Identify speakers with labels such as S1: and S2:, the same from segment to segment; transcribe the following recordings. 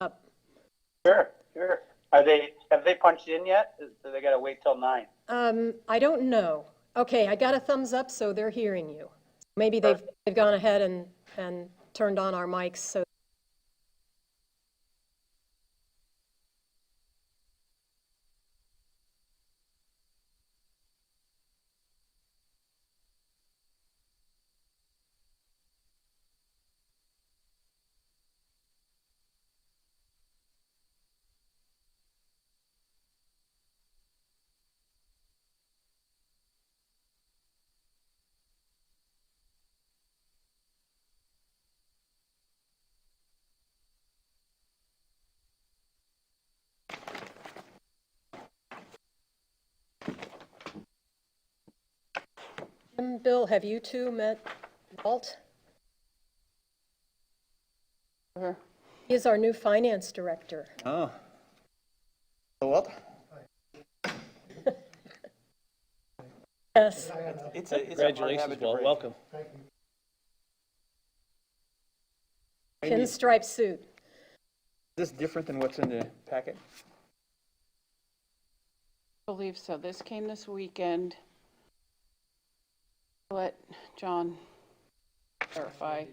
S1: up.
S2: Sure. Have they punched in yet? Do they got to wait till 9?
S1: I don't know. Okay, I got a thumbs up, so they're hearing you. Maybe they've gone ahead and turned on our mics, so. Bill, have you two met Walt? He is our new finance director.
S3: Oh. What?
S1: Yes.
S3: It's
S4: Congratulations, Walt. Welcome.
S1: Pinstripe suit.
S3: Is this different than what's in the packet?
S5: I believe so. This came this weekend. Let John clarify.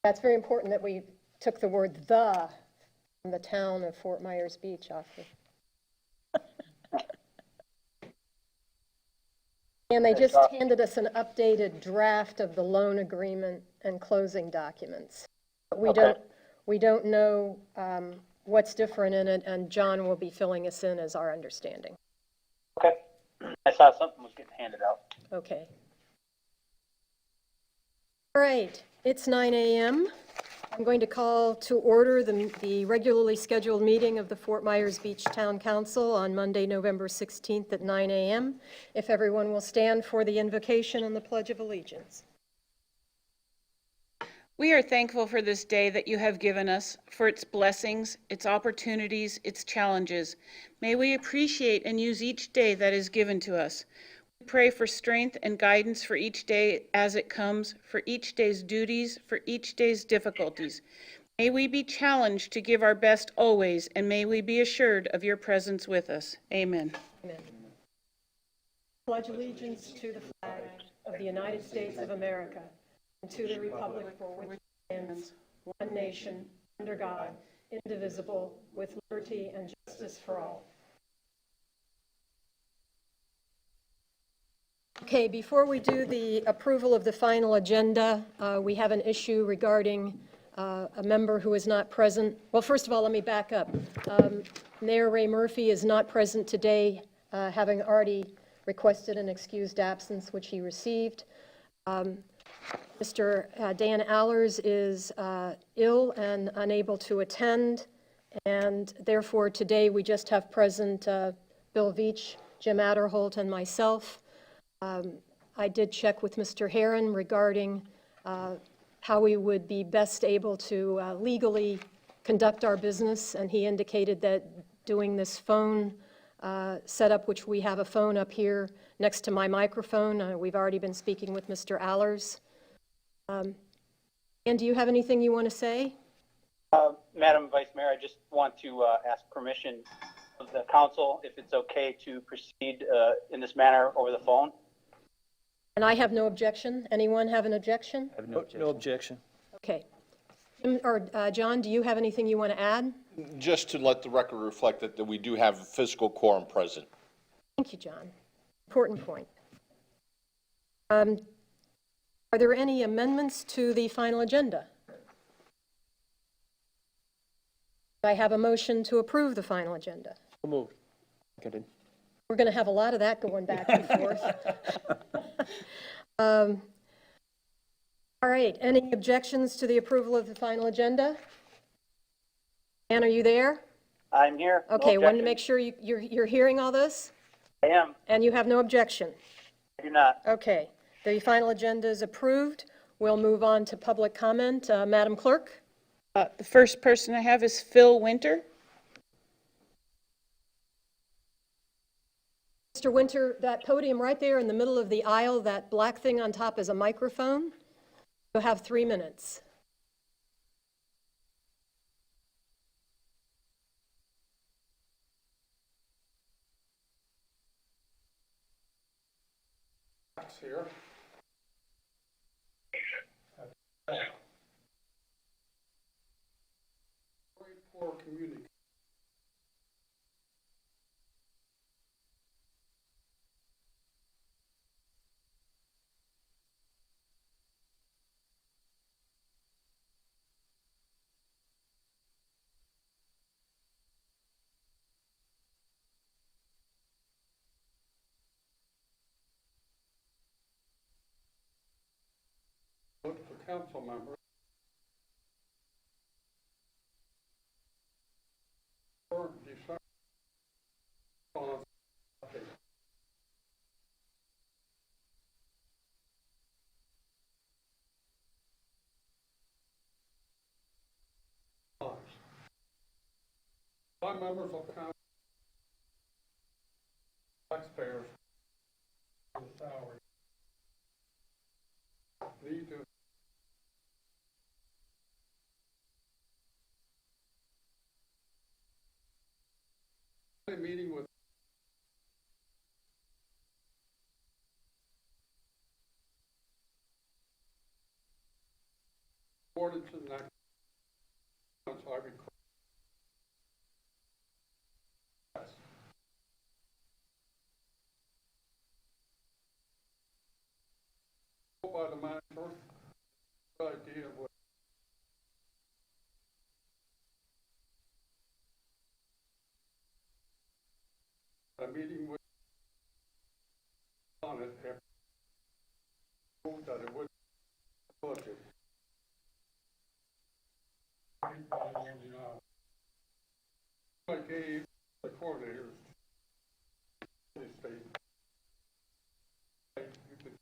S1: That's very important that we took the word "the" from the town of Fort Myers Beach off of. And they just handed us an updated draft of the loan agreement and closing documents. But we don't know what's different in it, and John will be filling us in as our understanding.
S2: Okay. I saw something was getting handed out.
S1: Okay. All right, it's 9 a.m. I'm going to call to order the regularly scheduled meeting of the Fort Myers Beach Town Council on Monday, November 16th at 9 a.m. If everyone will stand for the invocation and the Pledge of Allegiance.
S5: We are thankful for this day that you have given us, for its blessings, its opportunities, its challenges. May we appreciate and use each day that is given to us. We pray for strength and guidance for each day as it comes, for each day's duties, for each day's difficulties. May we be challenged to give our best always, and may we be assured of your presence with us. Amen.
S1: Amen. Pledge allegiance to the flag of the United States of America and to the republic for which it stands, one nation, under God, indivisible, with liberty and justice for all. Okay, before we do the approval of the final agenda, we have an issue regarding a member who is not present. Well, first of all, let me back up. Mayor Ray Murphy is not present today, having already requested an excused absence, which he received. Mr. Dan Allers is ill and unable to attend, and therefore today we just have present Bill Veach, Jim Adderholt, and myself. I did check with Mr. Herron regarding how we would be best able to legally conduct our business, and he indicated that doing this phone setup, which we have a phone up here next to my microphone. We've already been speaking with Mr. Allers. And do you have anything you want to say?
S2: Madam Vice Mayor, I just want to ask permission of the council if it's okay to proceed in this manner over the phone.
S1: And I have no objection. Anyone have an objection?
S3: I have no objection.
S4: No objection.
S1: Okay. John, do you have anything you want to add?
S6: Just to let the record reflect that we do have a physical quorum present.
S1: Thank you, John. Important point. Are there any amendments to the final agenda? I have a motion to approve the final agenda.
S4: So moved.
S3: Seconded.
S1: We're going to have a lot of that going back and forth. All right, any objections to the approval of the final agenda? Ann, are you there?
S2: I'm here. No
S1: Okay, wanted to
S2: objection.
S1: make sure you're hearing all this?
S2: I am.
S1: And you have no objection?
S2: I do not.
S1: Okay, the final agenda is approved. We'll move on to public comment. Madam Clerk?
S5: The first person I have is Phil Winter.
S1: Mr. Winter, that podium right there in the middle of the aisle, that black thing on top is a microphone. You'll have 3 minutes.
S4: here. Very poor communication. Look for council members. Or decide on by members of council, taxpayers, the salary. Need to meeting with ordinances next month, so I request. By the manager, the idea was a meeting with on it after that it would budget. I gave the coordinators the statement. You could,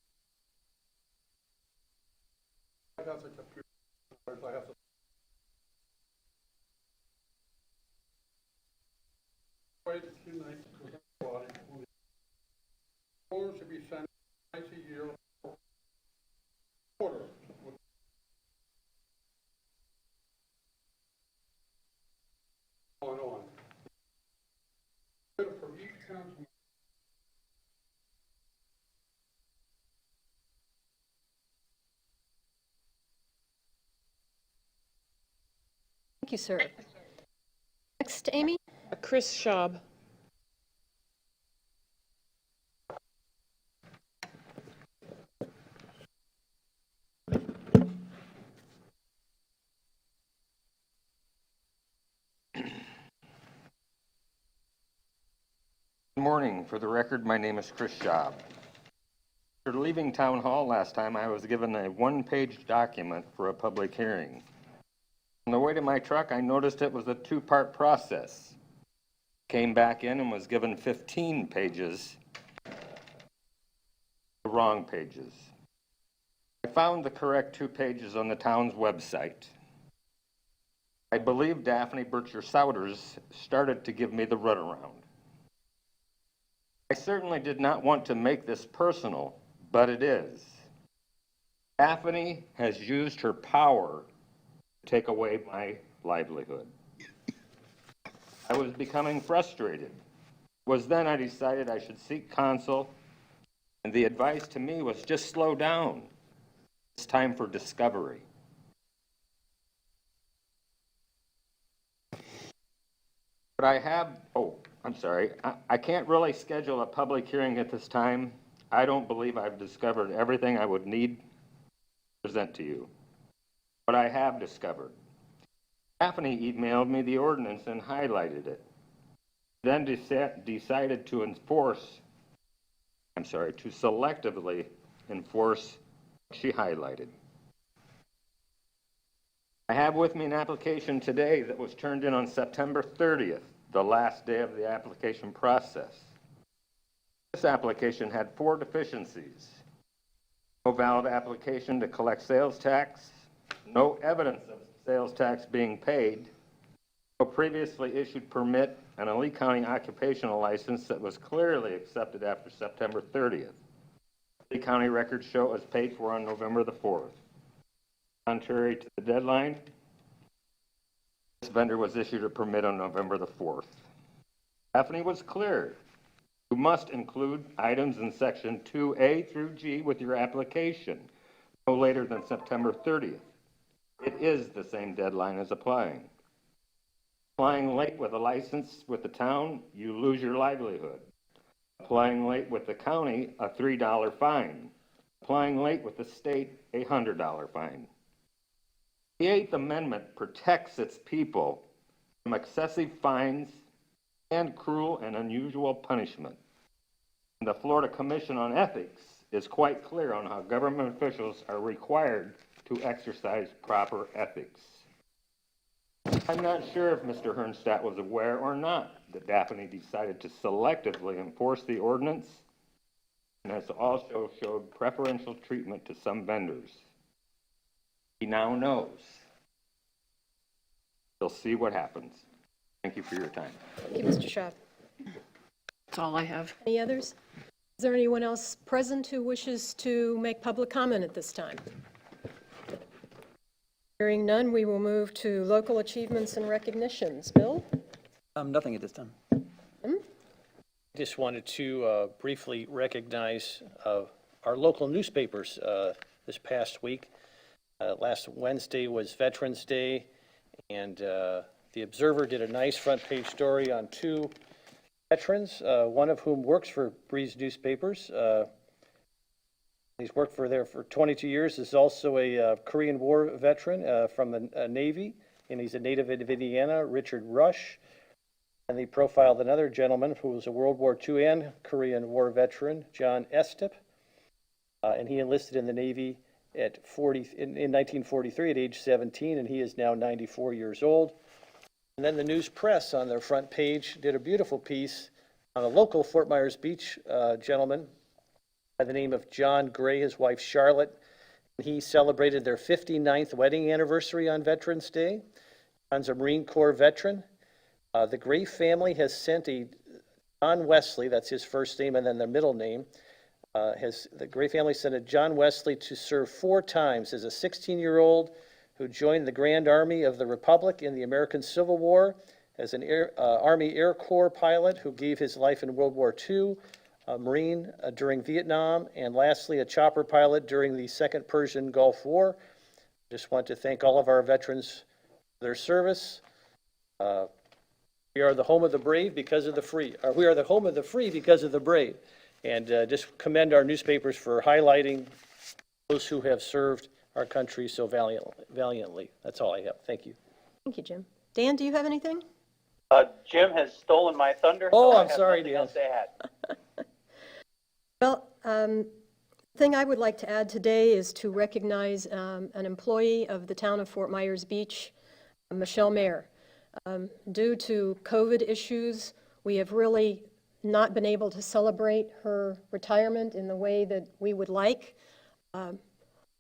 S4: I have a computer, I have to. Wait a few nights with everybody. Forms should be sent twice a year. Quarter. Going on. For each council.
S1: Thank you, sir. Next, Amy?
S5: Chris Schaub.
S7: Good morning. For the record, my name is Chris Schaub. After leaving Town Hall last time, I was given a one-page document for a public hearing. On the way to my truck, I noticed it was a two-part process. Came back in and was given 15 pages, the wrong pages. I found the correct 2 pages on the town's website. I believe Daphne Bircher-Souders started to give me the runaround. I certainly did not want to make this personal, but it is. Daphne has used her power to take away my livelihood. I was becoming frustrated. It was then I decided I should seek counsel, and the advice to me was just slow down. It's time for discovery. But I have, I'm sorry, I can't really schedule a public hearing at this time. I don't believe I've discovered everything I would need to present to you. But I have discovered. Daphne emailed me the ordinance and highlighted it. Then decided to selectively enforce what she highlighted. I have with me an application today that was turned in on September 30th, the last day of the application process. This application had 4 deficiencies. No valid application to collect sales tax, no evidence of sales tax being paid, no previously issued permit, and a Lee County occupational license that was clearly accepted after September 30th. Lee County records show it was paid for on November the 4th. Contrary to the deadline, this vendor was issued a permit on November the 4th. Daphne was clear. You must include items in section 2A through G with your application no later than September 30th. It is the same deadline as applying. Applying late with a license with the town, you lose your livelihood. Applying late with the county, a $3 fine. Applying late with the state, a $100 fine. The Eighth Amendment protects its people from excessive fines and cruel and unusual punishment. And the Florida Commission on Ethics is quite clear on how government officials are required to exercise proper ethics. I'm not sure if Mr. Hernstadt was aware or not that Daphne decided to selectively enforce the ordinance and has also showed preferential treatment to some vendors. He now knows. We'll see what happens. Thank you for your time.
S1: Thank you, Mr. Schaaf.
S5: That's all I have.
S1: Any others? Is there anyone else present who wishes to make public comment at this time? Hearing none, we will move to local achievements and recognitions. Bill?
S3: Nothing at this time.
S8: Just wanted to briefly recognize our local newspapers this past week. Last Wednesday was Veterans Day, and the Observer did a nice front-page story on two veterans, one of whom works for Breeze Newspapers. He's worked there for 22 years. He's also a Korean War veteran from the Navy, and he's a native of Indiana, Richard Rush. And they profiled another gentleman who was a World War II and Korean War veteran, John Estep. And he enlisted in the Navy in 1943 at age 17, and he is now 94 years old. And then the News Press on their front page did a beautiful piece on a local Fort Myers Beach gentleman by the name of John Gray, his wife Charlotte. He celebrated their 59th wedding anniversary on Veterans Day. John's a Marine Corps veteran. The Gray family has sent a John Wesley, that's his first name and then their middle name, the Gray family sent a John Wesley to serve 4 times as a 16-year-old who joined the Grand Army of the Republic in the American Civil War, as an Army Air Corps pilot who gave his life in World War II, a Marine during Vietnam, and lastly, a chopper pilot during the Second Persian Gulf War. Just want to thank all of our veterans for their service. We are the home of the brave because of the free. Or we are the home of the free because of the brave. And just commend our newspapers for highlighting those who have served our country so valiantly. That's all I have. Thank you.
S1: Thank you, Jim. Dan, do you have anything?
S2: Jim has stolen my thunder.
S1: Oh,
S2: so I
S1: I'm
S2: have
S1: sorry,
S2: nothing
S1: Dan.
S2: else to add.
S1: Well, the thing I would like to add today is to recognize an employee of the town of Fort Myers Beach, Michelle Mayer. Due to COVID issues, we have really not been able to celebrate her retirement in the way that we would like.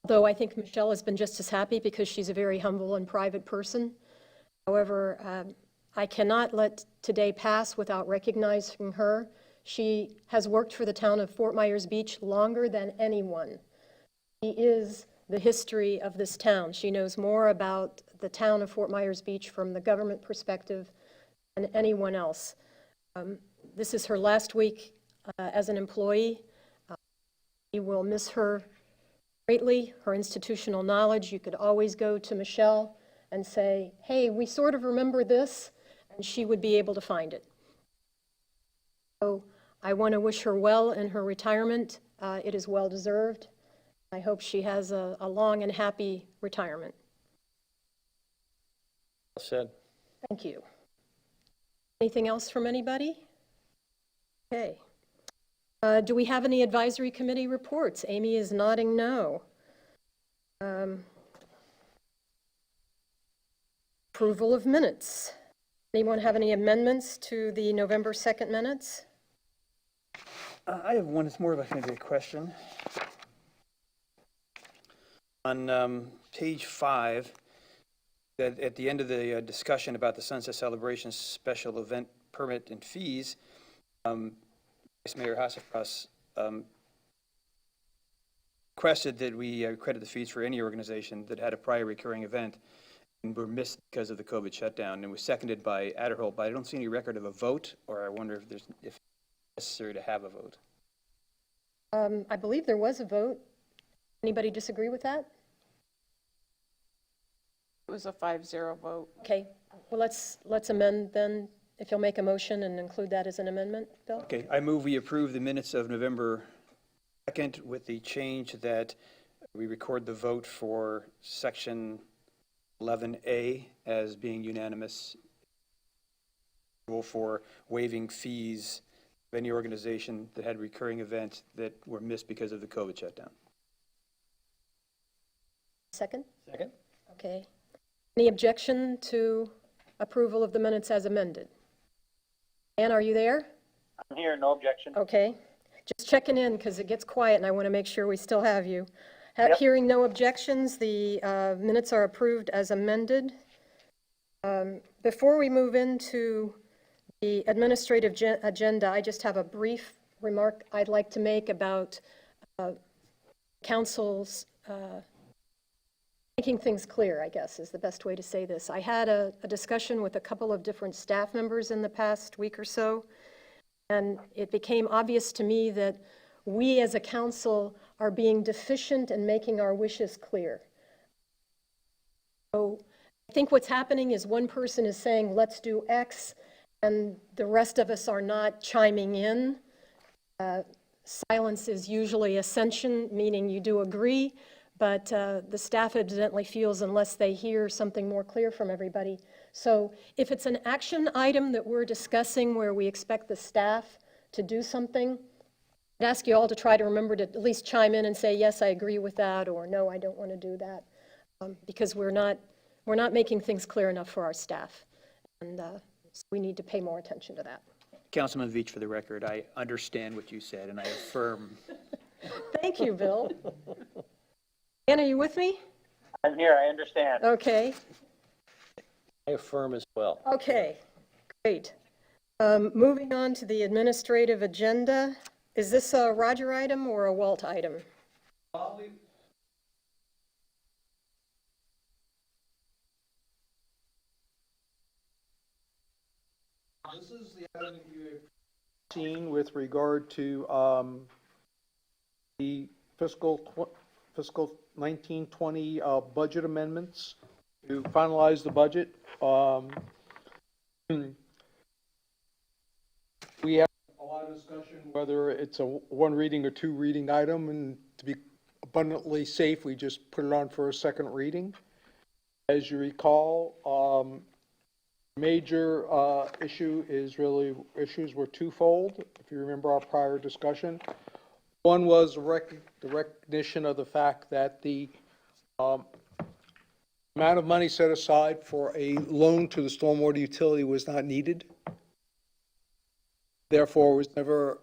S1: Though I think Michelle has been just as happy because she's a very humble and private person. However, I cannot let today pass without recognizing her. She has worked for the town of Fort Myers Beach longer than anyone. She is the history of this town. She knows more about the town of Fort Myers Beach from the government perspective than anyone else. This is her last week as an employee. We will miss her greatly, her institutional knowledge. You could always go to Michelle and say, hey, we sort of remember this, and she would be able to find it. So I want to wish her well in her retirement. It is well deserved. I hope she has a long and happy retirement.
S8: Well said.
S1: Thank you. Anything else from anybody? Okay. Do we have any advisory committee reports? Amy is nodding no. Approval of minutes. Anyone have any amendments to the November 2nd minutes?
S3: I have one, it's more of maybe a question. On page 5, that at the end of the discussion about the Sunset Celebration special event permit and fees, Vice Mayor Hasselfras requested that we credit the fees for any organization that had a prior recurring event and were missed because of the COVID shutdown, and was seconded by Adderholt, but I don't see any record of a vote, or I wonder if there's, if necessary to have a vote.
S1: I believe there was a vote. Anybody disagree with that?
S5: It was a 5-0 vote.
S1: Okay, well, let's amend then, if you'll make a motion and include that as an amendment, Bill?
S3: Okay, I move we approve the minutes of November 2nd with the change that we record the vote for section 11A as being unanimous for waiving fees of any organization that had recurring events that were missed because of the COVID shutdown.
S1: Second?
S8: Second?
S1: Okay. Any objection to approval of the minutes as amended? Ann, are you there?
S2: I'm here, no objection.
S1: Okay. Just checking in because it gets quiet and I want to make sure we still have you.
S2: Yep.
S1: Hearing no objections, the minutes are approved as amended. Before we move into the administrative agenda, I just have a brief remark I'd like to make about council's making things clear, I guess, is the best way to say this. I had a discussion with a couple of different staff members in the past week or so, and it became obvious to me that we as a council are being deficient in making our wishes clear. So I think what's happening is one person is saying, let's do X, and the rest of us are not chiming in. Silence is usually assension, meaning you do agree, but the staff evidently feels unless they hear something more clear from everybody. So if it's an action item that we're discussing where we expect the staff to do something, I'd ask you all to try to remember to at least chime in and say, yes, I agree with that, or no, I don't want to do that, because we're not making things clear enough for our staff, and so we need to pay more attention to that.
S3: Councilman Veach, for the record, I understand what you said, and I affirm.
S1: Thank you, Bill. Ann, are you with me?
S2: I'm here, I understand.
S1: Okay,
S8: I affirm as well.
S1: okay, great. Moving on to the administrative agenda. Is this a Roger item or a Walt item?
S9: This is the item that you have seen with regard to the fiscal 1920 budget amendments to finalize the budget. We have a lot of discussion whether it's a one reading or two reading item, and to be abundantly safe, we just put it on for a second reading. As you recall, major issues were twofold, if you remember our prior discussion. One was the recognition of the fact that the amount of money set aside for a loan to the stormwater utility was not needed. Therefore, it was never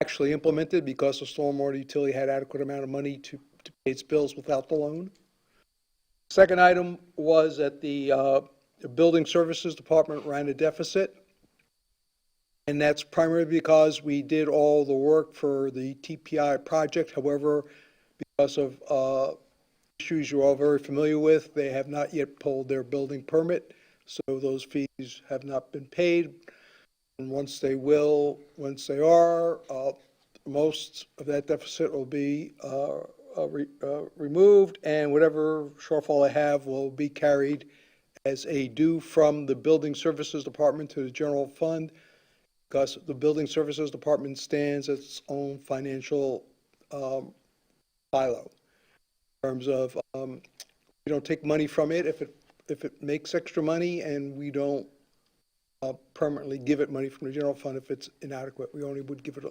S9: actually implemented because the stormwater utility had adequate amount of money to pay its bills without the loan. Second item was that the Building Services Department ran a deficit, and that's primarily because we did all the work for the TPI project. However, because of issues you're all very familiar with, they have not yet pulled their building permit, so those fees have not been paid. And once they are, most of that deficit will be removed, and whatever shortfall they have will be carried as a due from the Building Services Department to the general fund, because the Building Services Department stands its own financial silo. In terms of, we don't take money from it if it makes extra money, and we don't permanently give it money from the general fund if it's inadequate. We only would give it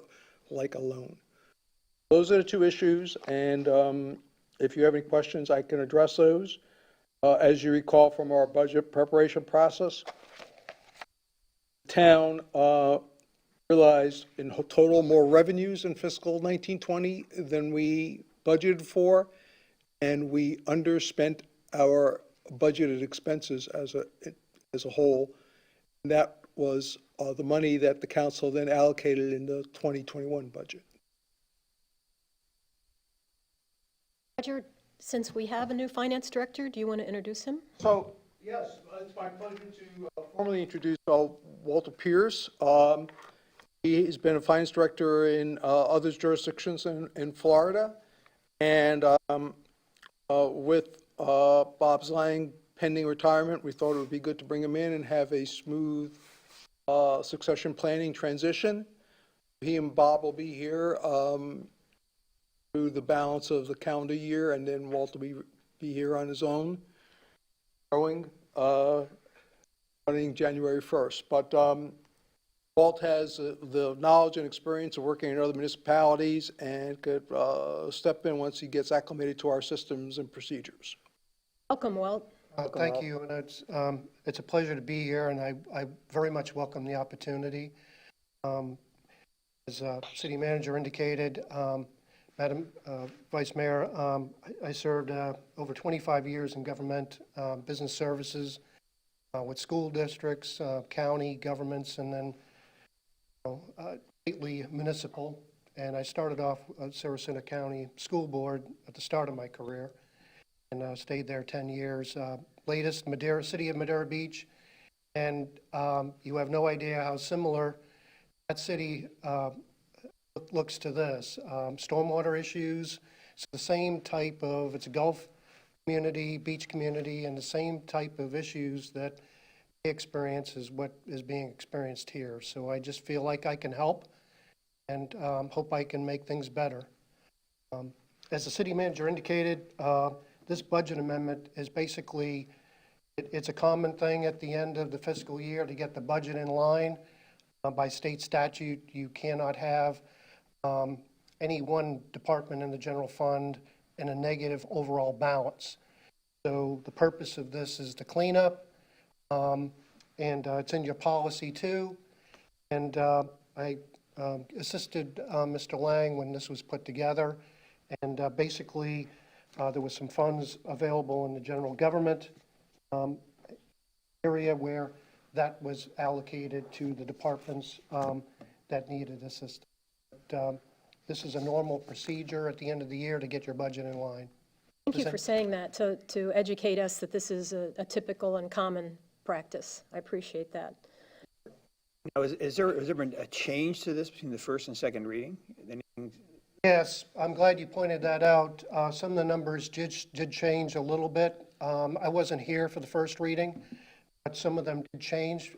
S9: like a loan. Those are the two issues, and if you have any questions, I can address those. As you recall from our budget preparation process, the town realized in total more revenues in fiscal 1920 than we budgeted for, and we underspent our budgeted expenses as a whole. And that was the money that the council then allocated in the 2021 budget.
S1: Roger, since we have a new finance director, do you want to introduce him?
S9: So, yes, it's my pleasure to formally introduce Walter Pierce. He's been a finance director in other jurisdictions in Florida. And with Bob's Lang pending retirement, we thought it would be good to bring him in and have a smooth succession planning transition. He and Bob will be here through the balance of the calendar year, and then Walt will be here on his own, running January 1st. But Walt has the knowledge and experience of working in other municipalities and could step in once he gets acclimated to our systems and procedures.
S1: Welcome, Walt.
S10: Thank you, and it's a pleasure to be here, and I very much welcome the opportunity. As City Manager indicated, Madam Vice Mayor, I served over 25 years in government, business services, with school districts, county governments, and then lately municipal. And I started off at Sarasota County School Board at the start of my career, and stayed there 10 years. Latest, City of Madera Beach, and you have no idea how similar that city looks to this. Stormwater issues, it's the same type of, it's a Gulf community, beach community, and the same type of issues that they experience is what is being experienced here. So I just feel like I can help and hope I can make things better. As the city manager indicated, this budget amendment is basically, it's a common thing at the end of the fiscal year to get the budget in line. By state statute, you cannot have any one department in the general fund in a negative overall balance. So the purpose of this is to clean up, and it's in your policy too. And I assisted Mr. Lang when this was put together, and basically there was some funds available in the general government area where that was allocated to the departments that needed assistance. But, this is a normal procedure at the end of the year to get your budget in line.
S1: Thank you for saying that, to educate us that this is a typical and common practice. I appreciate that.
S3: Now, has there been a change to this between the first and second reading? Anything?
S10: Yes, I'm glad you pointed that out. Some of the numbers did change a little bit. I wasn't here for the first reading, but some of them did change.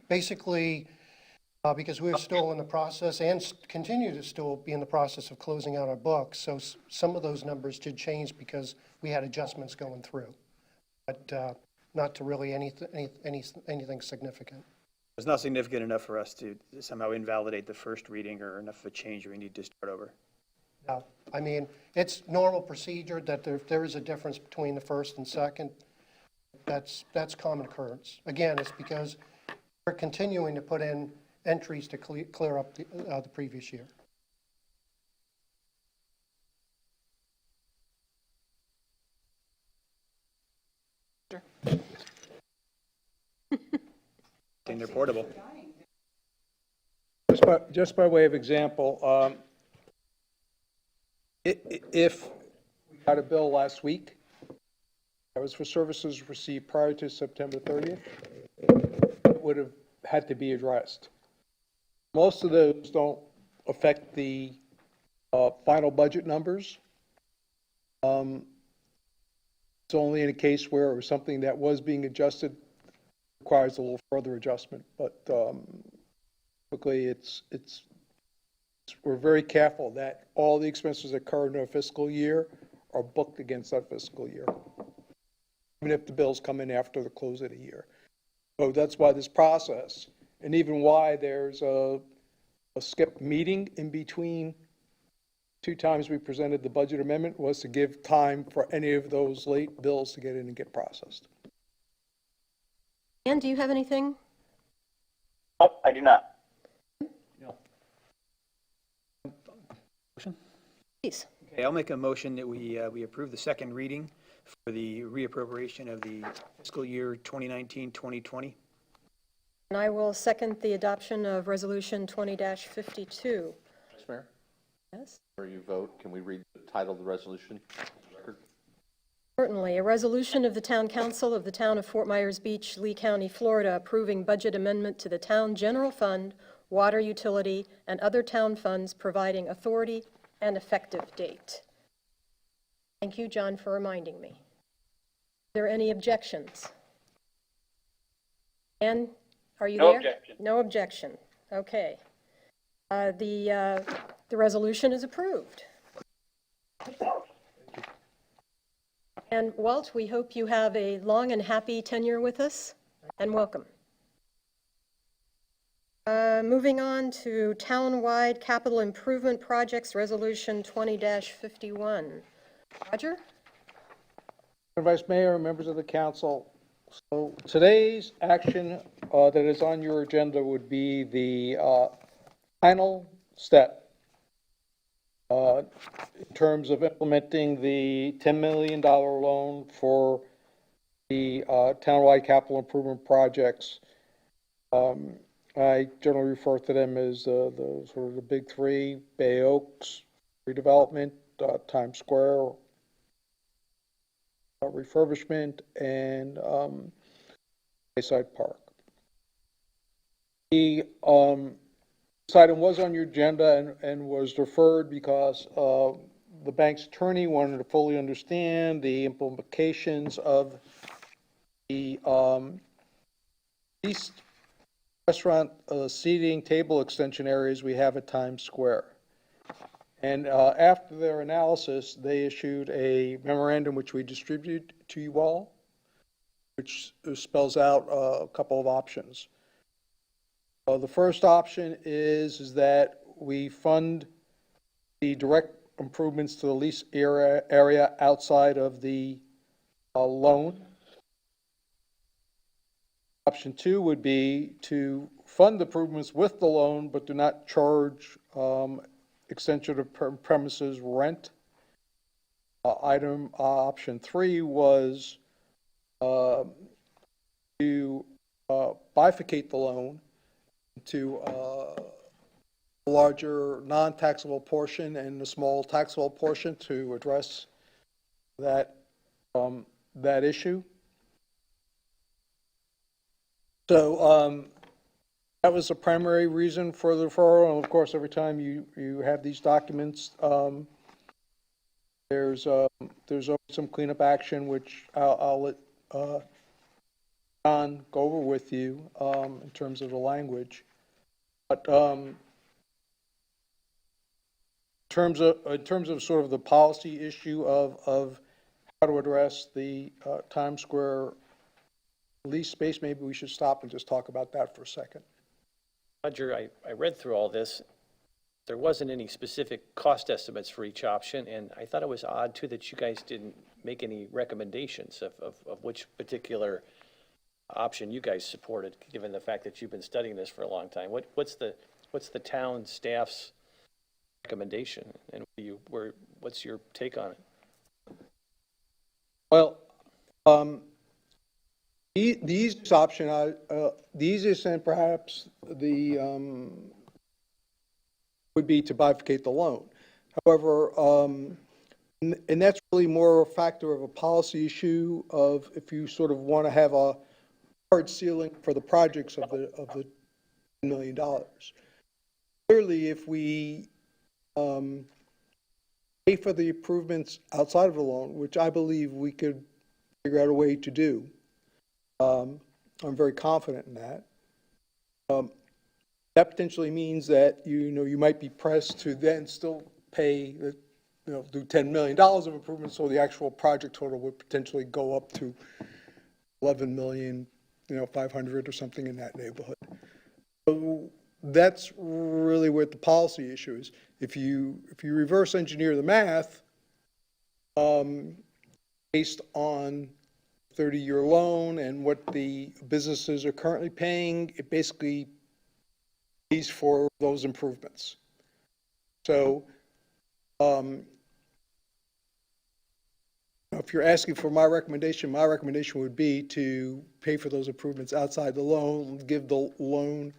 S10: Basically, because we're still in the process and continue to still be in the process of closing out our books. So some of those numbers did change because we had adjustments going through, but not to really anything significant.
S3: It's not significant enough for us to somehow invalidate the first reading or enough of a change we need to start over.
S10: No, I mean, it's normal procedure that if there is a difference between the first and second, that's common occurrence. Again, it's because we're continuing to put in entries to clear up the previous year.
S3: And they're portable.
S9: Just by way of example, if we got a bill last week that was for services received prior to September 30th, it would have had to be addressed. Most of those don't affect the final budget numbers. It's only in a case where it was something that was being adjusted, requires a little further adjustment, but typically we're very careful that all the expenses that occur in our fiscal year are booked against that fiscal year, even if the bills come in after the close of the year. So that's why this process, and even why there's a skipped meeting in between 2 times we presented the budget amendment, was to give time for any of those late bills to get in and get processed.
S1: Ann, do you have anything?
S2: Oh, I do not.
S1: Please.
S3: Okay, I'll make a motion that we approve the second reading for the reappropriation of the fiscal year 2019-2020.
S1: And I will second the adoption of Resolution 20-52.
S6: Vice Mayor,
S1: Yes?
S6: before you vote, can we read the title of the resolution? Record?
S1: Certainly. A resolution of the Town Council of the Town of Fort Myers Beach, Lee County, Florida, approving budget amendment to the Town General Fund, water utility, and other town funds providing authority and effective date. Thank you, John, for reminding me. Are there any objections? Ann, are you
S2: No
S1: there?
S2: objection.
S1: No objection. Okay. The resolution is approved. And Walt, we hope you have a long and happy tenure with us, and welcome. Moving on to Townwide Capital Improvement Projects, Resolution 20-51. Roger?
S9: Vice Mayor, members of the council, so today's action that is on your agenda would be the final step in terms of implementing the $10 million loan for the townwide capital improvement projects. I generally refer to them as the sort of the big three: Bay Oaks redevelopment, Times Square refurbishment, and Bayside Park. The this item was on your agenda and was deferred because the bank's attorney wanted to fully understand the implications of the east restaurant seating table extension areas we have at Times Square. And after their analysis, they issued a memorandum which we distributed to you all, which spells out a couple of options. The first option is that we fund the direct improvements to the lease area outside of the loan. Option 2 would be to fund the improvements with the loan, but do not charge extension of premises rent. Option 3 was to bifurcate the loan to a larger non-taxable portion and a small taxable portion to address that that issue. So that was the primary reason for the referral. And of course, every time you have these documents, there's always some cleanup action, which I'll let John go over with you in terms of the language. But in terms of sort of the policy issue of how to address the Times Square lease space, maybe we should stop and just talk about that for a second.
S8: Roger, I read through all this. There wasn't any specific cost estimates for each option, and I thought it was odd, too, that you guys didn't make any recommendations of which particular option you guys supported, given the fact that you've been studying this for a long time. What's the town staff's recommendation, and what's your take on it?
S9: Well, the easiest option, the easiest and perhaps the would be to bifurcate the loan. However, and that's really more a factor of a policy issue of if you sort of want to have a hard ceiling for the projects of the $10 million. Clearly, if we pay for the improvements outside of the loan, which I believe we could figure out a way to do, I'm very confident in that. That potentially means that you might be pressed to then still pay do $10 million of improvements, so the actual project total would potentially go up to 11 million, 500 or something in that neighborhood. So that's really what the policy issue is. If you reverse engineer the math, based on 30-year loan and what the businesses are currently paying, it basically pays for those improvements. So if you're asking for my recommendation would be to pay for those improvements outside the loan, give the loan,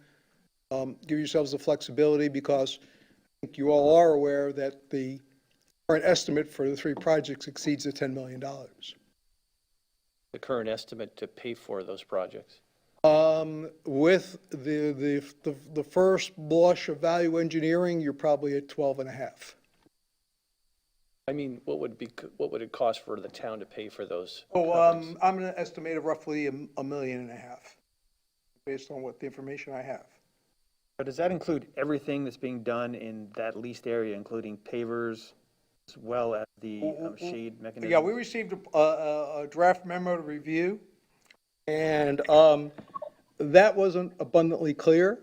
S9: give yourselves the flexibility, because I think you all are aware that the current estimate for the three projects exceeds the $10 million.
S8: The current estimate to pay for those projects?
S9: With the first blush of value engineering, you're probably at 12 and a half.
S8: I mean, what would it cost for the town to pay for those?
S9: Oh,
S8: coverings?
S9: I'm going to estimate of roughly $1.5 million, based on what the information I have.
S3: But does that include everything that's being done in that leased area, including pavers as well as the shade mechanism?
S9: Yeah, we received a draft memo to review, and that wasn't abundantly clear.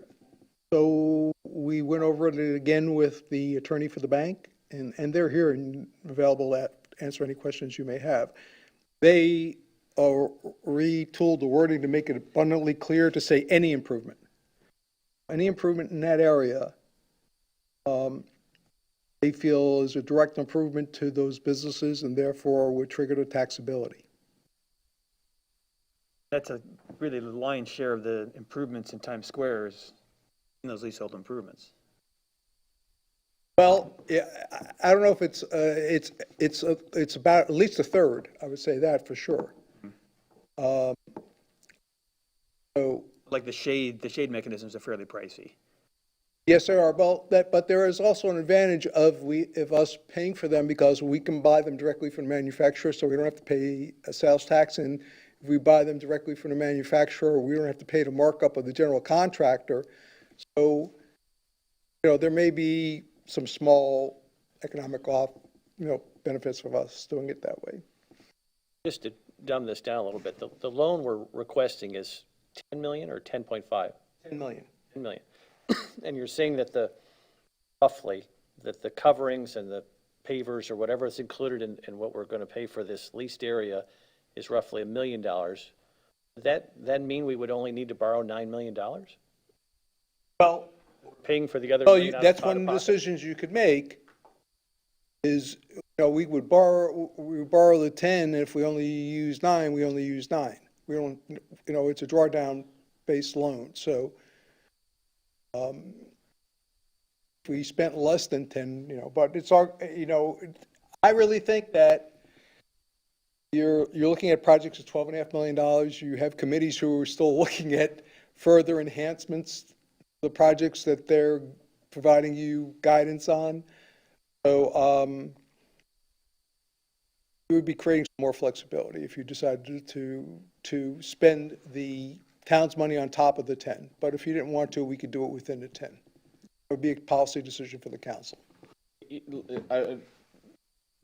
S9: So we went over it again with the attorney for the bank, and they're here and available to answer any questions you may have. They retooled the wording to make it abundantly clear to say any improvement. Any improvement in that area, they feel is a direct improvement to those businesses and therefore would trigger the taxability.
S3: That's really the lion's share of the improvements in Times Square is in those leasehold improvements.
S9: Well, yeah, I don't know if it's about at least a third, I would say that for sure. So,
S3: Like the shade mechanisms are fairly pricey.
S9: yes, there are, but there is also an advantage of us paying for them because we can buy them directly from the manufacturer, so we don't have to pay a sales tax. And if we buy them directly from the manufacturer, we don't have to pay the markup of the general contractor. So, there may be some small economic benefits of us doing it that way.
S8: Just to dumb this down a little bit, the loan we're requesting is 10 million or 10.5?
S9: 10 million.
S8: 10 million. And you're saying that roughly, that the coverings and the pavers or whatever is included in what we're going to pay for this leased area is roughly $1 million. That mean we would only need to borrow $9 million?
S9: Well,
S8: Paying for the other
S9: well,
S8: million out of
S9: that's one of the
S8: pocket?
S9: decisions you could make is, we would borrow the 10, and if we only use 9, we only use 9. We don't, it's a drawdown-based loan, so if we spent less than 10, but it's our, I really think that you're looking at projects of $12.5 million. You have committees who are still looking at further enhancements, the projects that they're providing you guidance on. So we would be creating some more flexibility if you decided to spend the town's money on top of the 10. But if you didn't want to, we could do it within the 10. It would be a policy decision for the council.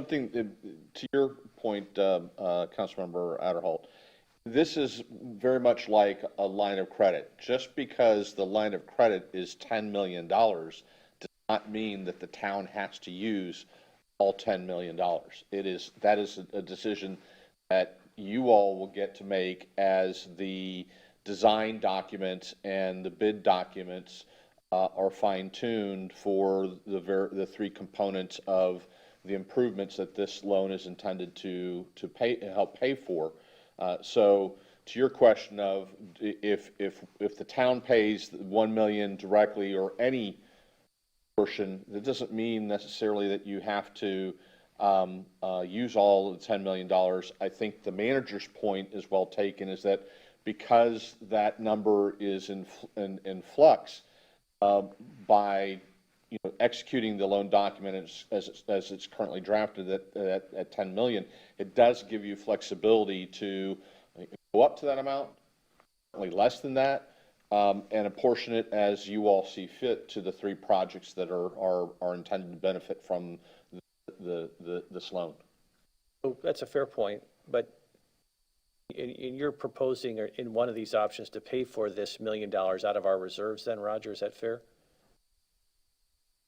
S6: Something, to your point, Councilmember Adderholt, this is very much like a line of credit. Just because the line of credit is $10 million does not mean that the town has to use all $10 million. That is a decision that you all will get to make as the design documents and the bid documents are fine-tuned for the three components of the improvements that this loan is intended to help pay for. So to your question of if the town pays $1 million directly or any portion, that doesn't mean necessarily that you have to use all the $10 million. I think the manager's point is well taken, is that because that number is in flux by executing the loan document as it's currently drafted at 10 million, it does give you flexibility to go up to that amount, certainly less than that, and apportion it as you all see fit to the three projects that are intended to benefit from this loan.
S8: So that's a fair point, but you're proposing in one of these options to pay for this $1 million out of our reserves then, Roger, is that fair?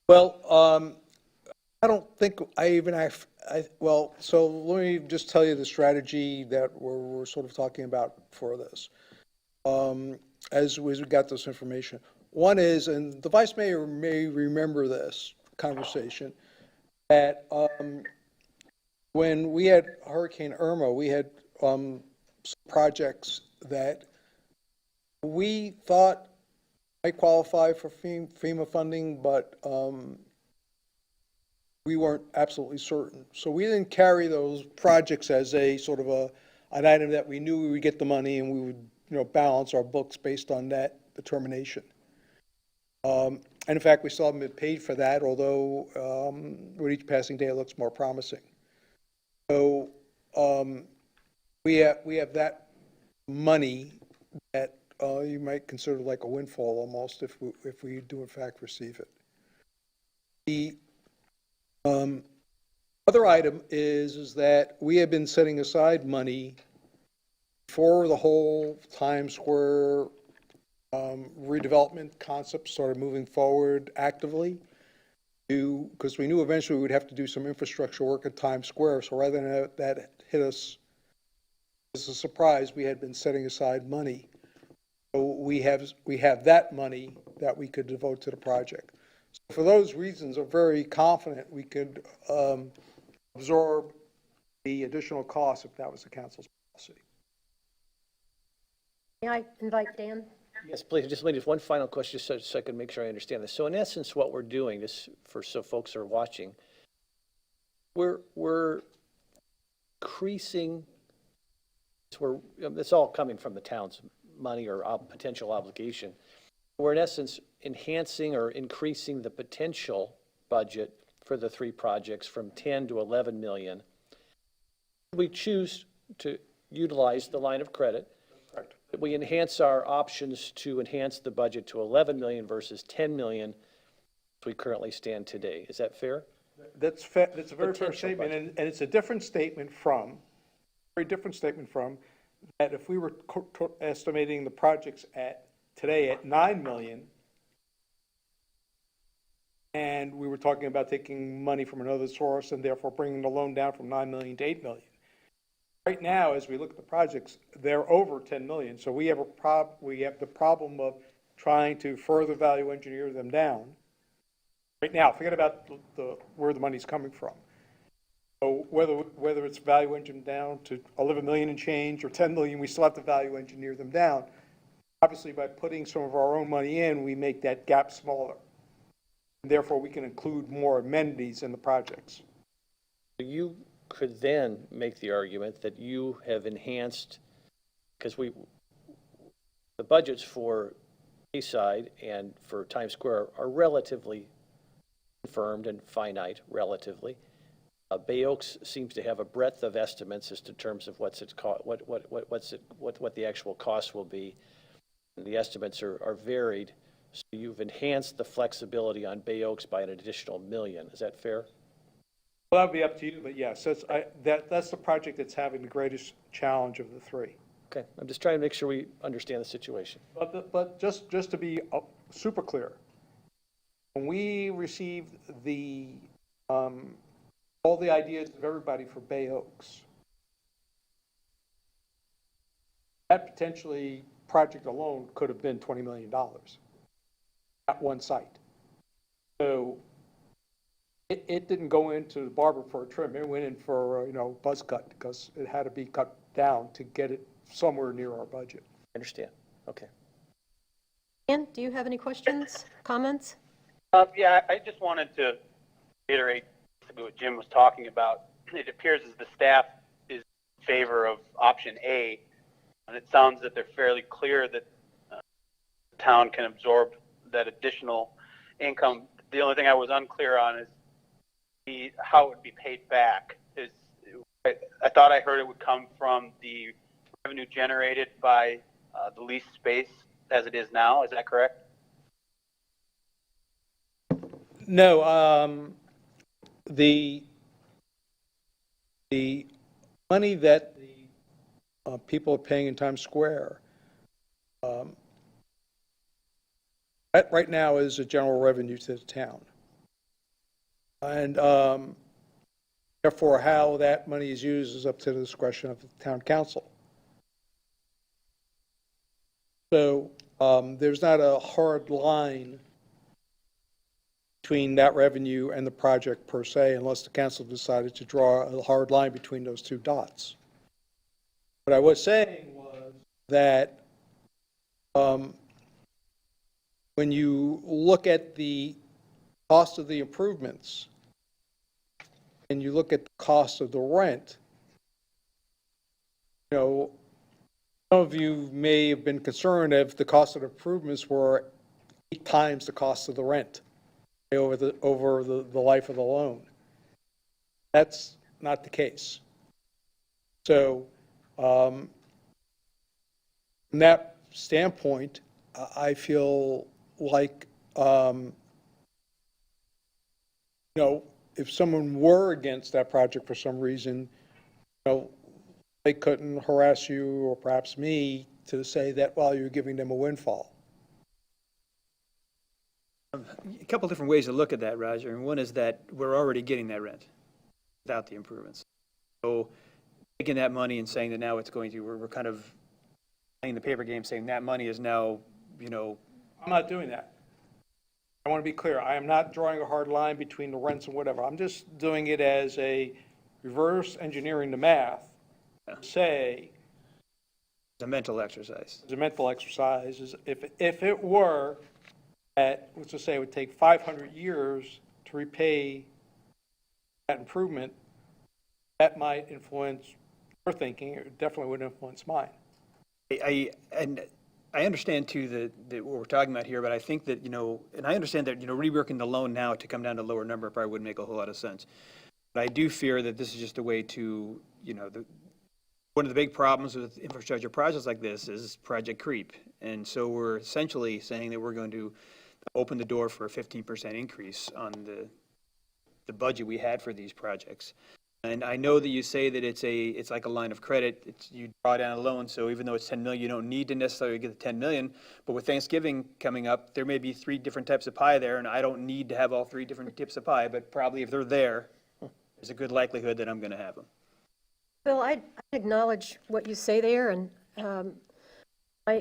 S9: Well, I don't think I even have, so let me just tell you the strategy that we're sort of talking about for this. As we got this information. One is, and the vice mayor may remember this conversation, that when we had Hurricane Irma, we had some projects that we thought might qualify for FEMA funding, but we weren't absolutely certain. So we didn't carry those projects as a sort of an item that we knew we would get the money and we would balance our books based on that determination. And in fact, we still haven't been paid for that, although with each passing day, it looks more promising. So we have that money that you might consider like a windfall almost if we do in fact receive it. The other item is that we have been setting aside money for the whole Times Square redevelopment concept started moving forward actively, because we knew eventually we would have to do some infrastructure work at Times Square. So rather than have that hit us as a surprise, we had been setting aside money. So we have that money that we could devote to the project. So for those reasons, I'm very confident we could absorb the additional costs if that was the council's policy.
S1: May I invite Dan?
S8: Yes, please, just one final question, so I can make sure I understand this. So in essence, what we're doing, this, so folks are watching, we're increasing, it's all coming from the town's money or potential obligation. We're in essence enhancing or increasing the potential budget for the three projects from 10 to 11 million. We choose to utilize the line of credit.
S9: Correct.
S8: We enhance our options to enhance the budget to 11 million versus 10 million as we currently stand today. Is that fair?
S9: That's a very fair
S8: Potential
S9: statement,
S8: budget.
S9: and it's a different statement from, very different statement from, that if we were estimating the projects today at 9 million, and we were talking about taking money from another source and therefore bringing the loan down from 9 million to 8 million. Right now, as we look at the projects, they're over 10 million, so we have the problem of trying to further value engineer them down. Right now, forget about where the money's coming from. So whether it's value engineered down to 11 million and change or 10 million, we still have to value engineer them down. Obviously, by putting some of our own money in, we make that gap smaller. And therefore, we can include more amenities in the projects.
S8: You could then make the argument that you have enhanced, because the budgets for Bayside and for Times Square are relatively confirmed and finite, relatively. Bay Oaks seems to have a breadth of estimates as to terms of what the actual cost will be. And the estimates are varied. So you've enhanced the flexibility on Bay Oaks by an additional $1 million. Is that fair?
S9: Well, that'd be up to you, but yes, that's the project that's having the greatest challenge of the three.
S8: Okay, I'm just trying to make sure we understand the situation.
S9: But just to be super clear, when we received all the ideas of everybody for Bay Oaks, that potentially project alone could have been $20 million at one site. So it didn't go into the barber for a trim. It went in for buzz cut because it had to be cut down to get it somewhere near our budget.
S8: I understand. Okay.
S1: Dan, do you have any questions, comments?
S2: Yeah, I just wanted to reiterate what Jim was talking about. It appears as the staff is in favor of option A, and it sounds that they're fairly clear that the town can absorb that additional income. The only thing I was unclear on is how it would be paid back. I thought I heard it would come from the revenue generated by the leased space as it is now. Is that correct?
S9: No, the money that the people are paying in Times Square, that right now is a general revenue to the town. And therefore, how that money is used is up to the discretion of the town council. So there's not a hard line between that revenue and the project per se, unless the council decided to draw a hard line between those two dots. What I was saying was that when you look at the cost of the improvements and you look at the cost of the rent, some of you may have been concerned if the cost of improvements were 8 times the cost of the rent over the life of the loan. That's not the case. So, from that standpoint, I feel like, if someone were against that project for some reason, they couldn't harass you or perhaps me to say that, well, you're giving them a windfall.
S3: A couple different ways to look at that, Roger, and one is that we're already getting that rent without the improvements. So taking that money and saying that now it's going to, we're kind of playing the paper game, saying that money is now,
S9: I'm not doing that. I want to be clear. I am not drawing a hard line between the rents and whatever. I'm just doing it as a reverse engineering the math. Say,
S3: it's a mental exercise.
S9: as a mental exercise, is if it were at, let's just say it would take 500 years to repay that improvement, that might influence your thinking. It definitely would influence mine.
S3: And I understand too that what we're talking about here, but I think that, and I understand that, reworking the loan now to come down to a lower number probably wouldn't make a whole lot of sense. But I do fear that this is just a way to, one of the big problems with infrastructure projects like this is project creep. And so we're essentially saying that we're going to open the door for a 15% increase on the budget we had for these projects. And I know that you say that it's like a line of credit. You draw down a loan, so even though it's 10 million, you don't need to necessarily get the 10 million. But with Thanksgiving coming up, there may be 3 different types of pie there, and I don't need to have all 3 different types of pie, but probably if they're there, there's a good likelihood that I'm going to have them.
S1: Bill, I acknowledge what you say there, and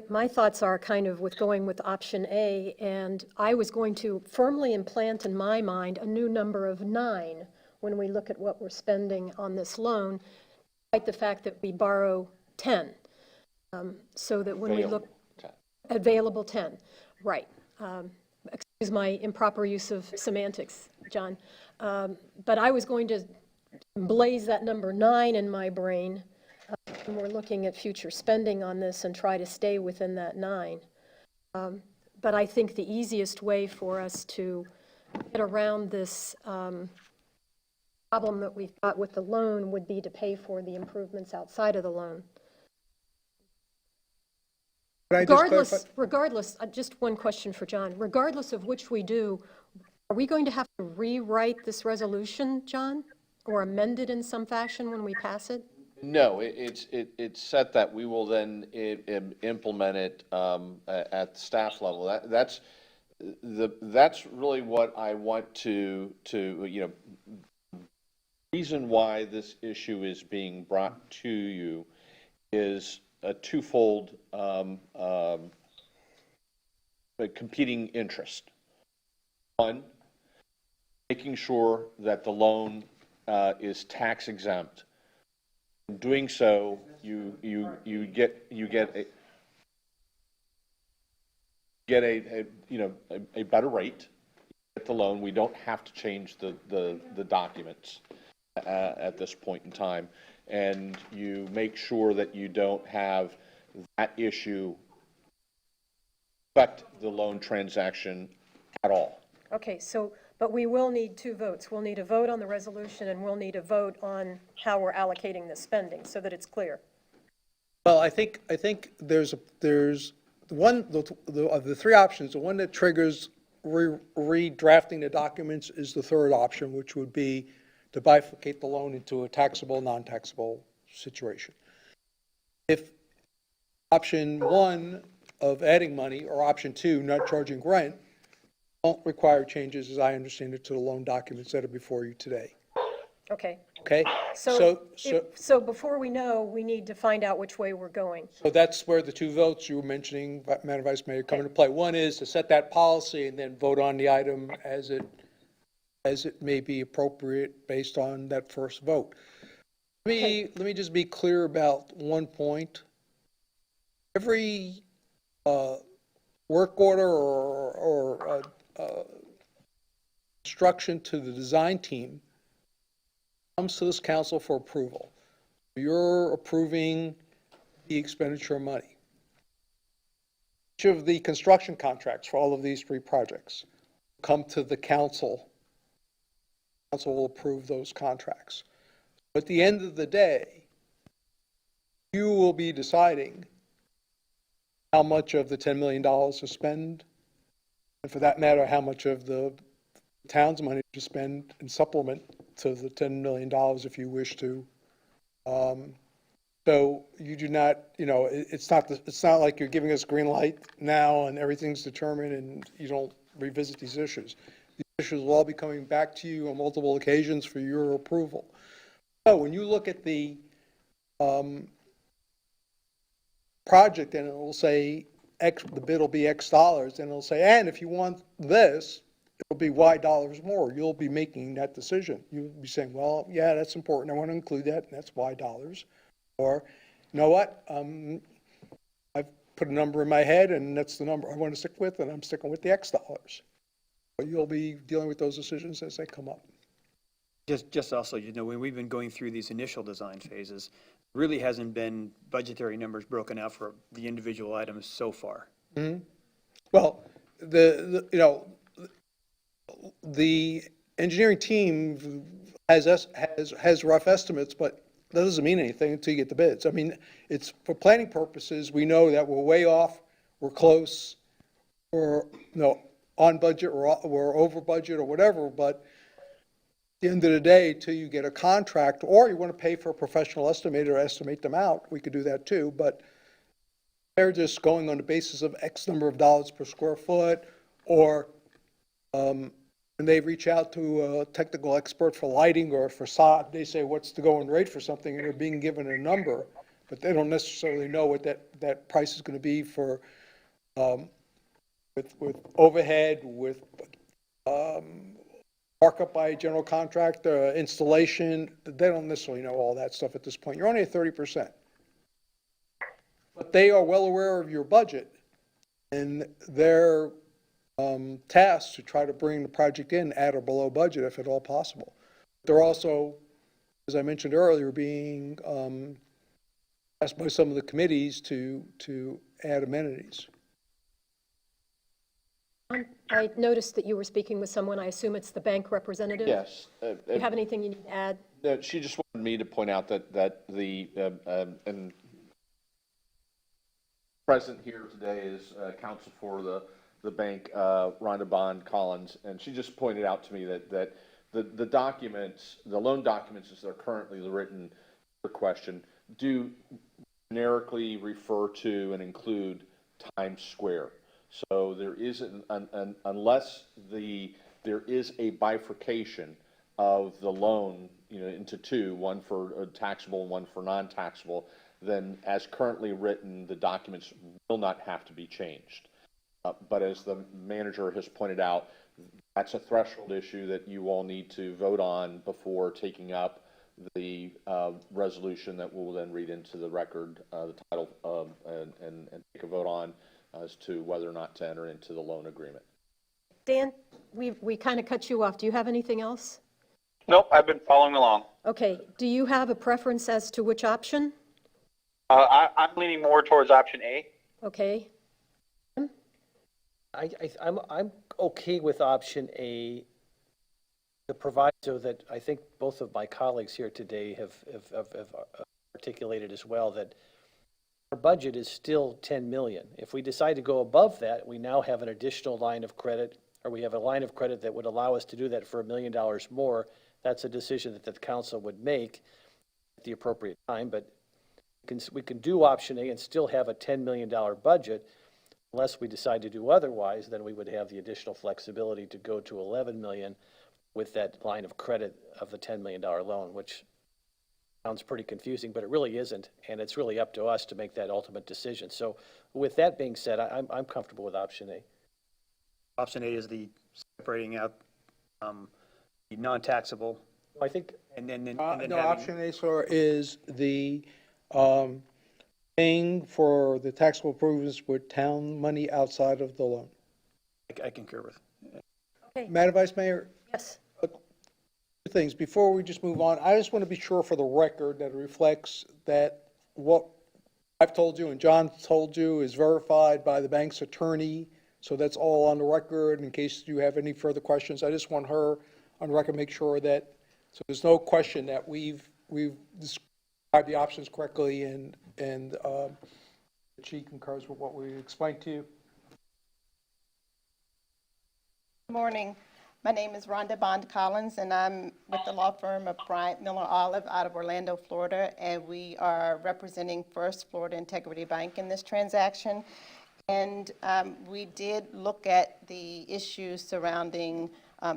S1: my thoughts are kind of with going with option A, and I was going to firmly implant in my mind a new number of 9 when we look at what we're spending on this loan, despite the fact that we borrow 10. So that when we look, available 10, right. Excuse my improper use of semantics, John. But I was going to blaze that number 9 in my brain when we're looking at future spending on this and try to stay within that 9. But I think the easiest way for us to get around this problem that we've got with the loan would be to pay for the improvements outside of the loan.
S9: Can I just clarify?
S1: Regardless, just one question for John. Regardless of which we do, are we going to have to rewrite this resolution, John? Or amend it in some fashion when we pass it?
S6: No, it's set that we will then implement it at the staff level. That's really what I want to reason why this issue is being brought to you is a twofold competing interest. One, making sure that the loan is tax exempt. In doing so, you get a better rate. Get the loan. We don't have to change the documents at this point in time, and you make sure that you don't have that issue affect the loan transaction at all.
S1: Okay, but we will need 2 votes. We'll need a vote on the resolution, and we'll need a vote on how we're allocating the spending, so that it's clear.
S9: Well, I think there's one of the 3 options. The one that triggers redrafting the documents is the 3rd option, which would be to bifurcate the loan into a taxable, non-taxable situation. If option 1 of adding money or option 2, not charging rent, don't require changes, as I understand it, to the loan documents that are before you today.
S1: Okay.
S9: Okay?
S1: So before we know, we need to find out which way we're going.
S9: So that's where the 2 votes you were mentioning, Madam Vice Mayor, come into play. One is to set that policy and then vote on the item as it may be appropriate based on that first vote. Let me just be clear about one point. Every work order or instruction to the design team comes to this council for approval. You're approving the expenditure of money. Each of the construction contracts for all of these three projects come to the council. Council will approve those contracts. At the end of the day, you will be deciding how much of the $10 million to spend, and for that matter, how much of the town's money to spend and supplement to the $10 million if you wish to. So you do not, it's not like you're giving us green light now and everything's determined and you don't revisit these issues. These issues will all be coming back to you on multiple occasions for your approval. So when you look at the project and it will say X, the bid will be X dollars, and it'll say, and if you want this, it'll be Y dollars more. You'll be making that decision. You'll be saying, well, yeah, that's important. I want to include that, and that's Y dollars. Or, you know what? I've put a number in my head, and that's the number I want to stick with, and I'm sticking with the X dollars. But you'll be dealing with those decisions as they come up.
S3: Just also, when we've been going through these initial design phases, really hasn't been budgetary numbers broken out for the individual items so far.
S9: Mm-hmm. Well, the engineering team has rough estimates, but that doesn't mean anything until you get the bids. I mean, it's for planning purposes, we know that we're way off, we're close, or on budget, we're over budget or whatever, but at the end of the day, till you get a contract, or you want to pay for a professional estimator to estimate them out, we could do that too, but they're just going on the basis of X number of dollars per square foot, or when they reach out to a technical expert for lighting or facade, they say, what's the going rate for something, and they're being given a number, but they don't necessarily know what that price is going to be for, with overhead, with markup by a general contractor, installation. They don't necessarily know all that stuff at this point. You're only at 30%. But they are well aware of your budget, and they're tasked to try to bring the project in at or below budget if at all possible. They're also, as I mentioned earlier, being asked by some of the committees to add amenities.
S1: I noticed that you were speaking with someone. I assume it's the bank representative?
S6: Yes.
S1: Do you have anything you need to add?
S6: No, she just wanted me to point out that the, and present here today is counsel for the bank, Rhonda Bond Collins, and she just pointed out to me that the documents, the loan documents as they're currently written for question, do generically refer to and include Times Square. So there isn't, unless there is a bifurcation of the loan, into two, one for taxable and one for non-taxable, then as currently written, the documents will not have to be changed. But as the manager has pointed out, that's a threshold issue that you all need to vote on before taking up the resolution that we'll then read into the record, the title, and take a vote on as to whether or not to enter into the loan agreement.
S1: Dan, we kind of cut you off. Do you have anything else?
S2: Nope, I've been following along.
S1: Okay. Do you have a preference as to which option?
S2: I'm leaning more towards option A.
S1: Okay.
S8: I'm okay with option A, the proviso that I think both of my colleagues here today have articulated as well, that our budget is still 10 million. If we decide to go above that, we now have an additional line of credit, or we have a line of credit that would allow us to do that for $1 million more. That's a decision that the council would make at the appropriate time, but we can do option A and still have a $10 million budget. Unless we decide to do otherwise, then we would have the additional flexibility to go to 11 million with that line of credit of the $10 million loan, which sounds pretty confusing, but it really isn't, and it's really up to us to make that ultimate decision. So with that being said, I'm comfortable with option A.
S3: Option A is the separating out the non-taxable,
S8: I think,
S3: and then
S9: No,
S3: having,
S9: option A, sir, is the paying for the taxable improvements with town money outside of the loan.
S3: I concur with.
S1: Okay.
S9: Madam Vice Mayor,
S1: Yes.
S9: two things. Before we just move on, I just want to be sure for the record that it reflects that what I've told you and John told you is verified by the bank's attorney, so that's all on the record in case you have any further questions. I just want her on the record, make sure that, so there's no question that we've described the options correctly and she concurs with what we explained to you.
S11: Good morning. My name is Rhonda Bond Collins, and I'm with the law firm of Bryant Miller Olive out of Orlando, Florida, and we are representing First Florida Integrity Bank in this transaction. And we did look at the issues surrounding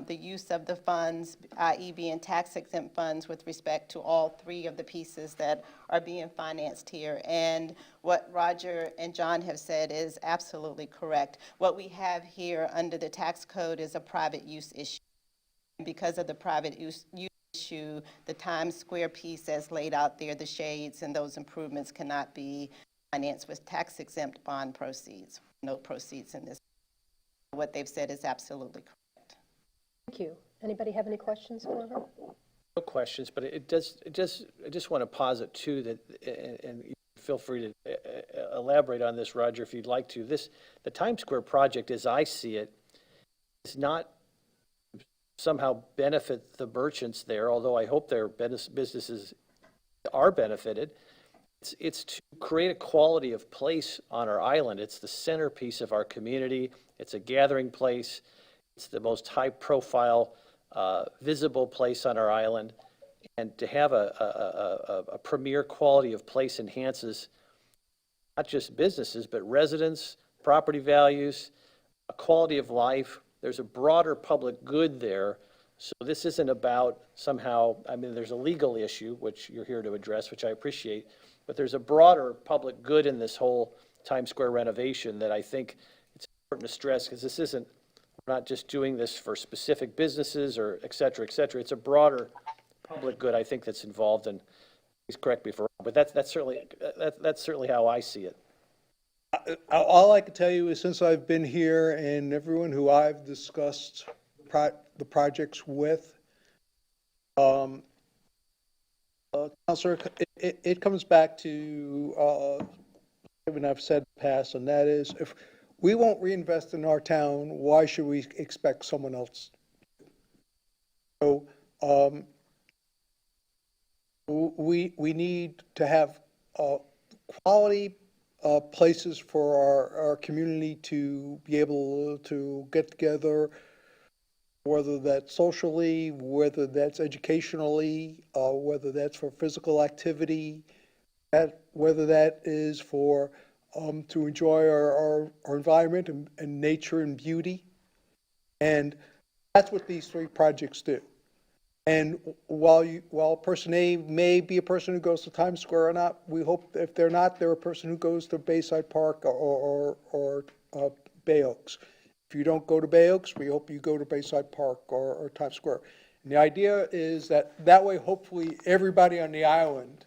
S11: the use of the funds, i.e. being tax-exempt funds with respect to all three of the pieces that are being financed here. And what Roger and John have said is absolutely correct. What we have here under the tax code is a private use issue. Because of the private use issue, the Times Square piece as laid out there, the shades and those improvements cannot be financed with tax-exempt bond proceeds, no proceeds in this. What they've said is absolutely correct.
S1: Thank you. Anybody have any questions for her?
S8: No questions, but I just want to posit too that, and feel free to elaborate on this, Roger, if you'd like to. The Times Square project, as I see it, is not somehow benefit the merchants there, although I hope their businesses are benefited. It's to create a quality of place on our island. It's the centerpiece of our community. It's a gathering place. It's the most high-profile, visible place on our island. And to have a premier quality of place enhances not just businesses, but residents, property values, a quality of life. There's a broader public good there. So this isn't about somehow, I mean, there's a legal issue, which you're here to address, which I appreciate, but there's a broader public good in this whole Times Square renovation that I think it's important to stress, because this isn't, we're not just doing this for specific businesses or et cetera, et cetera. It's a broader public good, I think, that's involved, and please correct me if I'm wrong, but that's certainly how I see it.
S9: All I can tell you is since I've been here and everyone who I've discussed the projects with, Counselor, it comes back to something I've said in the past, and that is, if we won't reinvest in our town, why should we expect someone else? So we need to have quality places for our community to be able to get together, whether that's socially, whether that's educationally, whether that's for physical activity, whether that is for to enjoy our environment and nature and beauty. And that's what these three projects do. And while person A may be a person who goes to Times Square or not, we hope if they're not, they're a person who goes to Bayside Park or Bay Oaks. If you don't go to Bay Oaks, we hope you go to Bayside Park or Times Square. And the idea is that way, hopefully, everybody on the island,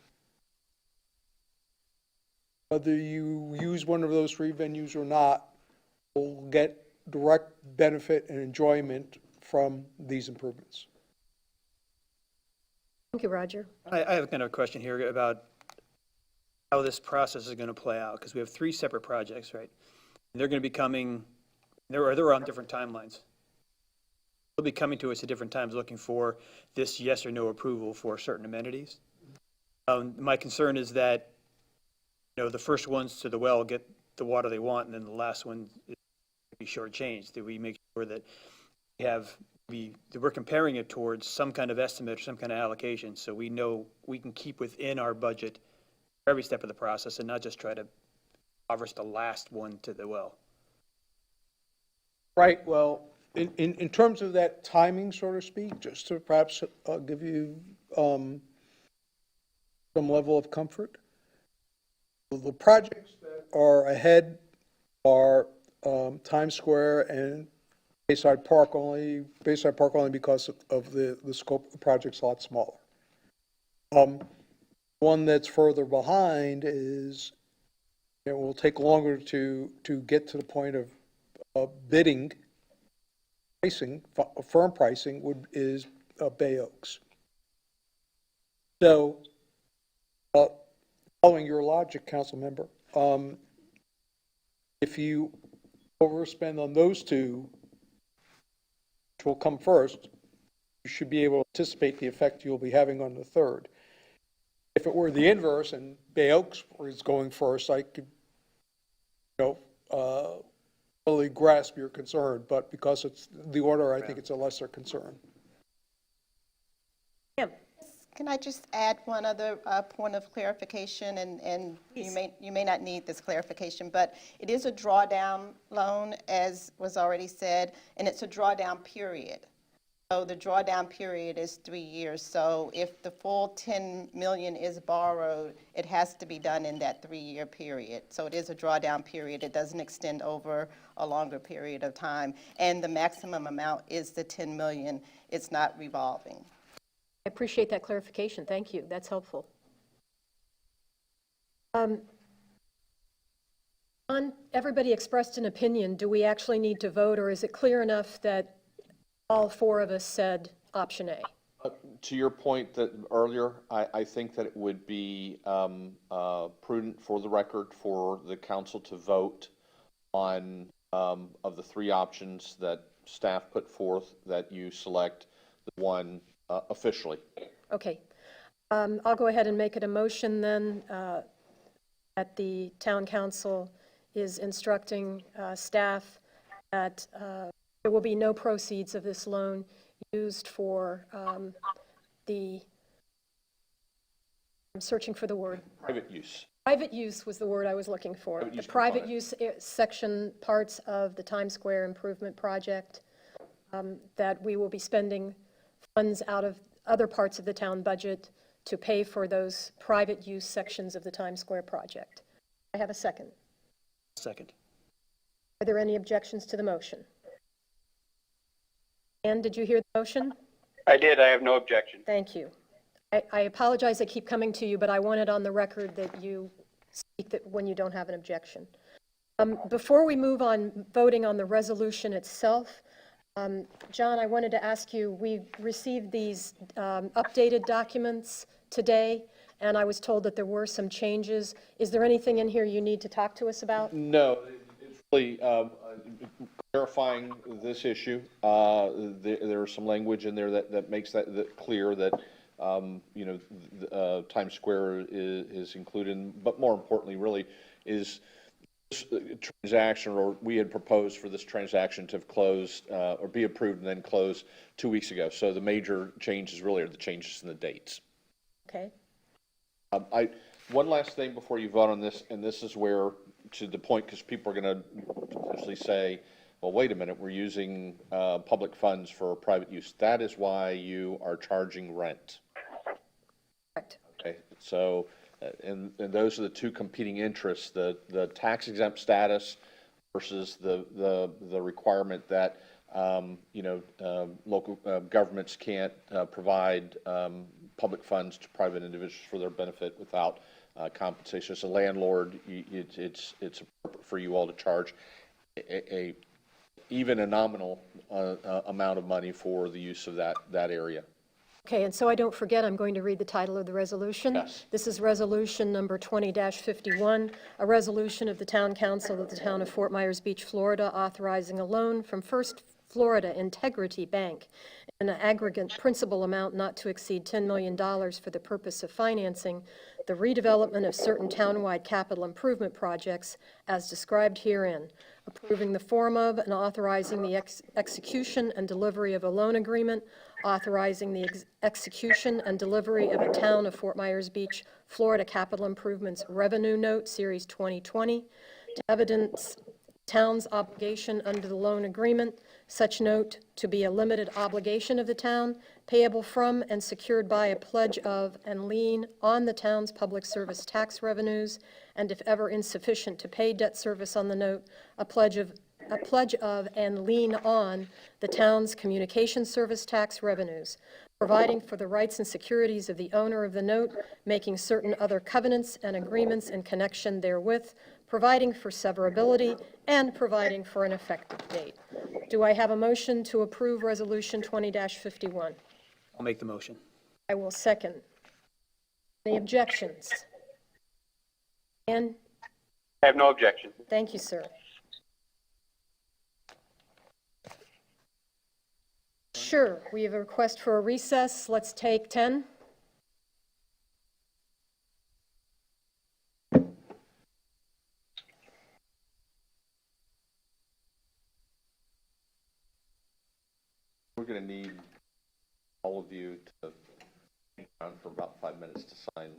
S9: whether you use one of those three venues or not, will get direct benefit and enjoyment from these improvements.
S1: Thank you, Roger.
S3: I have kind of a question here about how this process is going to play out, because we have three separate projects, right? And they're going to be coming, they're on different timelines. They'll be coming to us at different times looking for this yes or no approval for certain amenities. My concern is that, the first ones to the well get the water they want, and then the last one is be shortchanged. That we make sure that we're comparing it towards some kind of estimate or some kind of allocation, so we know we can keep within our budget every step of the process and not just try to harvest the last one to the well.
S9: Right, well, in terms of that timing, so to speak, just to perhaps give you some level of comfort, the projects that are ahead are Times Square and Bayside Park only because of the scope of the project's a lot smaller. One that's further behind is, it will take longer to get to the point of bidding, pricing, firm pricing is Bay Oaks. So following your logic, council member, if you overspend on those two, which will come first, you should be able to anticipate the effect you'll be having on the third. If it were the inverse and Bay Oaks was going first, I could, really grasp your concern, but because it's the order, I think it's a lesser concern.
S1: Pam?
S11: Can I just add one other point of clarification, and you may not need this clarification, but it is a drawdown loan, as was already said, and it's a drawdown period. So the drawdown period is 3 years. So if the full 10 million is borrowed, it has to be done in that 3-year period. So it is a drawdown period. It doesn't extend over a longer period of time. And the maximum amount is the 10 million. It's not revolving.
S1: I appreciate that clarification. Thank you. That's helpful. Everybody expressed an opinion. Do we actually need to vote, or is it clear enough that all 4 of us said option A?
S6: To your point that earlier, I think that it would be prudent for the record for the council to vote on, of the 3 options that staff put forth, that you select the one officially.
S1: Okay. I'll go ahead and make it a motion then that the town council is instructing staff that there will be no proceeds of this loan used for I'm searching for the word.
S6: Private use.
S1: Private use was the word I was looking for.
S6: Private use
S1: The private
S6: component.
S1: use section parts of the Times Square improvement project, that we will be spending funds out of other parts of the town budget to pay for those private use sections of the Times Square project. I have a second.
S8: Second.
S1: Are there any objections to the motion? Ann, did you hear the motion?
S2: I did. I have no objection.
S1: Thank you. I apologize I keep coming to you, but I want it on the record that you speak that when you don't have an objection. Before we move on voting on the resolution itself, John, I wanted to ask you, we received these updated documents today, and I was told that there were some changes. Is there anything in here you need to talk to us about?
S6: No, it's really clarifying this issue. There's some language in there that makes that clear that, Times Square is included, but more importantly, really, is this transaction, or we had proposed for this transaction to have closed, or be approved and then closed 2 weeks ago. So the major changes really are the changes in the dates.
S1: Okay.
S6: One last thing before you vote on this, and this is where, to the point, because people are going to potentially say, well, wait a minute, we're using public funds for private use. That is why you are charging rent.
S1: Correct.
S6: Okay, so, and those are the 2 competing interests, the tax exempt status versus the requirement that, local governments can't provide public funds to private individuals for their benefit without compensation. As a landlord, it's appropriate for you all to charge even a nominal amount of money for the use of that area.
S1: Okay, and so I don't forget, I'm going to read the title of the resolution.
S6: Yes.
S1: This is Resolution Number 20-51, a resolution of the Town Council of the Town of Fort Myers Beach, Florida, authorizing a loan from First Florida Integrity Bank in an aggregate principal amount not to exceed $10 million for the purpose of financing the redevelopment of certain townwide capital improvement projects as described herein, approving the form of and authorizing the execution and delivery of a loan agreement, authorizing the execution and delivery of a Town of Fort Myers Beach, Florida Capital Improvements Revenue Note, Series 2020, to evidence town's obligation under the loan agreement, such note to be a limited obligation of the town, payable from and secured by a pledge of and lien on the town's public service tax revenues, and if ever insufficient to pay debt service on the note, a pledge of and lien on the town's communication service tax revenues, providing for the rights and securities of the owner of the note, making certain other covenants and agreements in connection therewith, providing for severability, and providing for an effective date. Do I have a motion to approve Resolution 20-51?
S3: I'll make the motion.
S1: I will second. Any objections? Dan?
S2: I have no objection.
S1: Thank you, sir. Sure, we have a request for a recess. Let's take 10.
S6: We're gonna need all of you to hang on for about 5 minutes to sign.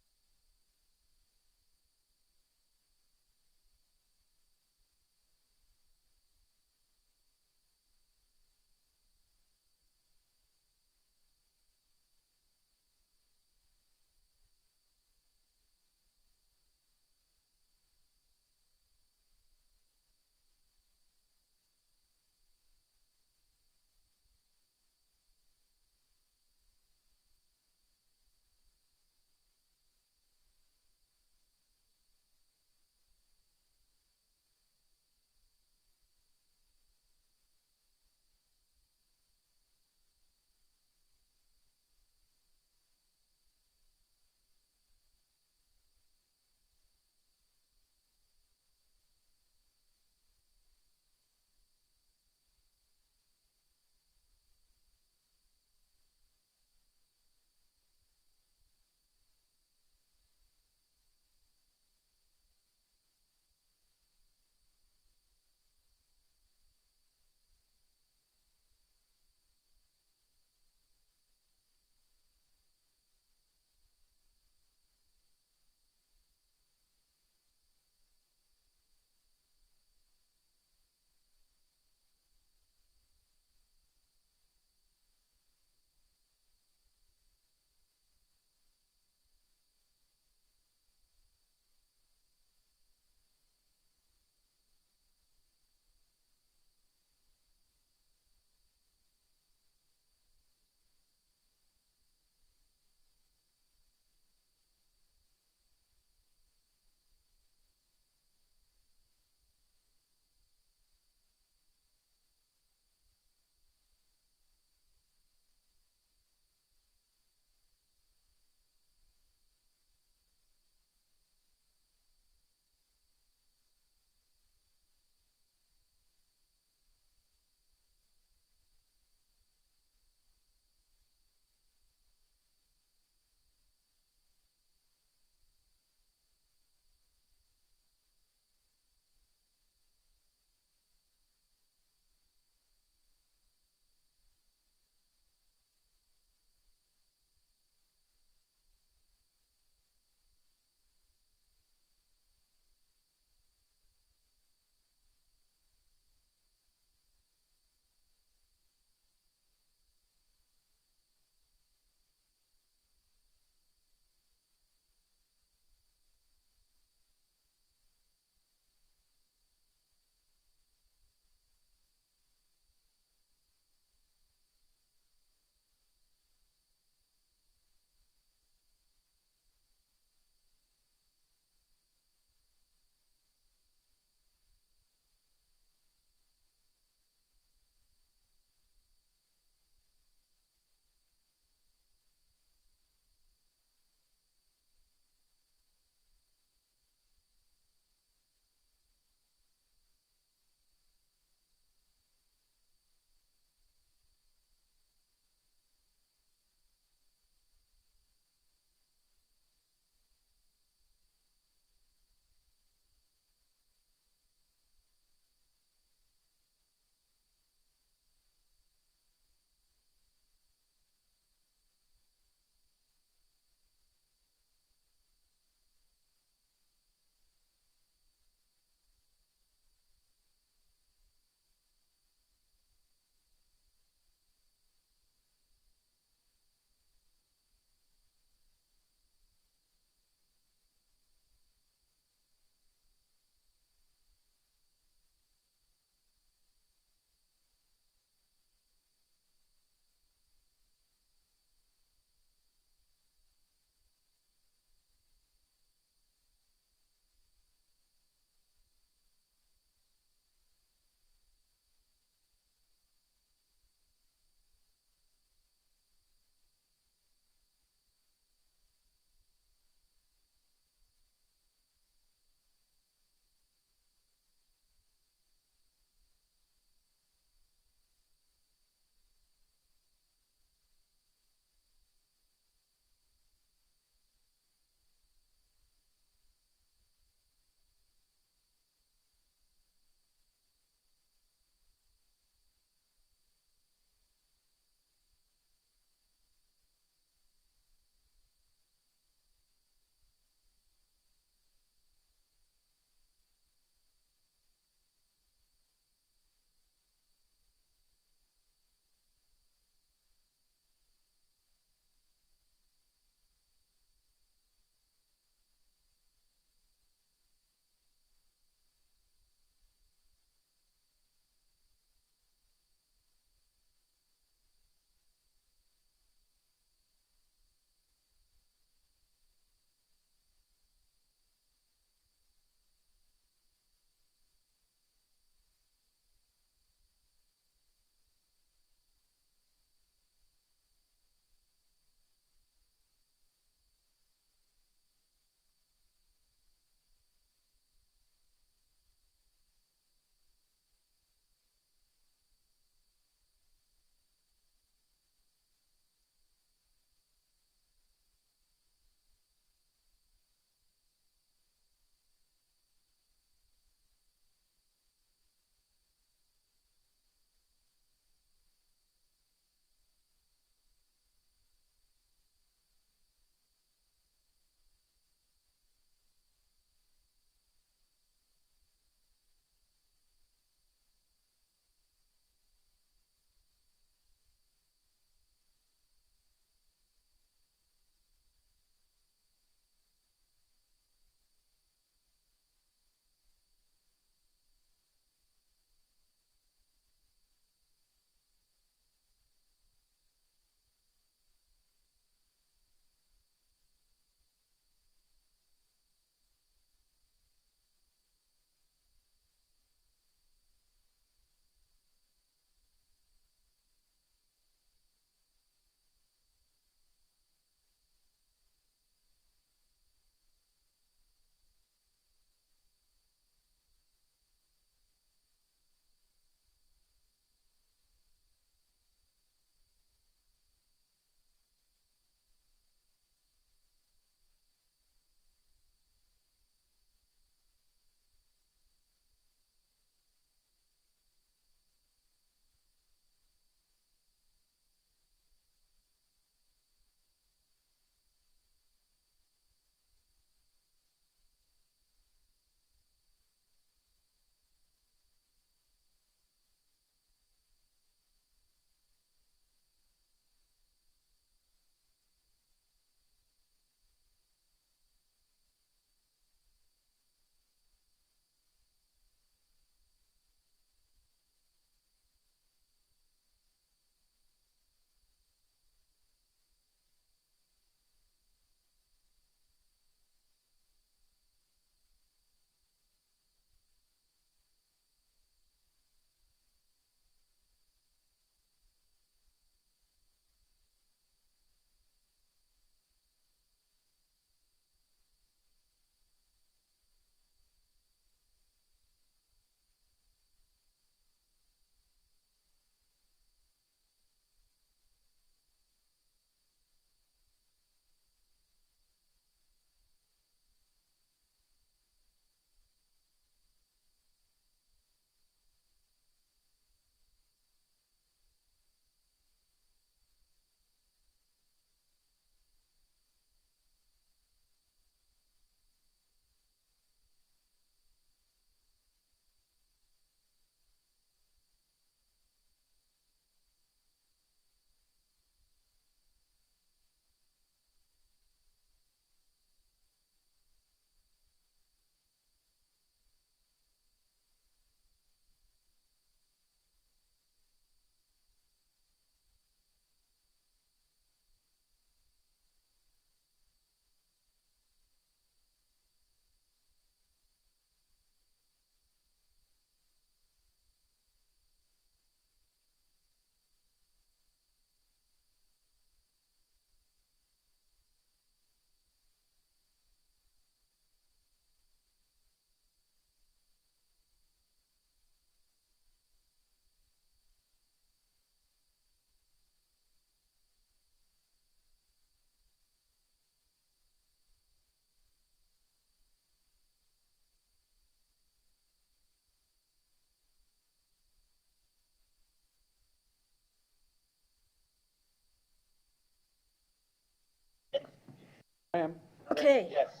S9: Ma'am?
S1: Okay.
S2: Yes.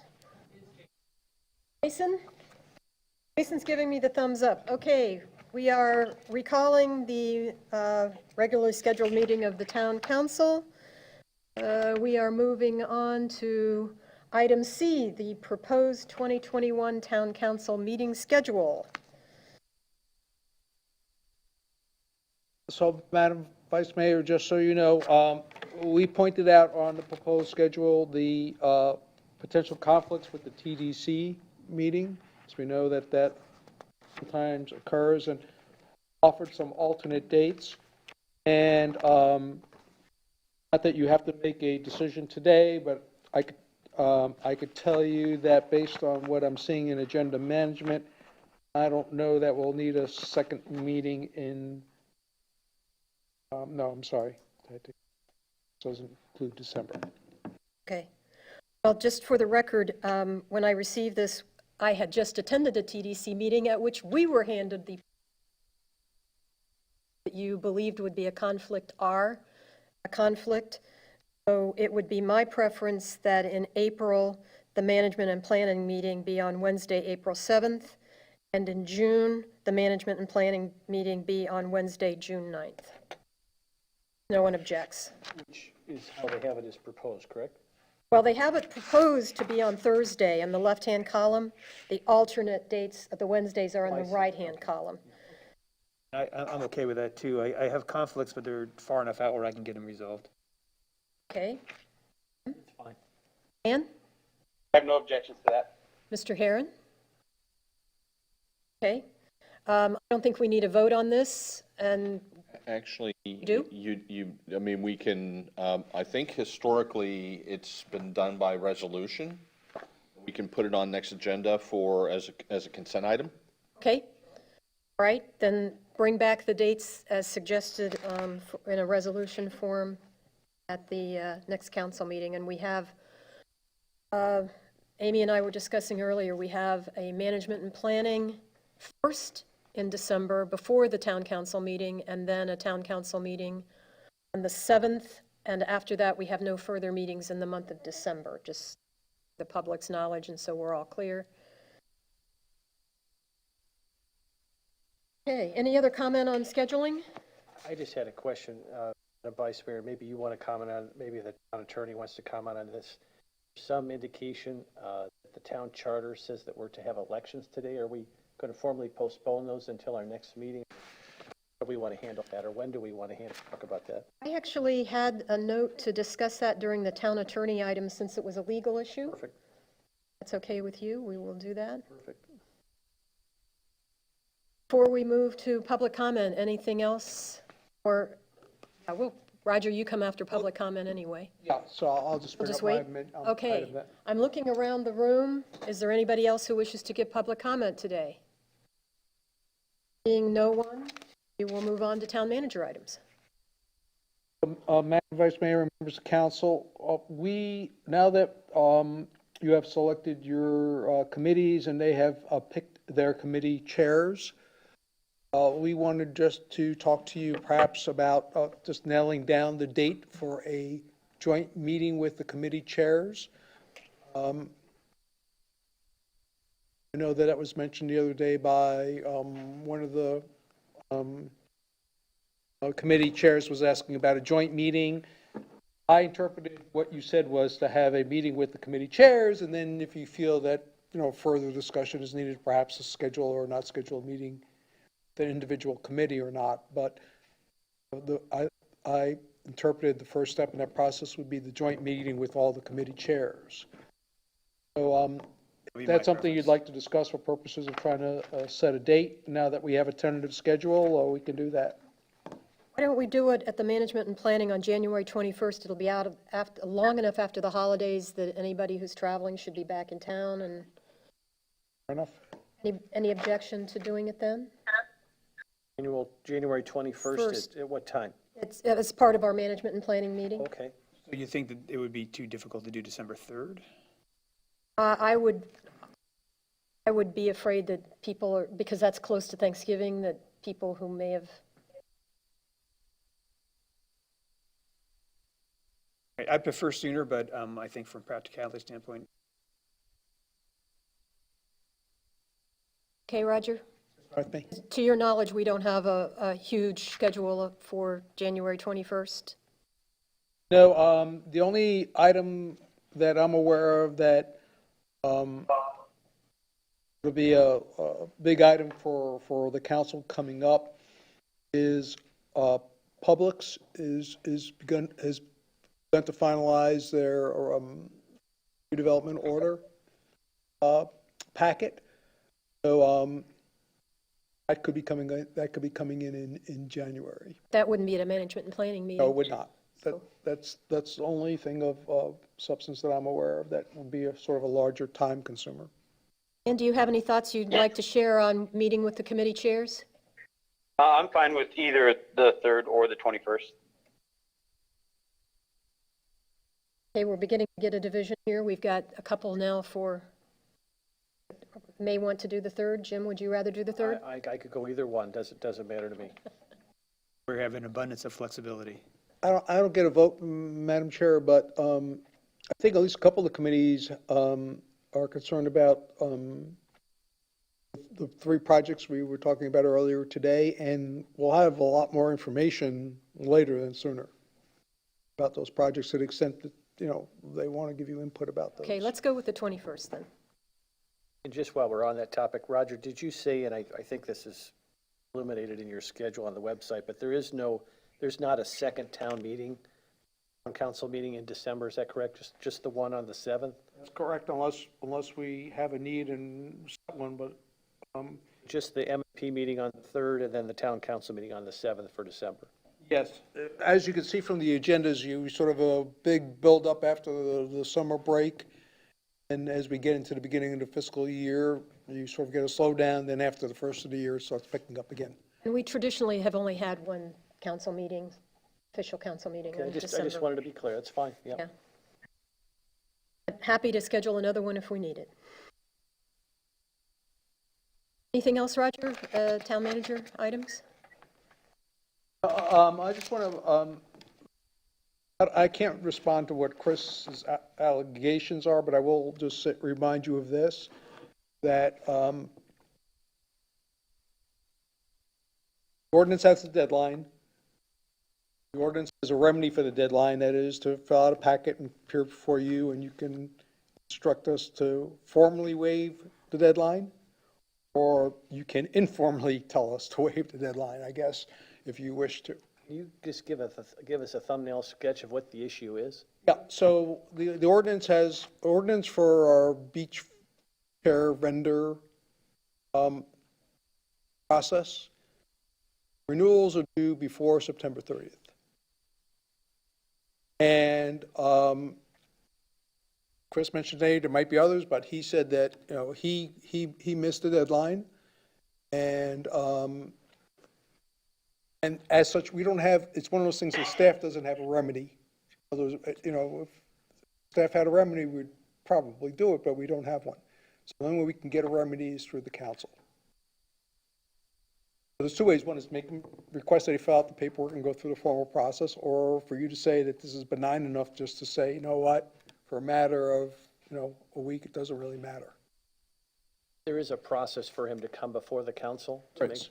S1: Jason? Jason's giving me the thumbs up. Okay, we are recalling the regularly scheduled meeting of the town council. We are moving on to item C, the proposed 2021 town council meeting schedule.
S9: So, Madam Vice Mayor, just so you know, we pointed out on the proposed schedule the potential conflicts with the TDC meeting, as we know that that sometimes occurs, and offered some alternate dates. And not that you have to make a decision today, but I could tell you that based on what I'm seeing in agenda management, I don't know that we'll need a second meeting in, no, I'm sorry. That doesn't include December.
S1: Okay. Well, just for the record, when I received this, I had just attended a TDC meeting at which we were handed the that you believed would be a conflict are a conflict. So it would be my preference that in April, the management and planning meeting be on Wednesday, April 7th, and in June, the management and planning meeting be on Wednesday, June 9th. No one objects.
S8: Which is how they have it as proposed, correct?
S1: Well, they have it proposed to be on Thursday in the left-hand column. The alternate dates of the Wednesdays are in the right-hand column.
S3: I'm okay with that, too. I have conflicts, but they're far enough out where I can get them resolved.
S1: Okay?
S8: It's fine.
S1: Ann?
S2: I have no objections to that.
S1: Mr. Herron? Okay. I don't think we need a vote on this, and
S6: Actually,
S1: do?
S6: I mean, we can, I think historically, it's been done by resolution. We can put it on next agenda for, as a consent item.
S1: okay? All right, then bring back the dates as suggested in a resolution form at the next council meeting. And we have, Amy and I were discussing earlier, we have a management and planning first in December before the town council meeting, and then a town council meeting on the 7th. And after that, we have no further meetings in the month of December, just the public's knowledge, and so we're all clear. Okay, any other comment on scheduling?
S8: I just had a question, Vice Mayor, maybe you want to comment on, maybe the town attorney wants to comment on this. Some indication that the town charter says that we're to have elections today. Are we going to formally postpone those until our next meeting? How do we want to handle that, or when do we want to talk about that?
S1: I actually had a note to discuss that during the town attorney item since it was a legal issue.
S8: Perfect.
S1: That's okay with you, we will do that.
S8: Perfect.
S1: Before we move to public comment, anything else? Or, Roger, you come after public comment anyway.
S9: Yeah, so I'll just
S1: We'll
S9: bring
S1: just
S9: up my
S1: wait?
S9: item.
S1: Okay, I'm looking around the room. Is there anybody else who wishes to give public comment today? Seeing no one, we will move on to town manager items.
S9: Madam Vice Mayor and members of council, now that you have selected your committees and they have picked their committee chairs, we wanted just to talk to you perhaps about just nailing down the date for a joint meeting with the committee chairs. I know that it was mentioned the other day by one of the committee chairs was asking about a joint meeting. I interpreted what you said was to have a meeting with the committee chairs, and then if you feel that, further discussion is needed, perhaps a schedule or not schedule a meeting, the individual committee or not. But I interpreted the first step in that process would be the joint meeting with all the committee chairs. So if that's something you'd like to discuss for purposes of trying to set a date, now that we have a tentative schedule, we can do that.
S1: Why don't we do it at the management and planning on January 21st? It'll be out of, long enough after the holidays that anybody who's traveling should be back in town. And
S9: Fair enough?
S1: any objection to doing it then?
S8: Annual January 21st,
S1: First.
S8: at what time?
S1: It's part of our management and planning meeting.
S8: Okay.
S3: So you think that it would be too difficult to do December 3rd?
S1: I would be afraid that people are, because that's close to Thanksgiving, that people who may have
S3: I prefer sooner, but I think from practicality standpoint,
S1: Okay, Roger?
S9: I think.
S1: To your knowledge, we don't have a huge schedule for January 21st?
S9: No, the only item that I'm aware of that will be a big item for the council coming up is Publix has begun to finalize their redevelopment order packet. So that could be coming in January.
S1: That wouldn't be at a management and planning meeting.
S9: No, it would not. That's the only thing of substance that I'm aware of that would be a sort of a larger time consumer.
S1: And do you have any thoughts you'd like to share on meeting with the committee chairs?
S2: I'm fine with either the 3rd or the 21st.
S1: Okay, we're beginning to get a division here. We've got a couple now for, may want to do the 3rd. Jim, would you rather do the 3rd?
S8: I could go either one, doesn't matter to me.
S3: we have an abundance of flexibility.
S9: I don't get a vote, Madam Chair, but I think at least a couple of the committees are concerned about the 3 projects we were talking about earlier today, and we'll have a lot more information later than sooner about those projects to the extent that, they want to give you input about those.
S1: Okay, let's go with the 21st then.
S8: And just while we're on that topic, Roger, did you say, and I think this is illuminated in your schedule on the website, but there's not a second town council meeting in December, is that correct? Just the one on the 7th?
S9: That's correct, unless we have a need and set one, but
S8: Just the MP meeting on the 3rd and then the town council meeting on the 7th for December?
S9: yes. As you can see from the agendas, you sort of a big buildup after the summer break. And as we get into the beginning of the fiscal year, you sort of get a slowdown, then after the first of the year, it starts picking up again.
S1: And we traditionally have only had one council meeting, official council meeting
S8: Okay,
S1: in
S8: I just
S1: December.
S8: wanted to be clear, that's fine, yeah.
S1: Yeah. Happy to schedule another one if we need it. Anything else, Roger? Town manager items?
S9: I just want to, I can't respond to what Chris's allegations are, but I will just remind you of this, that ordinance has a deadline. The ordinance has a remedy for the deadline, that is to fill out a packet and appear before you, and you can instruct us to formally waive the deadline, or you can informally tell us to waive the deadline, I guess, if you wish to.
S8: Can you just give us a thumbnail sketch of what the issue is?
S9: Yeah, so the ordinance for our beach care vendor process. Renewals are due before September 30th. And Chris mentioned today, there might be others, but he said that, he missed the deadline. And as such, we don't have, it's one of those things that staff doesn't have a remedy. Others, if staff had a remedy, we'd probably do it, but we don't have one. So the only way we can get a remedy is through the council. So there's 2 ways. One is request that he fill out the paperwork and go through the formal process, or for you to say that this is benign enough just to say, you know what, for a matter of, a week, it doesn't really matter.
S8: There is a process for him to come before the council to
S9: Right.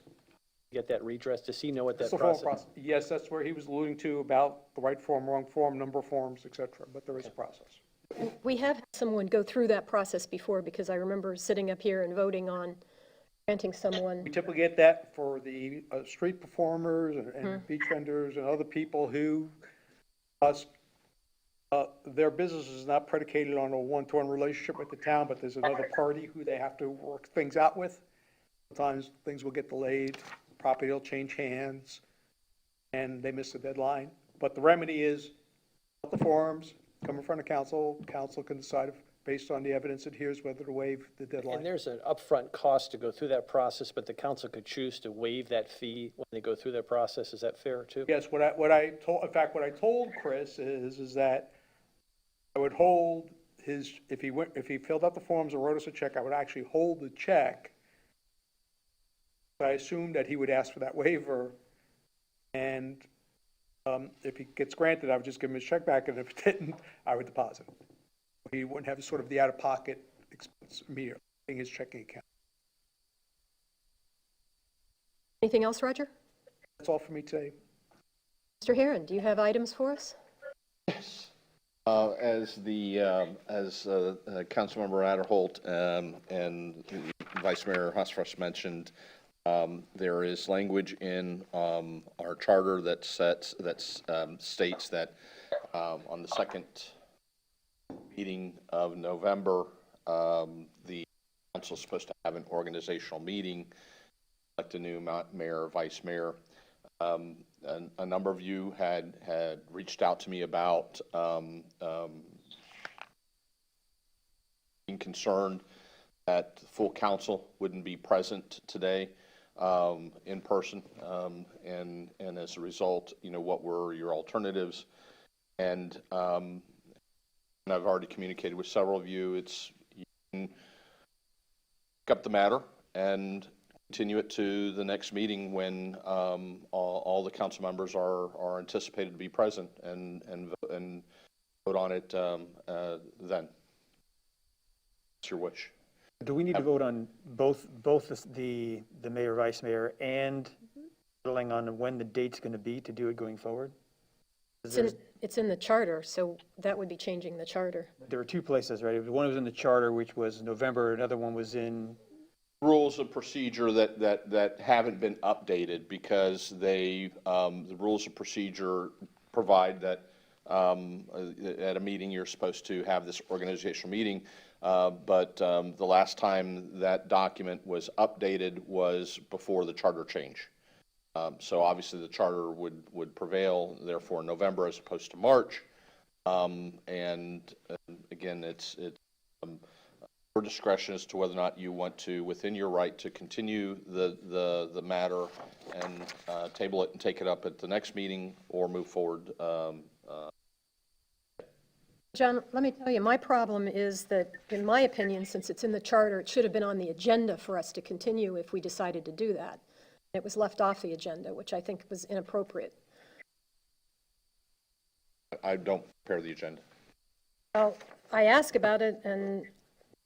S8: get that redress. Does he know what that
S9: That's the formal
S8: process?
S9: process. Yes, that's where he was alluding to about the right form, wrong form, number of forms, et cetera, but there is a process.
S1: We have had someone go through that process before, because I remember sitting up here and voting on granting someone.
S9: We typically get that for the street performers and beach vendors and other people who, their business is not predicated on a one-to-one relationship with the town, but there's another party who they have to work things out with. Sometimes things will get delayed, property will change hands, and they miss the deadline. But the remedy is, fill out the forms, come in front of council, council can decide if, based on the evidence it hears, whether to waive the deadline.
S8: And there's an upfront cost to go through that process, but the council could choose to waive that fee when they go through that process. Is that fair too?
S9: Yes, what I told Chris is that I would hold his, if he filled out the forms and wrote us a check, I would actually hold the check. But I assumed that he would ask for that waiver, and If he gets granted, I would just give him his check back, and if it didn't, I would deposit it. He wouldn't have sort of the out-of-pocket expense immediately in his checking account.
S1: Anything else, Roger?
S9: That's all for me today.
S1: Mr. Herron, do you have items for us?
S6: As Councilmember Adderholt and Vice Mayor Hosfresh mentioned, there is language in our charter that states that on the second meeting of November, the council is supposed to have an organizational meeting, elect a new mayor, vice mayor. A number of you had reached out to me about being concerned that the full council wouldn't be present today in person, and as a result, what were your alternatives? And I've already communicated with several of you. You can pick up the matter and continue it to the next meeting when all the council members are anticipated to be present and vote on it then. It's your wish.
S3: Do we need to vote on both the mayor, vice mayor, and settling on when the date's going to be to do it going forward?
S1: It's in the charter, so that would be changing the charter.
S3: There were two places, right? One was in the charter, which was November, another one was in...
S6: Rules of procedure that haven't been updated because the rules of procedure provide that at a meeting you're supposed to have this organizational meeting, but the last time that document was updated was before the charter change. So obviously the charter would prevail, therefore November as opposed to March, and again it's your discretion as to whether or not you want to, within your right, to continue the matter and table it and take it up at the next meeting or move forward.
S1: John, let me tell you, my problem is that, in my opinion, since it's in the charter, it should have been on the agenda for us to continue if we decided to do that. It was left off the agenda, which I think was inappropriate.
S6: I don't prepare the agenda.
S1: Well, I asked about it, and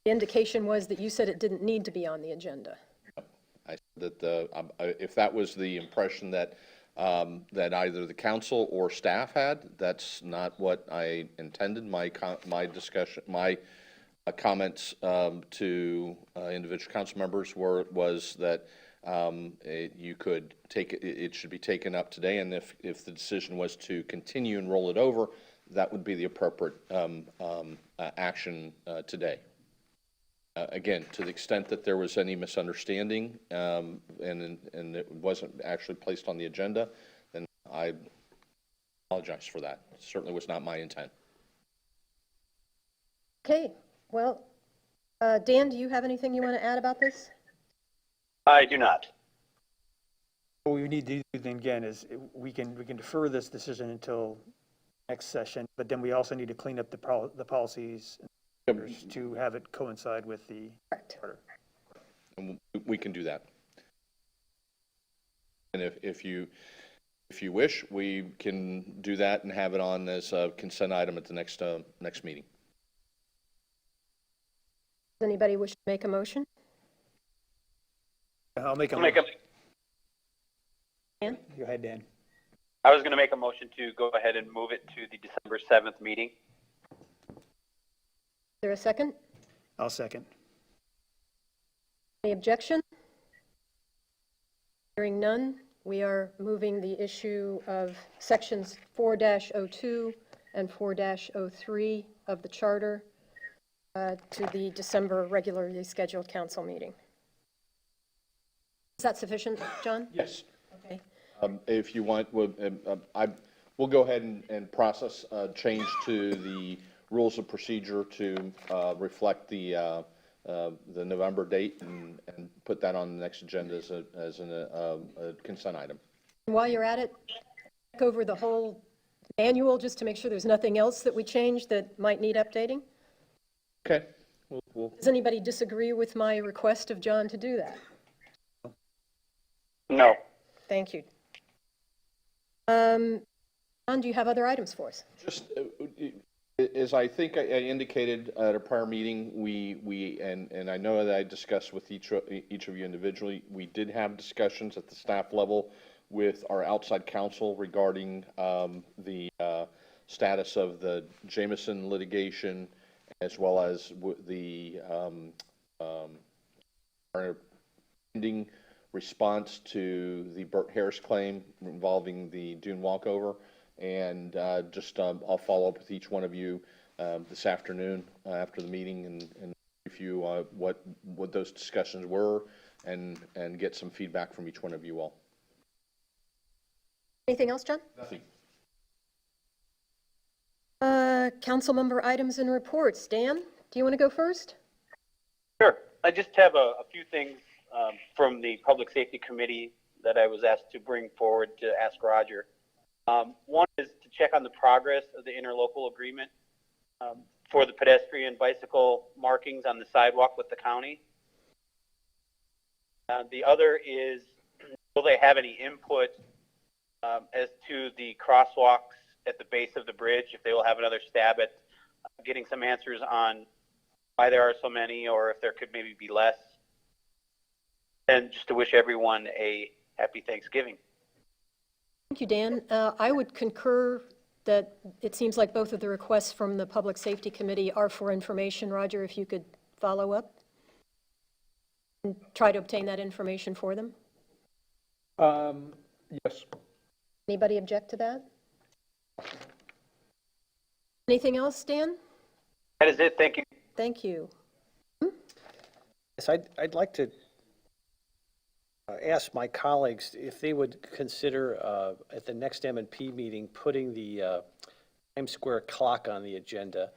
S1: the indication was that you said it didn't need to be on the agenda.
S6: I said that if that was the impression that either the council or staff had, that's not what I intended. My comments to individual council members was that you could take it should be taken up today, and if the decision was to continue and roll it over, that would be the appropriate action today. Again, to the extent that there was any misunderstanding and it wasn't actually placed on the agenda, then I apologize for that. It certainly was not my intent.
S1: Okay, well, Dan, do you have anything you want to add about this?
S2: I do not.
S3: What we need to do then again is we can defer this decision until next session, but then we also need to clean up the policies to have it coincide with the charter.
S6: And we can do that. And if you wish, we can do that and have it on as a consent item at the next meeting.
S1: Does anybody wish to make a motion?
S3: I'll make a
S2: I'll make a,
S1: Dan?
S3: Go ahead, Dan.
S2: I was going to make a motion to go ahead and move it to the December 7th meeting.
S1: Is there a second?
S3: I'll second.
S1: Any objection? Hearing none, we are moving the issue of sections 4-02 and 4-03 of the charter to the December regularly scheduled council meeting. Is that sufficient, John?
S6: Yes.
S1: Okay.
S6: If you want, we'll go ahead and process a change to the rules of procedure to reflect the November date and put that on the next agenda as a consent item.
S1: While you're at it, check over the whole manual just to make sure there's nothing else that we changed that might need updating.
S6: Okay.
S1: Does anybody disagree with my request of John to do that?
S2: No.
S1: Thank you. John, do you have other items for us?
S6: Just, as I think I indicated at a prior meeting, and I know that I discussed with each of you individually, we did have discussions at the staff level with our outside counsel regarding the status of the Jameson litigation, as well as the our pending response to the Burt Harris claim involving the Dune walkover. And I'll follow up with each one of you this afternoon after the meeting and brief you what those discussions were and get some feedback from each one of you all.
S1: Anything else, John?
S6: Nothing.
S1: Council member items and reports. Dan, do you want to go first?
S2: Sure. I just have a few things from the Public Safety Committee that I was asked to bring forward to ask Roger. One is to check on the progress of the interlocal agreement for the pedestrian bicycle markings on the sidewalk with the county. The other is, will they have any input as to the crosswalks at the base of the bridge, if they will have another stab at getting some answers on why there are so many or if there could maybe be less. And just to wish everyone a happy Thanksgiving.
S1: Thank you, Dan. I would concur that it seems like both of the requests from the Public Safety Committee are for information. Roger, if you could follow up and try to obtain that information for them.
S9: Yes.
S1: Anybody object to that? Anything else, Dan?
S2: That is it. Thank you.
S1: Thank you.
S8: Yes, I'd like to ask my colleagues if they would consider at the next M&P meeting putting the Times Square clock on the agenda.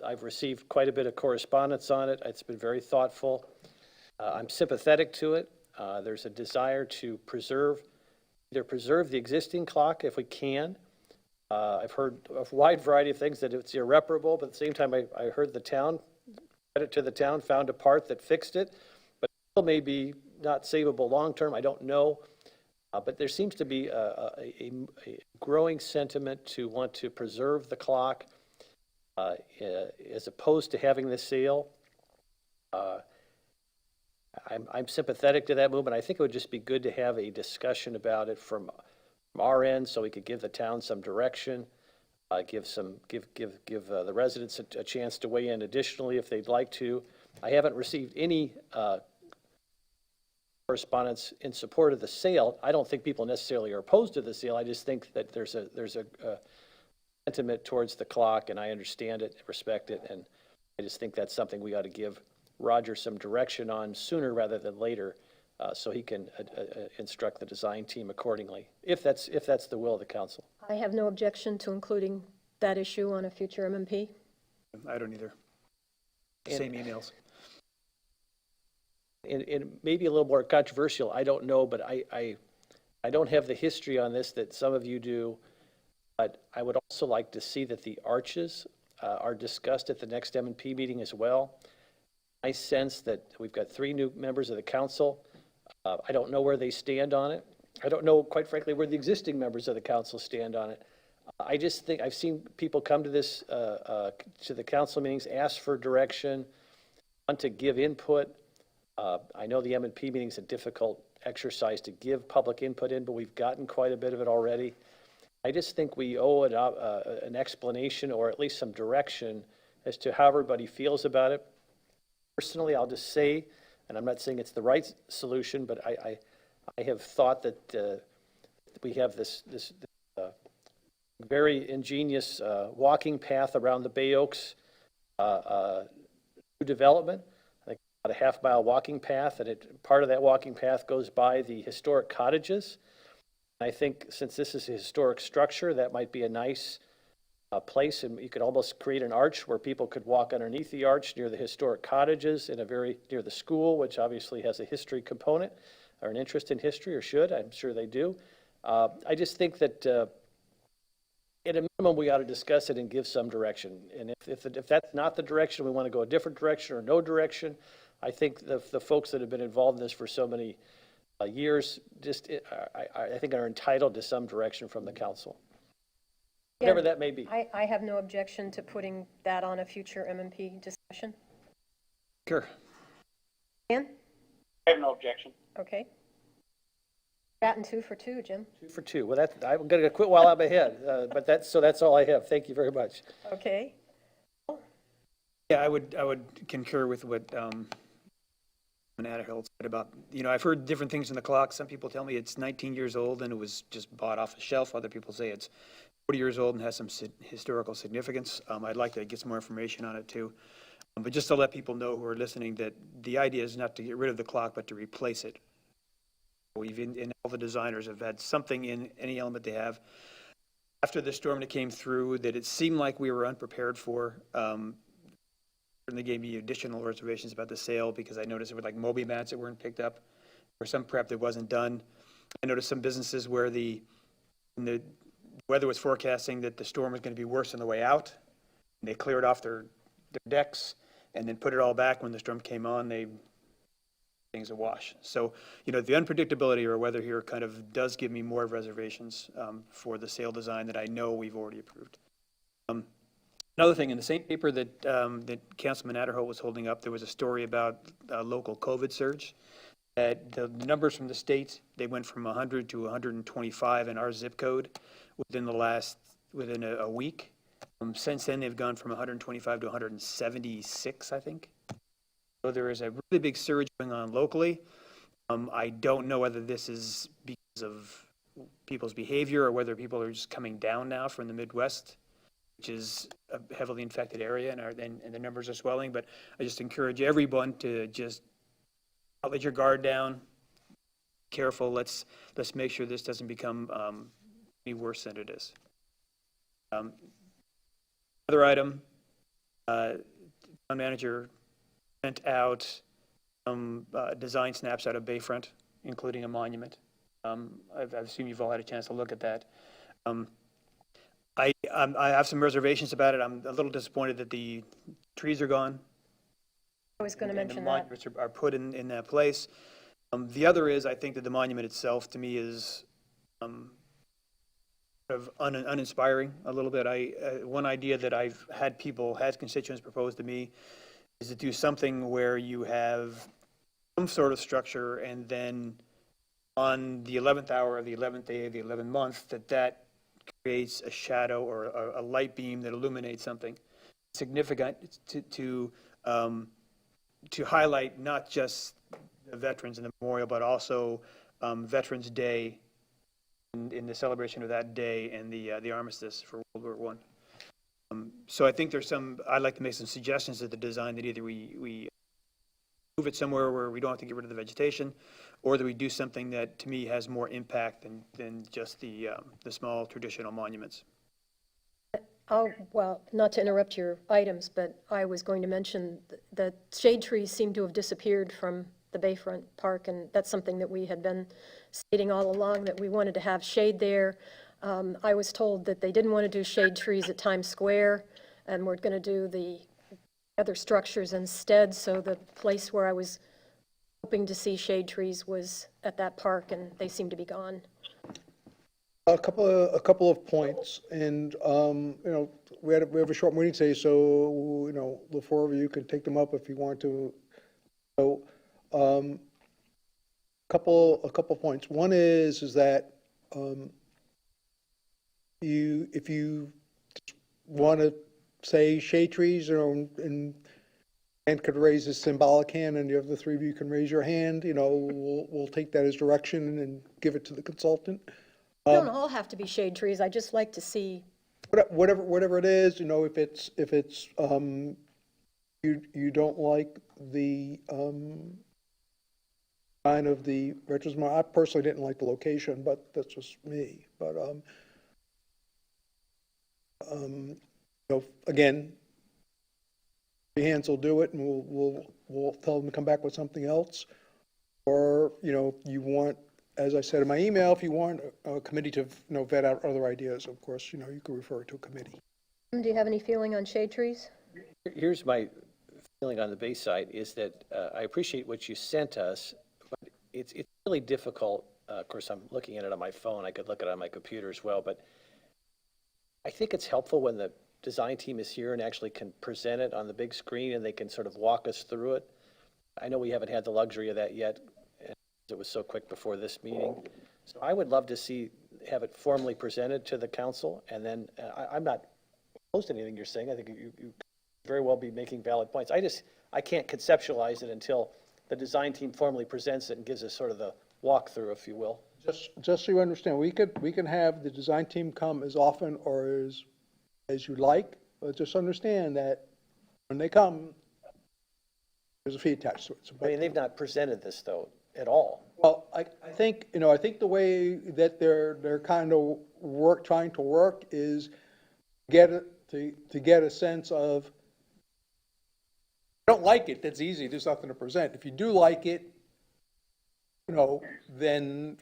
S8: I've received quite a bit of correspondence on it. It's been very thoughtful. I'm sympathetic to it. There's a desire to either preserve the existing clock if we can. I've heard a wide variety of things, that it's irreparable, but at the same time, I heard the town, credit to the town, found a part that fixed it, but it still may be not savable long-term, I don't know. But there seems to be a growing sentiment to want to preserve the clock as opposed to having the sale. I'm sympathetic to that movement. I think it would just be good to have a discussion about it from our end, so we could give the town some direction, give the residents a chance to weigh in additionally if they'd like to. I haven't received any correspondence in support of the sale. I don't think people necessarily are opposed to the sale. I just think that there's a sentiment towards the clock, and I understand it, respect it, and I just think that's something we ought to give Roger some direction on sooner rather than later, so he can instruct the design team accordingly, if that's the will of the council.
S1: I have no objection to including that issue on a future M&P.
S3: I don't either. Same emails.
S8: And maybe a little more controversial, I don't know, but I don't have the history on this that some of you do, but I would also like to see that the arches are discussed at the next M&P meeting as well. I sense that we've got 3 new members of the council. I don't know where they stand on it. I don't know, quite frankly, where the existing members of the council stand on it. I just think I've seen people come to this, to the council meetings, ask for direction, want to give input. I know the M&P meeting is a difficult exercise to give public input in, but we've gotten quite a bit of it already. I just think we owe an explanation, or at least some direction, as to how everybody feels about it. Personally, I'll just say, and I'm not saying it's the right solution, but I have thought that we have this very ingenious walking path around the Bay Oaks new development. I think about a half-mile walking path, and part of that walking path goes by the historic cottages. I think since this is a historic structure, that might be a nice place, and you could almost create an arch where people could walk underneath the arch near the historic cottages near the school, which obviously has a history component or an interest in history, or should. I'm sure they do. I just think that at a minimum we ought to discuss it and give some direction. And if that's not the direction, we want to go a different direction or no direction, I think the folks that have been involved in this for so many years I think are entitled to some direction from the council. whatever that may be.
S1: I have no objection to putting that on a future M&P discussion.
S3: Sure.
S1: Dan?
S2: I have no objection.
S1: Okay. Batting 2 for 2, Jim.
S8: 2 for 2. Well, I'm going to quit while I'm ahead, but that's all I have. Thank you very much.
S1: Okay.
S3: Yeah, I would concur with what Adderhill said about, I've heard different things in the clock. Some people tell me it's 19 years old and it was just bought off a shelf. Other people say it's 40 years old and has some historical significance. I'd like to get some more information on it too. But just to let people know who are listening that the idea is not to get rid of the clock, but to replace it. And all the designers have had something in any element they have. After the storm that came through that it seemed like we were unprepared for, certainly gave me additional reservations about the sale because I noticed there were like Moby mats that weren't picked up or some prep that wasn't done. I noticed some businesses where the weather was forecasting that the storm was going to be worse on the way out. And they cleared off their decks and then put it all back when the storm came on. Things awash. So, the unpredictability or weather here kind of does give me more reservations for the sale design that I know we've already approved. Another thing, in the same paper that Councilman Adderholt was holding up, there was a story about a local COVID surge. That the numbers from the state, they went from 100 to 125 in our zip code within a week. Since then, they've gone from 125 to 176, I think. So there is a really big surge going on locally. I don't know whether this is because of people's behavior or whether people are just coming down now from the Midwest, which is a heavily infected area and the numbers are swelling. But I just encourage everyone to just let your guard down. Careful. Let's make sure this doesn't become any worse than it is. Other item, town manager sent out some design snaps out of Bayfront, including a monument. I assume you've all had a chance to look at that. I have some reservations about it. I'm a little disappointed that the trees are gone.
S1: I was going to
S3: and the
S1: mention that.
S3: monuments are put in that place. The other is, I think that the monument itself, to me, is sort of uninspiring a little bit. One idea that I've had constituents propose to me is to do something where you have some sort of structure and then on the 11th hour of the 11th day of the 11th month, that creates a shadow or a light beam that illuminates something significant to highlight not just the veterans in the memorial, but also Veterans Day in the celebration of that day and the armistice for World War I. So I think I'd like to make some suggestions to the design that either we move it somewhere where we don't have to get rid of the vegetation, or that we do something that, to me, has more impact than just the small traditional monuments.
S1: Well, not to interrupt your items, but I was going to mention that shade trees seem to have disappeared from the Bayfront Park, and that's something that we had been stating all along, that we wanted to have shade there. I was told that they didn't want to do shade trees at Times Square, and we're going to do the other structures instead, so the place where I was hoping to see shade trees was at that park, and they seem to be gone.
S9: A couple of points, and, we have a short meeting today, so, the four of you can take them up if you want to. So, a couple points. One is that, if you want to say shade trees, and could raise a symbolic hand, and the other three of you can raise your hand, we'll take that as direction and give it to the consultant.
S1: They don't all have to be shade trees. I just like to see.
S9: Whatever it is, if it's you don't like the kind of the veterans. I personally didn't like the location, but that's just me. But again, the hands will do it, and we'll tell them to come back with something else. Or you want, as I said in my email, if you want a committee to vet out other ideas, of course, you can refer it to a committee.
S1: Do you have any feeling on shade trees?
S8: Here's my feeling on the Bay side is that I appreciate what you sent us, but it's really difficult. Of course, I'm looking at it on my phone. I could look at it on my computer as well, but I think it's helpful when the design team is here and actually can present it on the big screen and they can sort of walk us through it. I know we haven't had the luxury of that yet. It was so quick before this meeting. So I would love to have it formally presented to the council, and then, I'm not opposed to anything you're saying. I think you very well be making valid points. I can't conceptualize it until the design team formally presents it and gives us sort of the walkthrough, if you will.
S9: Just so you understand, we can have the design team come as often or as you like, but just understand that when they come, there's a fee attached to it. So,
S8: I mean, they've not presented this, though, at all.
S9: well, I think, I think the way that they're kind of trying to work is to get a sense of, if you don't like it, that's easy, there's nothing to present. If you do like it, then,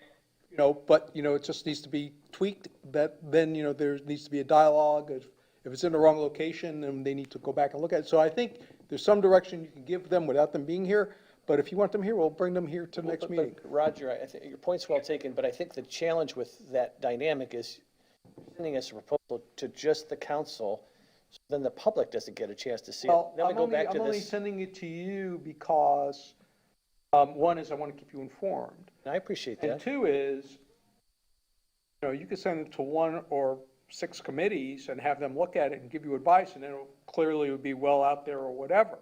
S9: but, it just needs to be tweaked, then, there needs to be a dialogue. If it's in the wrong location, then they need to go back and look at it. So I think there's some direction you can give them without them being here, but if you want them here, we'll bring them here to the next
S8: But,
S9: meeting.
S8: Roger, I think your point's well taken, but I think the challenge with that dynamic is sending us a proposal to just the council, so then the public doesn't get a chance to see it.
S9: Well,
S8: Then we go back to
S9: I'm only
S8: this,
S9: sending it to you because, one is I want to keep you informed.
S8: and I appreciate
S9: And
S8: that.
S9: two is, you could send it to 1 or 6 committees and have them look at it and give you advice, and then it clearly would be well out there or whatever.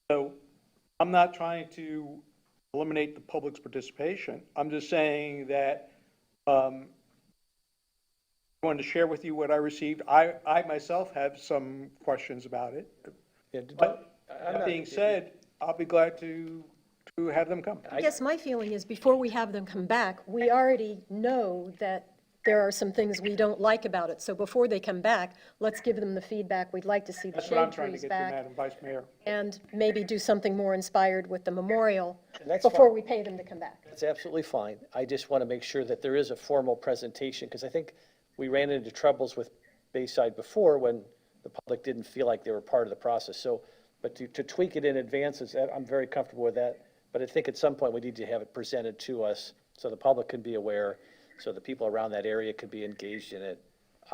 S9: So I'm not trying to eliminate the public's participation. I'm just saying that I wanted to share with you what I received. I myself have some questions about it.
S8: Yeah,
S9: But
S8: I'm
S9: that
S8: not-
S9: being said, I'll be glad to have them come.
S1: I guess my feeling is before we have them come back, we already know that there are some things we don't like about it. So before they come back, let's give them the feedback. We'd like to see the
S9: That's what I'm
S1: shade
S9: trying to
S1: trees
S9: get to,
S1: back
S9: Madam Vice Mayor.
S1: and maybe do something more inspired with the memorial
S8: And that's
S1: before
S8: fine.
S1: we pay them to come back.
S8: That's absolutely fine. I just want to make sure that there is a formal presentation, because I think we ran into troubles with Bayside before when the public didn't feel like they were part of the process. So, but to tweak it in advance, I'm very comfortable with that. But I think at some point we need to have it presented to us so the public can be aware, so the people around that area could be engaged in it.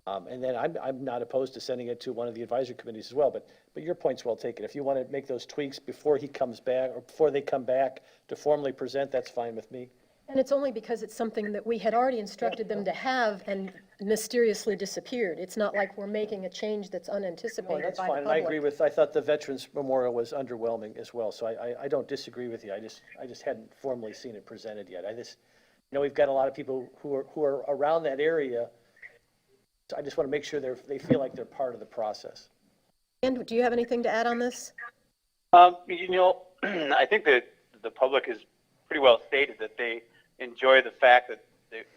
S8: And then I'm not opposed to sending it to one of the advisory committees as well, but your point's well taken. If you want to make those tweaks before he comes back, or before they come back to formally present, that's fine with me.
S1: And it's only because it's something that we had already instructed them to have and mysteriously disappeared. It's not like we're making a change that's
S8: Well,
S1: unanticipated
S8: that's
S1: by the
S8: fine, and I agree
S1: public.
S8: with, I thought the Veterans Memorial was underwhelming as well, so I don't disagree with you. I just hadn't formally seen it presented yet. We've got a lot of people who are around that area, so I just want to make sure they feel like they're part of the process.
S1: And do you have anything to add on this?
S2: I think that the public has pretty well stated that they enjoy the fact that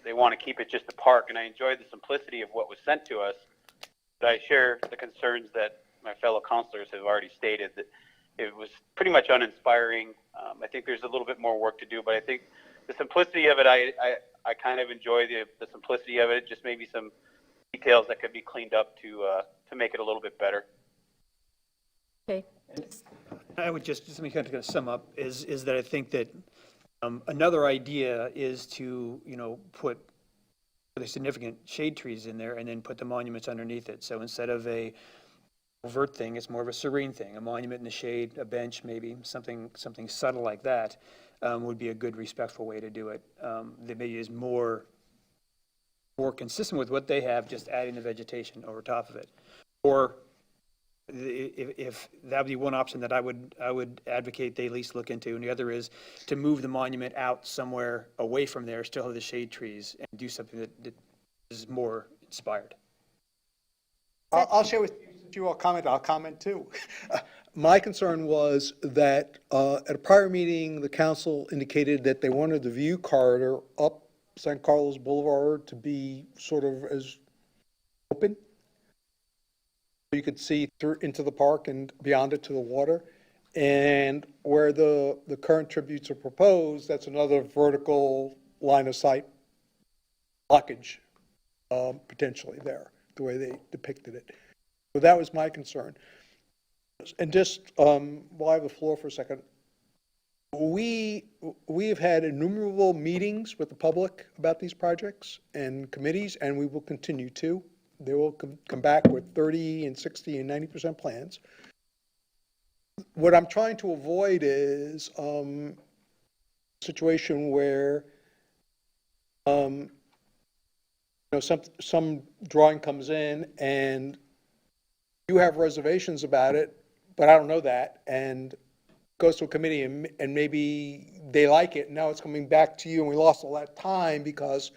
S2: they want to keep it just a park, and I enjoy the simplicity of what was sent to us. But I share the concerns that my fellow councilors have already stated, that it was pretty much uninspiring. I think there's a little bit more work to do, but I think the simplicity of it, I kind of enjoy the simplicity of it. Just maybe some details that could be cleaned up to make it a little bit better.
S1: Okay.
S3: I would just let me kind of sum up, is that I think that another idea is to, put really significant shade trees in there and then put the monuments underneath it. So instead of a overt thing, it's more of a serene thing, a monument in the shade, a bench maybe, something subtle like that would be a good, respectful way to do it. That maybe is more consistent with what they have, just adding the vegetation over top of it. Or if that would be one option that I would advocate they at least look into, and the other is to move the monument out somewhere away from there, still have the shade trees, and do something that is more inspired.
S9: I'll share with you, since you all comment, I'll comment too. My concern was that at a prior meeting, the council indicated that they wanted the view corridor up San Carlos Boulevard to be sort of as open. You could see through into the park and beyond it to the water. And where the current tributes are proposed, that's another vertical line of sight blockage potentially there, the way they depicted it. So that was my concern. And just, while I have the floor for a second, We've had innumerable meetings with the public about these projects and committees, and we will continue to. They will come back with 30 and 60 and 90% plans. What I'm trying to avoid is a situation where some drawing comes in and you have reservations about it, but I don't know that, and goes to a committee and maybe they like it, and now it's coming back to you, and we lost all that time because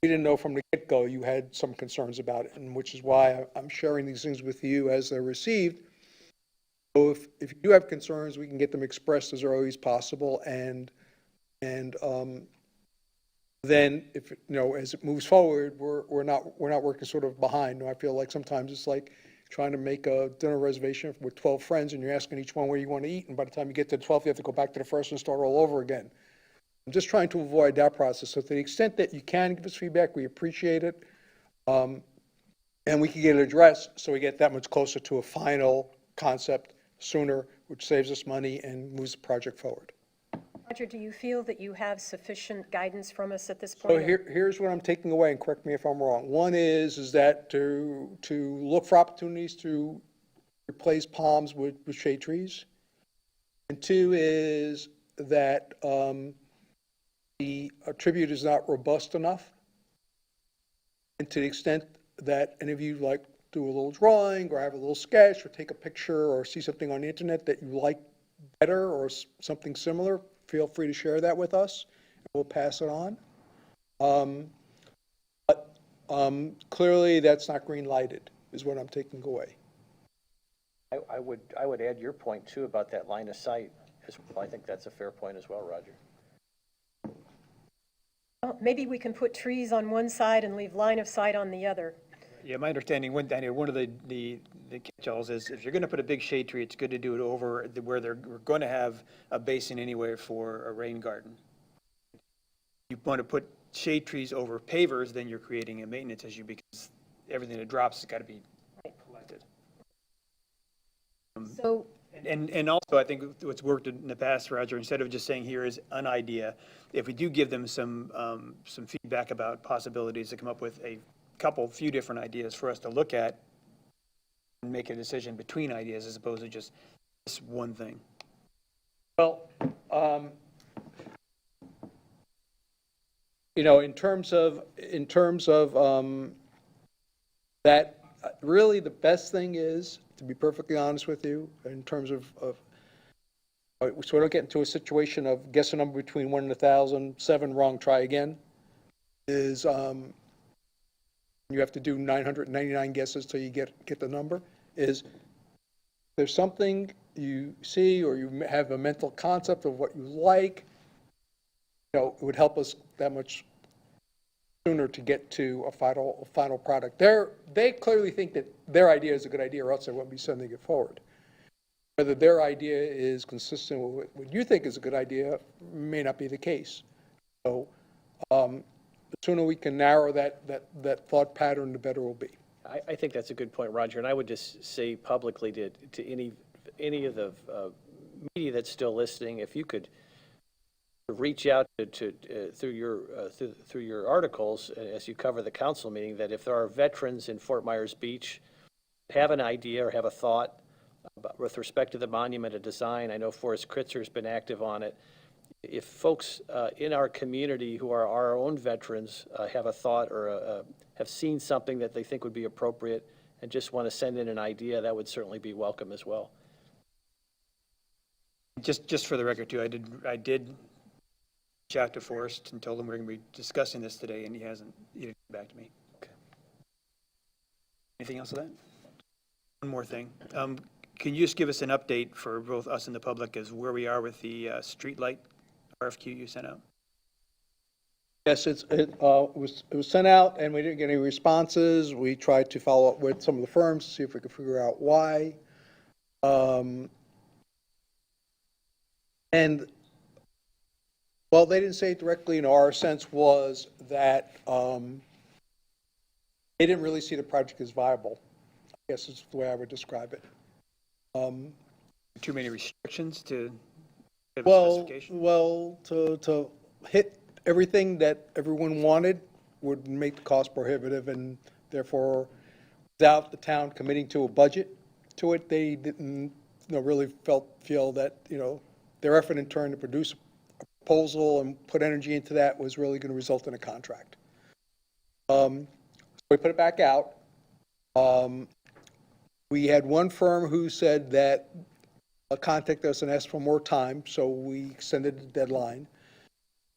S9: we didn't know from the get-go you had some concerns about it, and which is why I'm sharing these things with you as they're received. So if you do have concerns, we can get them expressed as early as possible, and then if, as it moves forward, we're not working sort of behind. I feel like sometimes it's like trying to make a dinner reservation with 12 friends, and you're asking each one where you want to eat, and by the time you get to the 12th, you have to go back to the first and start all over again. I'm just trying to avoid that process. So to the extent that you can give us feedback, we appreciate it. And we can get it addressed so we get that much closer to a final concept sooner, which saves us money and moves the project forward.
S1: Roger, do you feel that you have sufficient guidance from us at this
S9: So
S1: point?
S9: here's what I'm taking away, and correct me if I'm wrong. One is that to look for opportunities to replace palms with shade trees. And two is that the tribute is not robust enough. And to the extent that any of you like do a little drawing or have a little sketch or take a picture or see something on the internet that you like better or something similar, feel free to share that with us, and we'll pass it on. But clearly, that's not green lighted, is what I'm taking away.
S8: I would add your point too about that line of sight as well. I think that's a fair point as well, Roger.
S1: Well, maybe we can put trees on one side and leave line of sight on the other.
S3: Yeah, my understanding, one of the catch-alls is if you're going to put a big shade tree, it's good to do it over where we're going to have a basin anyway for a rain garden. You want to put shade trees over pavers, then you're creating a maintenance issue because everything that drops has got to be collected.
S1: So,
S3: And also, I think what's worked in the past, Roger, instead of just saying here is an idea, if we do give them some feedback about possibilities to come up with a few different ideas for us to look at and make a decision between ideas as opposed to just this one thing.
S9: Well, in terms of that, really the best thing is, to be perfectly honest with you, in terms of so we don't get into a situation of guess a number between 1 and 1,000, 7 wrong, try again, is you have to do 999 guesses till you get the number, is there's something you see or you have a mental concept of what you like, it would help us that much sooner to get to a final product. They clearly think that their idea is a good idea, or else they wouldn't be sending it forward. Whether their idea is consistent with what you think is a good idea may not be the case. So the sooner we can narrow that thought pattern, the better it will be.
S8: I think that's a good point, Roger, and I would just say publicly to any of the media that's still listening, if you could reach out through your articles as you cover the council meeting, that if there are veterans in Fort Myers Beach have an idea or have a thought with respect to the monument, a design, I know Forrest Kritzer's been active on it. If folks in our community who are our own veterans have a thought or have seen something that they think would be appropriate and just want to send in an idea, that would certainly be welcome as well.
S3: Just for the record too, I did reach out to Forrest and told him we're going to be discussing this today, and he didn't get back to me. Okay. Anything else of that? One more thing. Can you just give us an update for both us and the public as where we are with the streetlight RFQ you sent out?
S9: Yes, it was sent out, and we didn't get any responses. We tried to follow up with some of the firms to see if we could figure out why. And well, they didn't say it directly. Our sense was that they didn't really see the project as viable. I guess is the way I would describe it.
S3: Too many restrictions to Bit of a
S9: Well,
S3: specification?
S9: well, to hit everything that everyone wanted would make the cost prohibitive, and therefore, without the town committing to a budget to it, they didn't, really feel that, their effort in turn to produce a proposal and put energy into that was really going to result in a contract. So we put it back out. We had one firm who said that contact us and ask for more time, so we extended the deadline.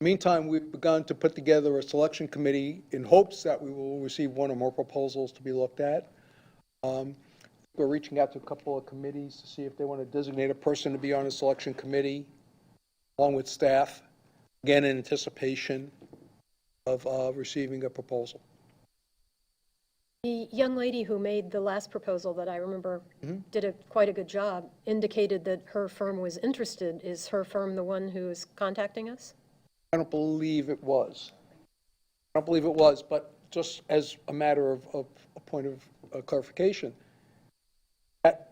S9: Meantime, we've begun to put together a selection committee in hopes that we will receive one or more proposals to be looked at. We're reaching out to a couple of committees to see if they want to designate a person to be on a selection committee, along with staff, again, in anticipation of receiving a proposal.
S1: The young lady who made the last proposal that I remember did quite a good job, indicated that her firm was interested. Is her firm the one who is contacting us?
S9: I don't believe it was. I don't believe it was, but just as a matter of a point of clarification, that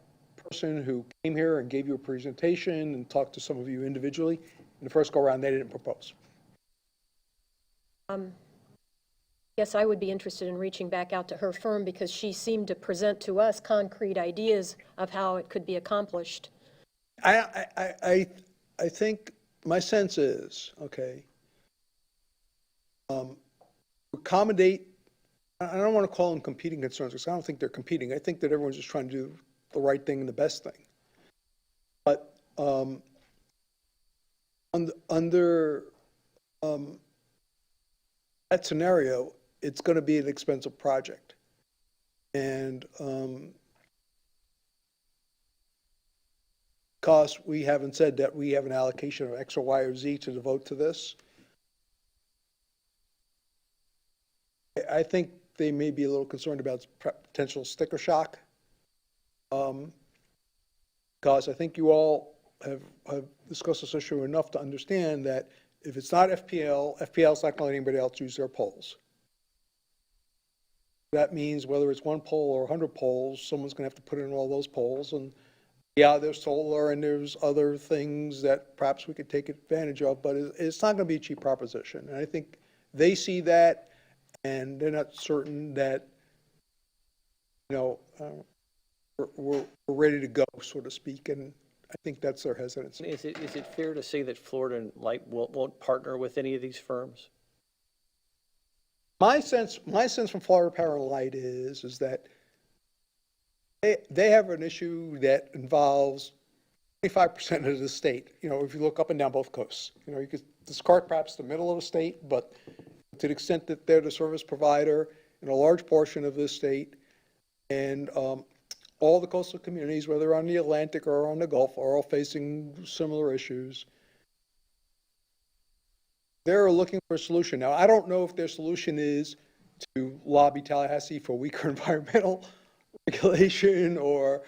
S9: person who came here and gave you a presentation and talked to some of you individually, in the first go-around, they didn't propose.
S1: Yes, I would be interested in reaching back out to her firm because she seemed to present to us concrete ideas of how it could be accomplished.
S9: I think, my sense is, okay, accommodate, I don't want to call them competing concerns, because I don't think they're competing. I think that everyone's just trying to do the right thing and the best thing. But under that scenario, it's going to be an expensive project. And because we haven't said that we have an allocation of X or Y or Z to devote to this, I think they may be a little concerned about potential sticker shock. Because I think you all have discussed this issue enough to understand that if it's not FPL, FPL's not going to let anybody else use their poles. That means whether it's one pole or 100 poles, someone's going to have to put in all those poles. And yeah, there's solar and there's other things that perhaps we could take advantage of, but it's not going to be a cheap proposition. And I think they see that, and they're not certain that, we're ready to go, so to speak. And I think that's their hesitancy.
S8: Is it fair to say that Florida and Light won't partner with any of these firms?
S9: My sense from Florida Power and Light is that they have an issue that involves 25% of the state. If you look up and down both coasts, you could discard perhaps the middle of the state, but to the extent that they're the service provider in a large portion of this state, and all the coastal communities, whether on the Atlantic or on the Gulf, are all facing similar issues. They're looking for a solution. Now, I don't know if their solution is to lobby Tallahassee for weaker environmental regulation or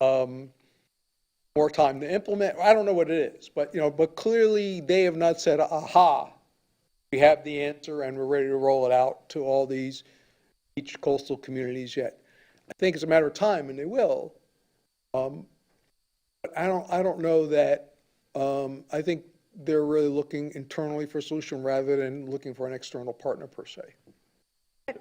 S9: more time to implement. I don't know what it is, but clearly they have not said, aha, we have the answer and we're ready to roll it out to all these beach coastal communities yet. I think it's a matter of time, and they will. But I don't know that. I think they're really looking internally for a solution rather than looking for an external partner per se.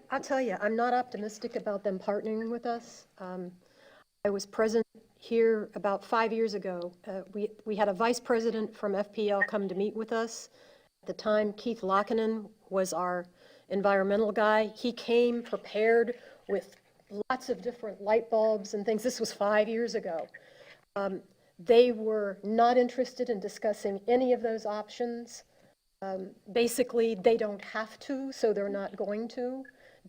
S1: I'll tell you, I'm not optimistic about them partnering with us. I was present here about 5 years ago. We had a vice president from FPL come to meet with us. At the time, Keith Lockinen was our environmental guy. He came prepared with lots of different light bulbs and things. This was 5 years ago. They were not interested in discussing any of those options. Basically, they don't have to, so they're not going to.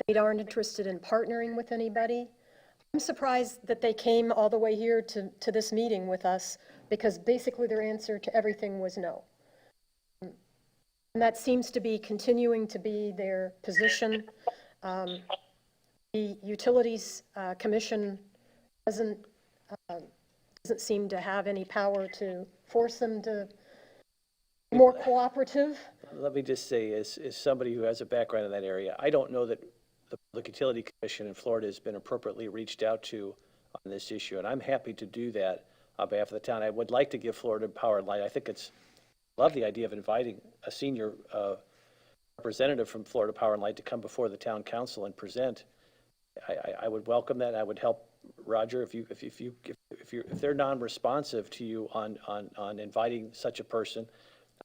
S1: They aren't interested in partnering with anybody. I'm surprised that they came all the way here to this meeting with us, because basically their answer to everything was no. And that seems to be continuing to be their position. The Utilities Commission doesn't seem to have any power to force them to be more cooperative.
S8: Let me just say, as somebody who has a background in that area, I don't know that the Public Utility Commission in Florida has been appropriately reached out to on this issue, and I'm happy to do that on behalf of the town. I would like to give Florida Power and Light, I think love the idea of inviting a senior representative from Florida Power and Light to come before the town council and present. I would welcome that. I would help Roger if they're non-responsive to you on inviting such a person.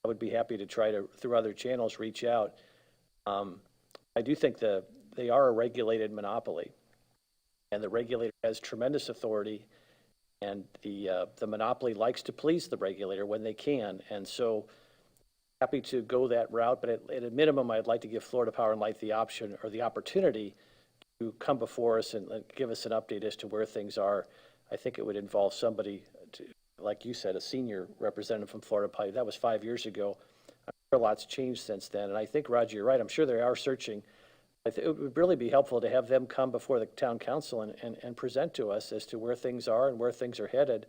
S8: I would be happy to try to, through other channels, reach out. I do think they are a regulated monopoly, and the regulator has tremendous authority, and the monopoly likes to please the regulator when they can. And so happy to go that route, but at a minimum, I'd like to give Florida Power and Light the option or the opportunity to come before us and give us an update as to where things are. I think it would involve somebody, like you said, a senior representative from Florida Power. That was 5 years ago. I'm sure a lot's changed since then. And I think, Roger, you're right. I'm sure they are searching. It would really be helpful to have them come before the town council and present to us as to where things are and where things are headed.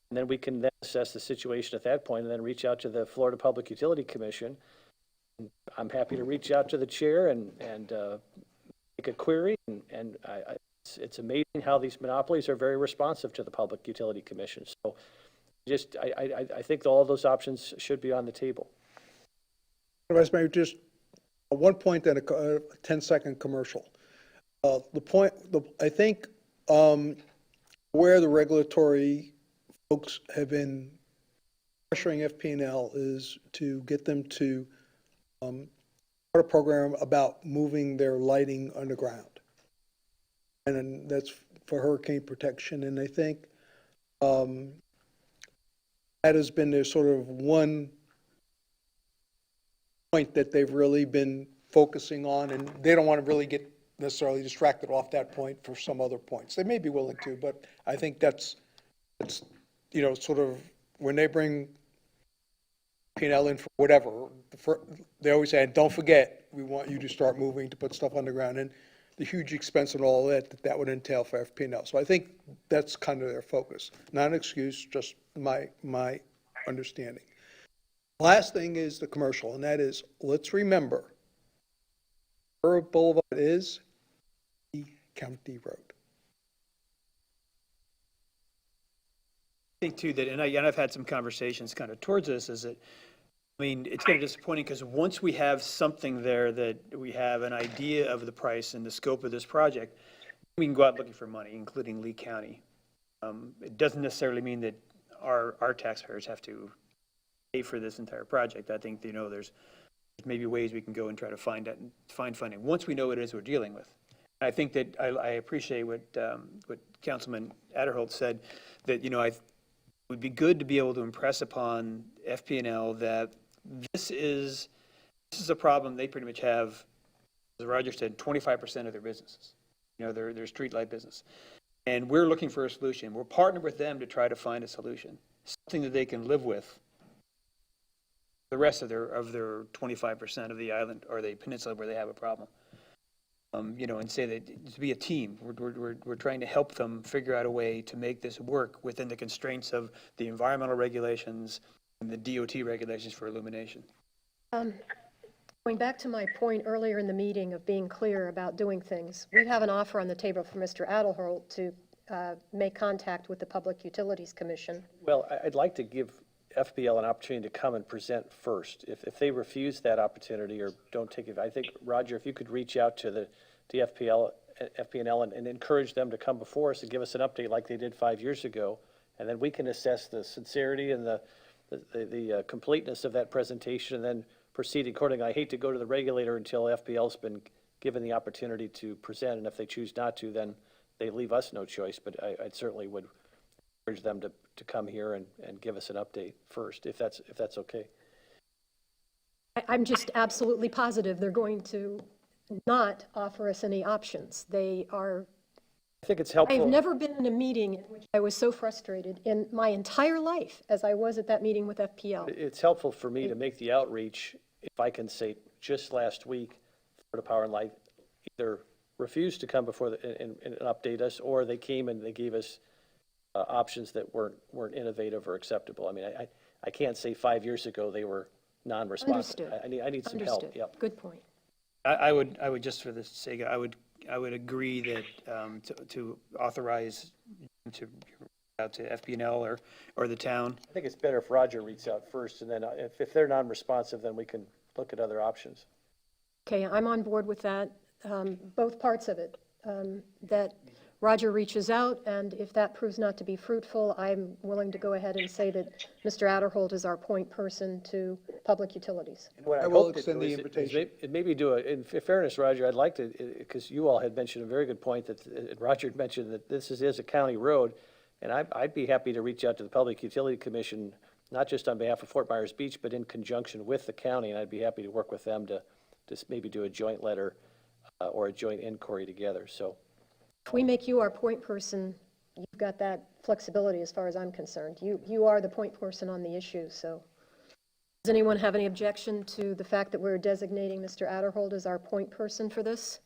S8: And then we can then assess the situation at that point and then reach out to the Florida Public Utility Commission. I'm happy to reach out to the chair and make a query. And it's amazing how these monopolies are very responsive to the Public Utility Commission. So I think all of those options should be on the table.
S9: Vice Mayor, just one point and a 10-second commercial. I think where the regulatory folks have been pressuring FP&L is to get them to start a program about moving their lighting underground. And then that's for hurricane protection. And I think that has been their sort of one point that they've really been focusing on, and they don't want to really get necessarily distracted off that point for some other points. They may be willing to, but I think that's sort of when they bring P&L in for whatever, they always say, don't forget, we want you to start moving to put stuff underground, and the huge expense and all that would entail for FP&L. So I think that's kind of their focus. Not an excuse, just my understanding. Last thing is the commercial, and that is, let's remember, Borough Boulevard is the county road.
S3: I think too that, and I've had some conversations kind of towards this, is that, I mean, it's kind of disappointing because once we have something there that we have an idea of the price and the scope of this project, we can go out looking for money, including Lee County. It doesn't necessarily mean that our taxpayers have to pay for this entire project. I think, there's maybe ways we can go and try to find funding once we know what it is we're dealing with. And I think that I appreciate what Councilman Adderholt said, that, it would be good to be able to impress upon FP&L that this is a problem they pretty much have, as Roger said, 25% of their businesses, their streetlight business. And we're looking for a solution. We're partnering with them to try to find a solution, something that they can live with the rest of their 25% of the island or the peninsula where they have a problem. And say that to be a team, we're trying to help them figure out a way to make this work within the constraints of the environmental regulations and the DOT regulations for illumination.
S1: Going back to my point earlier in the meeting of being clear about doing things, we have an offer on the table for Mr. Adderholt to make contact with the Public Utilities Commission.
S8: Well, I'd like to give FPL an opportunity to come and present first. If they refuse that opportunity or don't take it, I think, Roger, if you could reach out to the FPL and encourage them to come before us and give us an update like they did 5 years ago, and then we can assess the sincerity and the completeness of that presentation and then proceed accordingly. I hate to go to the regulator until FPL's been given the opportunity to present, and if they choose not to, then they leave us no choice, but I certainly would encourage them to come here and give us an update first, if that's okay.
S1: I'm just absolutely positive they're going to not offer us any options. They are.
S8: I think it's helpful.
S1: I've never been in a meeting in which I was so frustrated in my entire life as I was at that meeting with FPL.
S8: It's helpful for me to make the outreach, if I can say, just last week, Florida Power and Light either refused to come before and update us, or they came and they gave us options that weren't innovative or acceptable. I mean, I can't say 5 years ago they were non-responsive.
S1: Understood.
S8: I need some help.
S1: Understood.
S8: Yep.
S1: Good point.
S3: I would just for the sake, I would agree that to authorize to out to FPNL or the town.
S8: I think it's better if Roger reaches out first, and then if they're non-responsive, then we can look at other options.
S1: Okay, I'm on board with that, both parts of it. That Roger reaches out, and if that proves not to be fruitful, I'm willing to go ahead and say that Mr. Adderholt is our point person to public utilities.
S8: What
S9: I will
S8: hope to
S9: extend
S8: do
S9: the
S8: is-
S9: invitation.
S8: Is maybe do in fairness, Roger, I'd like to, because you all had mentioned a very good point that, Roger had mentioned that this is a county road, and I'd be happy to reach out to the Public Utility Commission, not just on behalf of Fort Myers Beach, but in conjunction with the county, and I'd be happy to work with them to maybe do a joint letter or a joint inquiry together, so.
S1: If we make you our point person, you've got that flexibility as far as I'm concerned. You are the point person on the issue, so. Does anyone have any objection to the fact that we're designating Mr. Adderholt as our point person for this?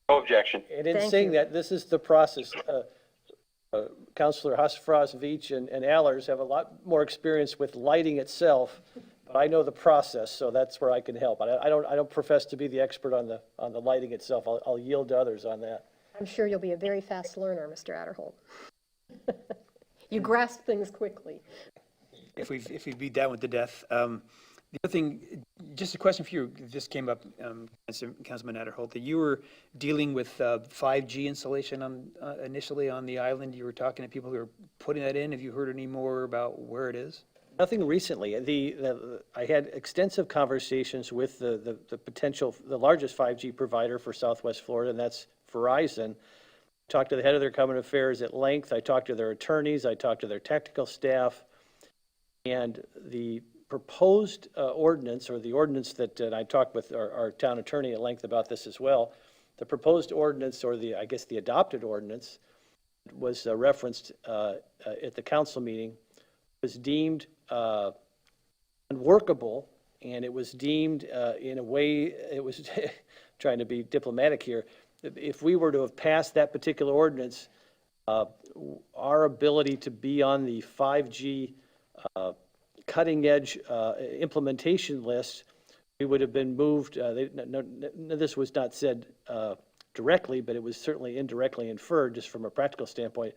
S2: No objection.
S8: And in
S1: Thank
S8: saying
S1: you.
S8: that, this is the process. Counselor Hasafraz, Veach, and Allers have a lot more experience with lighting itself, but I know the process, so that's where I can help. I don't profess to be the expert on the lighting itself. I'll yield to others on that.
S1: I'm sure you'll be a very fast learner, Mr. Adderholt. You grasp things quickly.
S3: If we beat that one to death. The other thing, just a question for you, this came up, Councilman Adderholt, that you were dealing with 5G installation initially on the island. You were talking to people who were putting that in. Have you heard any more about where it is?
S8: Nothing recently. I had extensive conversations with the largest 5G provider for Southwest Florida, and that's Verizon. Talked to the head of their government affairs at length. I talked to their attorneys. I talked to their technical staff. And the proposed ordinance, or the ordinance that, and I talked with our town attorney at length about this as well, the proposed ordinance, or I guess the adopted ordinance, was referenced at the council meeting, was deemed unworkable, and it was deemed in a way, it was trying to be diplomatic here, if we were to have passed that particular ordinance, our ability to be on the 5G cutting-edge implementation list, we would have been moved, this was not said directly, but it was certainly indirectly inferred, just from a practical standpoint.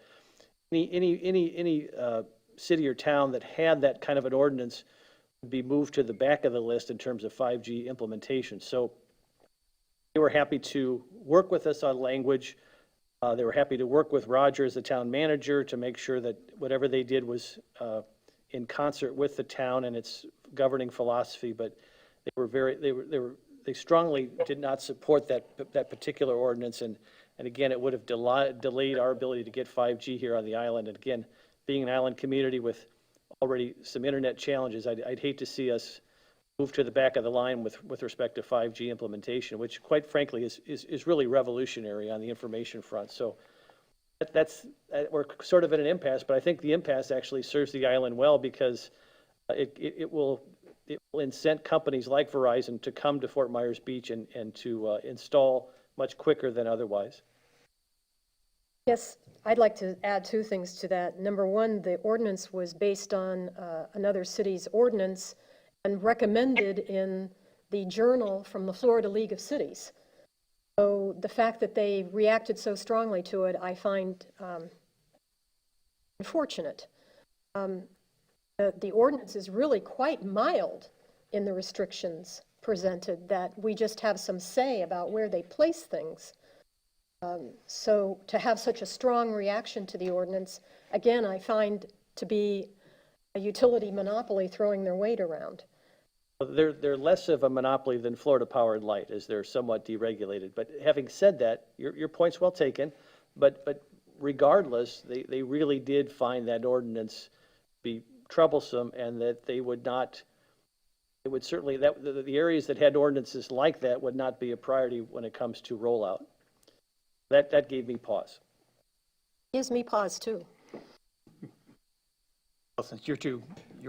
S8: Any city or town that had that kind of an ordinance would be moved to the back of the list in terms of 5G implementation. So they were happy to work with us on language. They were happy to work with Roger as the town manager to make sure that whatever they did was in concert with the town and its governing philosophy, but they strongly did not support that particular ordinance, and again, it would have delayed our ability to get 5G here on the island. And again, being an island community with already some internet challenges, I'd hate to see us move to the back of the line with respect to 5G implementation, which quite frankly is really revolutionary on the information front. So we're sort of at an impasse, but I think the impasse actually serves the island well, because it will incent companies like Verizon to come to Fort Myers Beach and to install much quicker than otherwise.
S1: Yes, I'd like to add two things to that. Number one, the ordinance was based on another city's ordinance and recommended in the journal from the Florida League of Cities. So the fact that they reacted so strongly to it, I find unfortunate. The ordinance is really quite mild in the restrictions presented, that we just have some say about where they place things. So to have such a strong reaction to the ordinance, again, I find to be a utility monopoly throwing their weight around.
S8: They're less of a monopoly than Florida Power and Light, as they're somewhat deregulated. But having said that, your point's well taken. But regardless, they really did find that ordinance be troublesome, and that they would not. It would certainly the areas that had ordinances like that would not be a priority when it comes to rollout. That gave me pause.
S1: Gives me pause too.
S3: Well, since you're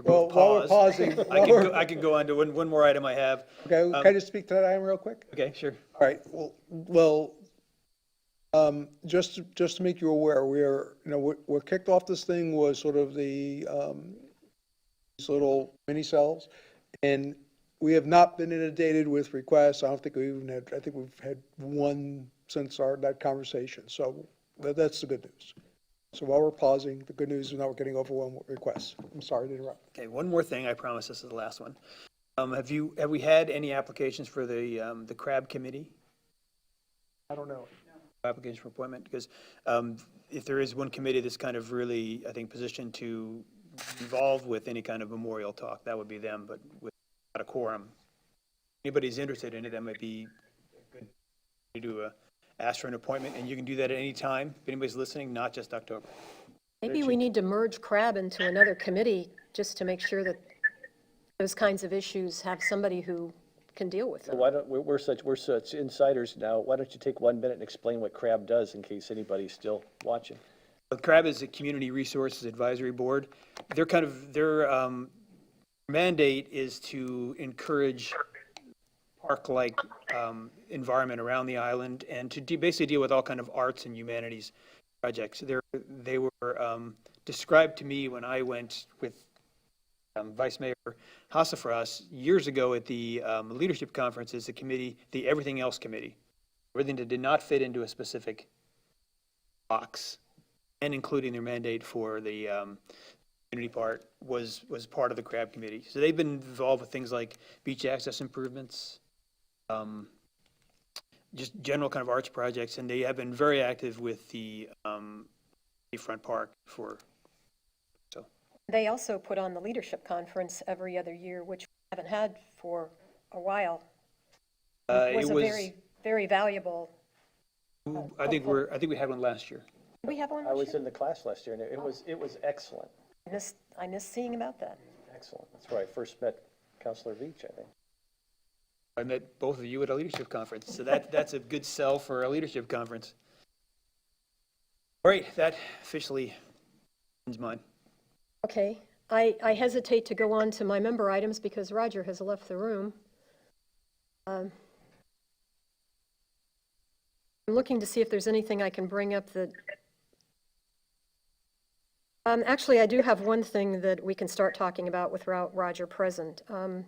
S9: Well,
S3: both
S9: while we're
S3: paused,
S9: pausing,
S3: I can go on to one more item I have.
S9: Okay, can I just speak to that item real quick?
S3: Okay, sure.
S9: All right, just to make you aware, we're kicked off this thing was sort of the, these little mini cells, and we have not been inundated with requests. I don't think we even had, I think we've had one since that conversation, so that's the good news. So while we're pausing, the good news is now we're getting overwhelmed with requests. I'm sorry to interrupt.
S3: Okay, one more thing, I promise this is the last one. Have we had any applications for the crab committee?
S9: I don't know.
S3: Application for appointment? Because if there is one committee that's kind of really, I think, positioned to involve with any kind of memorial talk, that would be them, but without a quorum. Anybody's interested in it, that might be good to do ask for an appointment, and you can do that at any time, if anybody's listening, not just October.
S1: Maybe we need to merge CRAB into another committee just to make sure that those kinds of issues have somebody who can deal with them.
S8: Why don't, we're such insiders now, why don't you take 1 minute and explain what CRAB does in case anybody's still watching?
S3: CRAB is a Community Resources Advisory Board. Their mandate is to encourage park-like environment around the island and to basically deal with all kind of arts and humanities projects. They were described to me when I went with Vice Mayor Hassafras years ago at the leadership conference as the committee, the Everything Else Committee. Everything that did not fit into a specific box, and including their mandate for the community part was part of the CRAB committee. So they've been involved with things like beach access improvements, just general kind of arts projects, and they have been very active with the Front Park for.
S1: They also put on the leadership conference every other year, which we haven't had for a while. It was a very, very valuable.
S3: I think we had one last year.
S1: Did we have one
S8: I
S1: last
S8: was
S1: year?
S8: in the class last year, and it was excellent,
S1: I missed seeing about that.
S8: excellent. That's where I first met Counselor Veach, I think.
S3: I met both of you at a leadership conference, so that's a good sell for a leadership conference. All right, that officially ends mine.
S1: Okay, I hesitate to go on to my member items because Roger has left the room. I'm looking to see if there's anything I can bring up that. Actually, I do have one thing that we can start talking about without Roger present. Some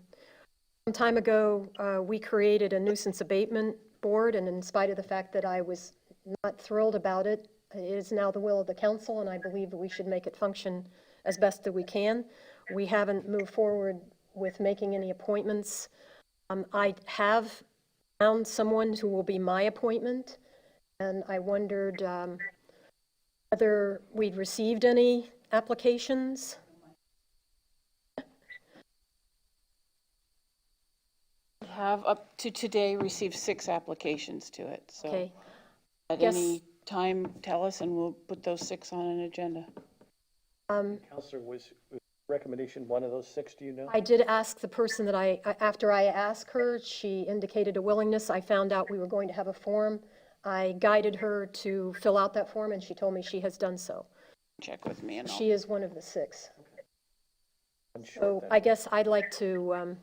S1: time ago, we created a nuisance abatement board, and in spite of the fact that I was not thrilled about it, it is now the will of the council, and I believe that we should make it function as best that we can. We haven't moved forward with making any appointments. I have found someone who will be my appointment, and I wondered whether we'd received any applications.
S5: We have up to today received 6 applications to it, so
S1: Okay,
S5: at
S1: Yes.
S5: any time, tell us and we'll put those 6 on an agenda.
S8: Counselor, was recommendation one of those 6, do you know?
S1: I did ask the person that after I asked her, she indicated a willingness. I found out we were going to have a form. I guided her to fill out that form, and she told me she has done so.
S5: Check with me and I'll.
S1: She is one of the 6.
S8: I'm sure
S1: So
S8: that-
S1: I guess I'd like to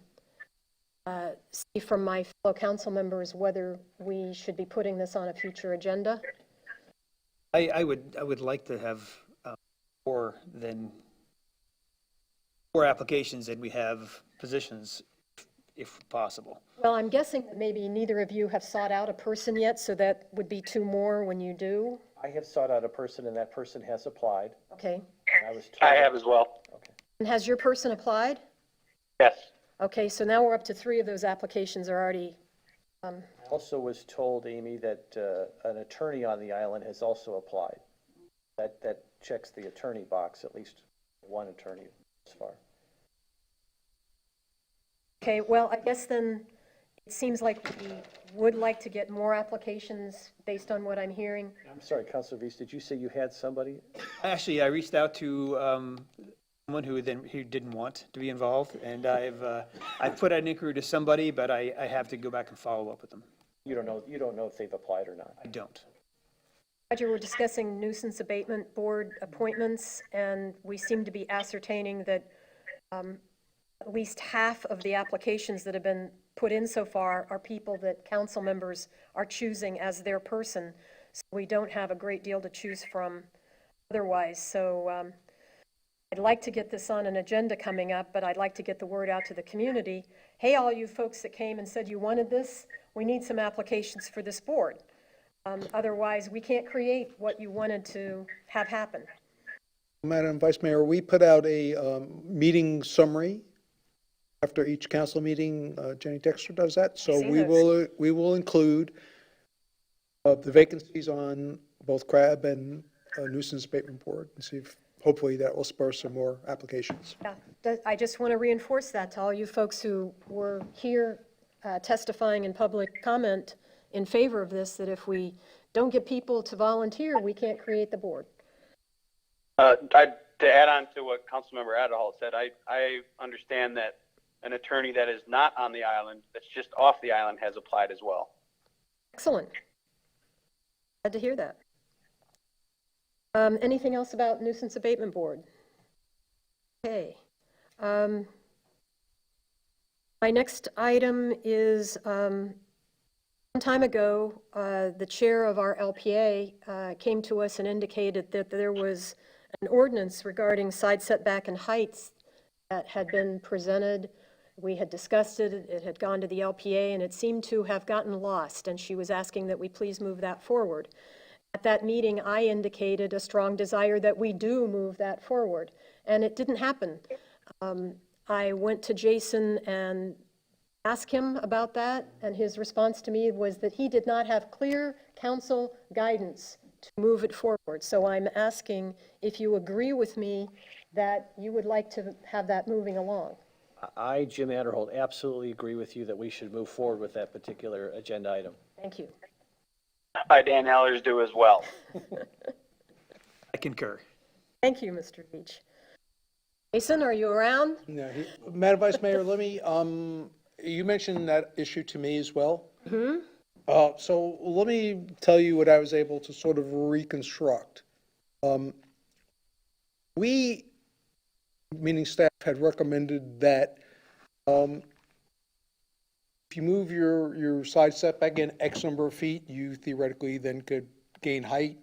S1: see from my fellow council members whether we should be putting this on a future agenda.
S3: I would like to have more applications than we have positions, if possible.
S1: Well, I'm guessing that maybe neither of you have sought out a person yet, so that would be 2 more when you do.
S8: I have sought out a person, and that person has applied,
S1: Okay.
S8: and I was told.
S2: I have as well.
S8: Okay.
S1: And has your person applied?
S2: Yes.
S1: Okay, so now we're up to 3 of those applications are already,
S8: I also was told, Amy, that an attorney on the island has also applied. That checks the attorney box, at least one attorney as far.
S1: okay, well, I guess then it seems like we would like to get more applications based on what I'm hearing.
S8: I'm sorry, Counselor Veach, did you say you had somebody?
S3: Actually, I reached out to someone who didn't want to be involved, and I put out an inquiry to somebody, but I have to go back and follow up with them.
S8: You don't know if they've applied or not.
S3: I don't.
S1: Roger, we're discussing nuisance abatement board appointments, and we seem to be ascertaining that at least half of the applications that have been put in so far are people that council members are choosing as their person. So we don't have a great deal to choose from otherwise. So I'd like to get this on an agenda coming up, but I'd like to get the word out to the community. Hey, all you folks that came and said you wanted this, we need some applications for this board. Otherwise, we can't create what you wanted to have happen.
S9: Madam Vice Mayor, we put out a meeting summary after each council meeting. Jenny Dexter does that. So
S1: seen those.
S9: we will include the vacancies on both CRAB and nuisance abatement board and see if hopefully that will spur some more applications.
S1: Yeah, I just want to reinforce that to all you folks who were here testifying in public comment in favor of this, that if we don't get people to volunteer, we can't create the board.
S2: To add on to what Councilmember Adderhall said, I understand that an attorney that is not on the island, that's just off the island, has applied as well.
S1: Excellent. Glad to hear that. Anything else about nuisance abatement board? Okay. My next item is, some time ago, the chair of our LPA came to us and indicated that there was an ordinance regarding side setback and heights that had been presented. We had discussed it, it had gone to the LPA, and it seemed to have gotten lost, and she was asking that we please move that forward. At that meeting, I indicated a strong desire that we do move that forward, and it didn't happen. I went to Jason and asked him about that, and his response to me was that he did not have clear council guidance to move it forward. So I'm asking if you agree with me that you would like to have that moving along.
S8: I, Jim Adderholt, absolutely agree with you that we should move forward with that particular agenda item.
S1: Thank you.
S2: I, Dan Allers, do as well.
S3: I concur.
S1: Thank you, Mr. Beach. Jason, are you around?
S9: Yeah, Madam Vice Mayor, let me, you mentioned that issue to me as well. Mm-hmm. So let me tell you what I was able to sort of reconstruct. We, meaning staff, had recommended that if you move your side setback in X number of feet, you theoretically then could gain height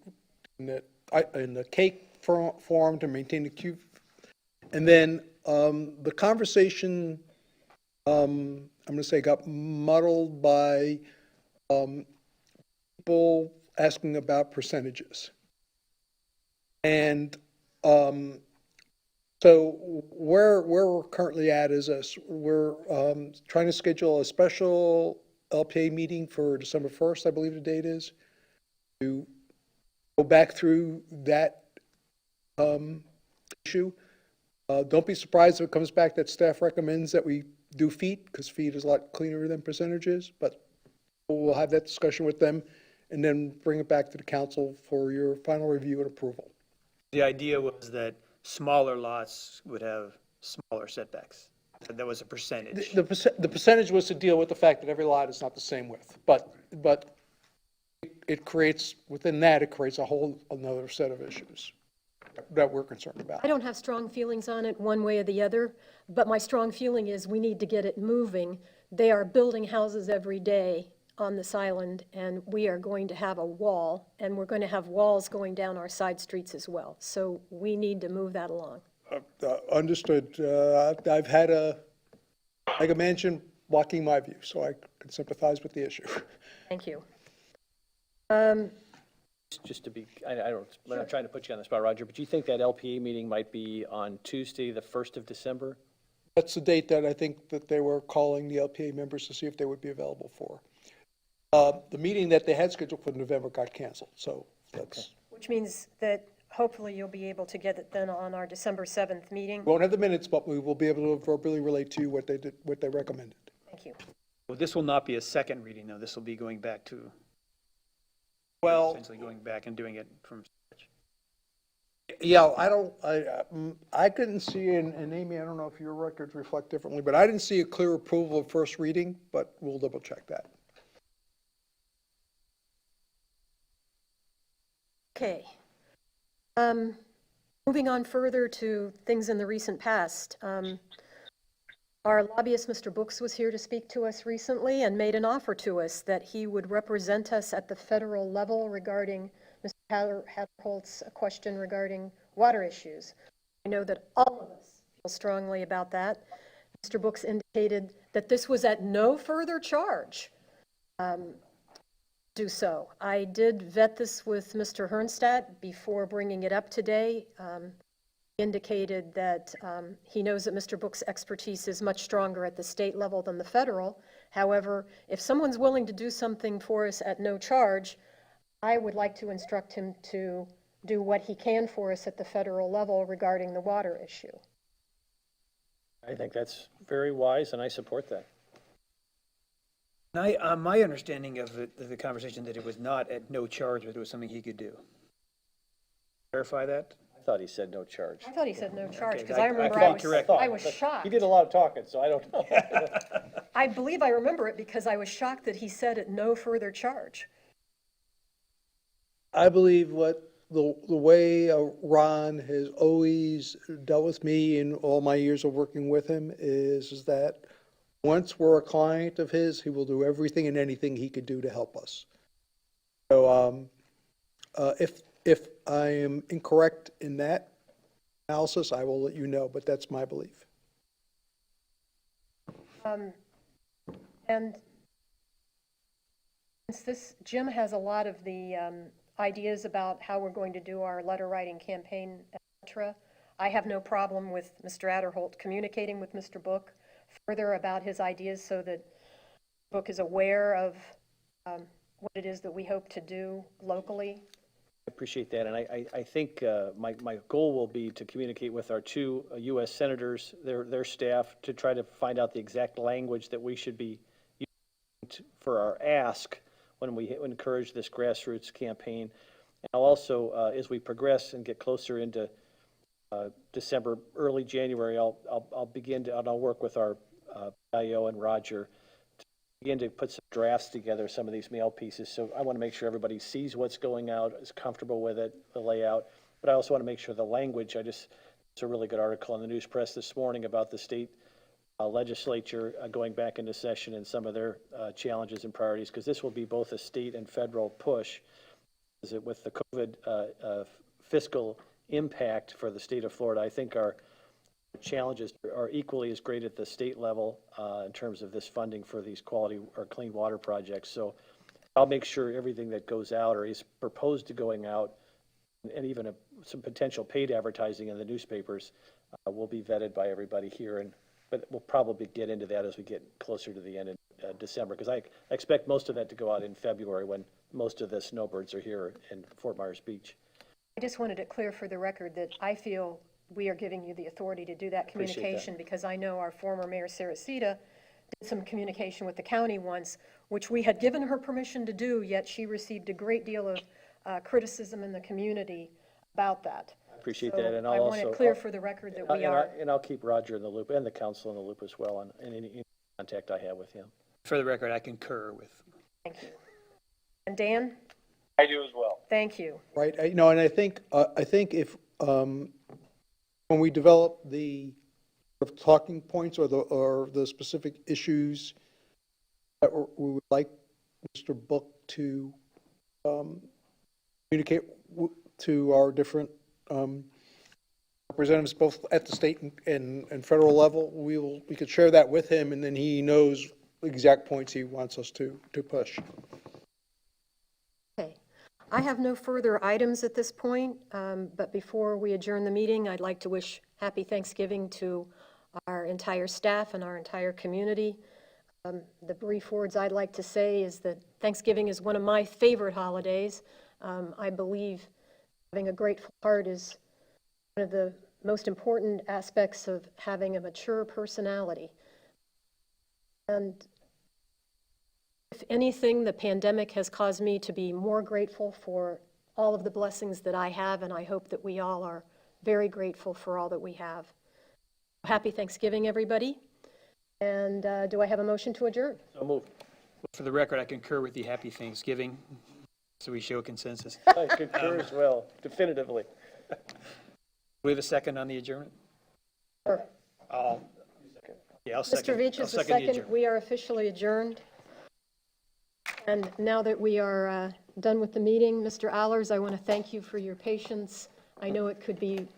S9: in the cake form to maintain the cube. And then the conversation, I'm going to say, got muddled by people asking about percentages. And so where we're currently at is this. We're trying to schedule a special LPA meeting for December 1st, I believe the date is, to go back through that issue. Don't be surprised if it comes back that staff recommends that we do feet, because feet is a lot cleaner than percentages, but we'll have that discussion with them and then bring it back to the council for your final review and approval.
S3: The idea was that smaller lots would have smaller setbacks. That was a percentage.
S9: The percentage was to deal with the fact that every lot is not the same width, but it creates, within that, it creates a whole another set of issues that we're concerned about.
S1: I don't have strong feelings on it one way or the other, but my strong feeling is we need to get it moving. They are building houses every day on this island, and we are going to have a wall, and we're going to have walls going down our side streets as well. So we need to move that along.
S9: Understood. I've had a mansion blocking my view, so I can sympathize with the issue.
S1: Thank you.
S8: Just to be, I don't, I'm not trying to put you on the spot, Roger, but do you think that LPA meeting might be on Tuesday, the 1st of December?
S9: That's the date that I think that they were calling the LPA members to see if they would be available for. The meeting that they had scheduled for November got canceled, so that's.
S1: Which means that hopefully you'll be able to get it then on our December 7th meeting.
S9: We won't have the minutes, but we will be able to verbally relate to you what they did, what they recommended.
S1: Thank you.
S3: Well, this will not be a second reading, though. This will be going back to,
S9: Well,
S3: essentially going back and doing it from scratch.
S9: yeah, I couldn't see, and Amy, I don't know if your records reflect differently, but I didn't see a clear approval of first reading, but we'll double check that.
S1: Okay. Moving on further to things in the recent past. Our lobbyist, Mr. Brooks, was here to speak to us recently and made an offer to us that he would represent us at the federal level regarding Mr. Hatterholt's question regarding water issues. I know that all of us feel strongly about that. Mr. Brooks indicated that this was at no further charge. do so. I did vet this with Mr. Hernstadt before bringing it up today. He indicated that he knows that Mr. Book's expertise is much stronger at the state level than the federal. However, if someone's willing to do something for us at no charge, I would like to instruct him to do what he can for us at the federal level regarding the water issue.
S8: I think that's very wise, and I support that.
S3: My understanding of the conversation, that it was not at no charge, but it was something he could do. Verify that?
S8: I thought he said no charge.
S1: I thought he said no charge,
S3: Okay,
S1: because
S3: I
S1: I remember
S3: thought correct.
S1: I was shocked.
S8: He did a lot of talking, so I don't know.
S1: I believe I remember it because I was shocked that he said at no further charge.
S9: I believe what the way Ron has always dealt with me in all my years of working with him is that once we're a client of his, he will do everything and anything he could do to help us. So if I am incorrect in that analysis, I will let you know, but that's my belief.
S1: And since Jim has a lot of the ideas about how we're going to do our letter writing campaign, et cetera, I have no problem with Mr. Adderholt communicating with Mr. Book further about his ideas so that Book is aware of what it is that we hope to do locally.
S8: I appreciate that, and I think my goal will be to communicate with our two U.S. senators, their staff, to try to find out the exact language that we should be using for our ask when we encourage this grassroots campaign. And I'll also, as we progress and get closer into December, early January, I'll begin to, and I'll work with our IO and Roger to begin to put some drafts together, some of these mail pieces. So I want to make sure everybody sees what's going out, is comfortable with it, the layout. But I also want to make sure the language, it's a really good article in the news press this morning about the state legislature going back into session and some of their challenges and priorities, because this will be both a state and federal push. Is it with the COVID fiscal impact for the state of Florida? I think our challenges are equally as great at the state level in terms of this funding for these quality or clean water projects. So I'll make sure everything that goes out or is proposed to going out, and even some potential paid advertising in the newspapers will be vetted by everybody here. But we'll probably get into that as we get closer to the end of December, because I expect most of that to go out in February when most of the snowbirds are here in Fort Myers Beach.
S1: I just wanted it clear for the record that I feel we are giving you the authority to do that
S8: Appreciate that.
S1: communication, because I know our former Mayor Saracita did some communication with the county once, which we had given her permission to do, yet she received a great deal of criticism in the community about that.
S8: Appreciate
S1: So
S8: that, and
S1: I
S8: I'll
S1: want
S8: also.
S1: it clear for the record that we are.
S8: And I'll keep Roger in the loop, and the council in the loop as well, on any contact I have with him.
S3: For the record, I concur with.
S1: Thank you. And Dan?
S2: I do as well.
S1: Thank you.
S9: Right, and I think if, when we develop the sort of talking points or the specific issues that we would like Mr. Book to communicate to our different representatives, both at the state and federal level, we could share that with him, and then he knows the exact points he wants us to push.
S1: Okay. I have no further items at this point, but before we adjourn the meeting, I'd like to wish happy Thanksgiving to our entire staff and our entire community. The brief words I'd like to say is that Thanksgiving is one of my favorite holidays. I believe having a grateful heart is one of the most important aspects of having a mature personality. And if anything, the pandemic has caused me to be more grateful for all of the blessings that I have, and I hope that we all are very grateful for all that we have. Happy Thanksgiving, everybody. And do I have a motion to adjourn?
S8: So move.
S3: For the record, I concur with the happy Thanksgiving, so we show consensus.
S8: I concur as well, definitively.
S3: Do we have a second on the adjournment?
S1: Sure.
S3: Yeah, I'll second.
S1: Mr. Veach
S3: I'll
S1: is the
S3: the
S1: second.
S3: adjournment.
S1: We are officially adjourned. And now that we are done with the meeting, Mr. Allers, I want to thank you for your patience. I know it could be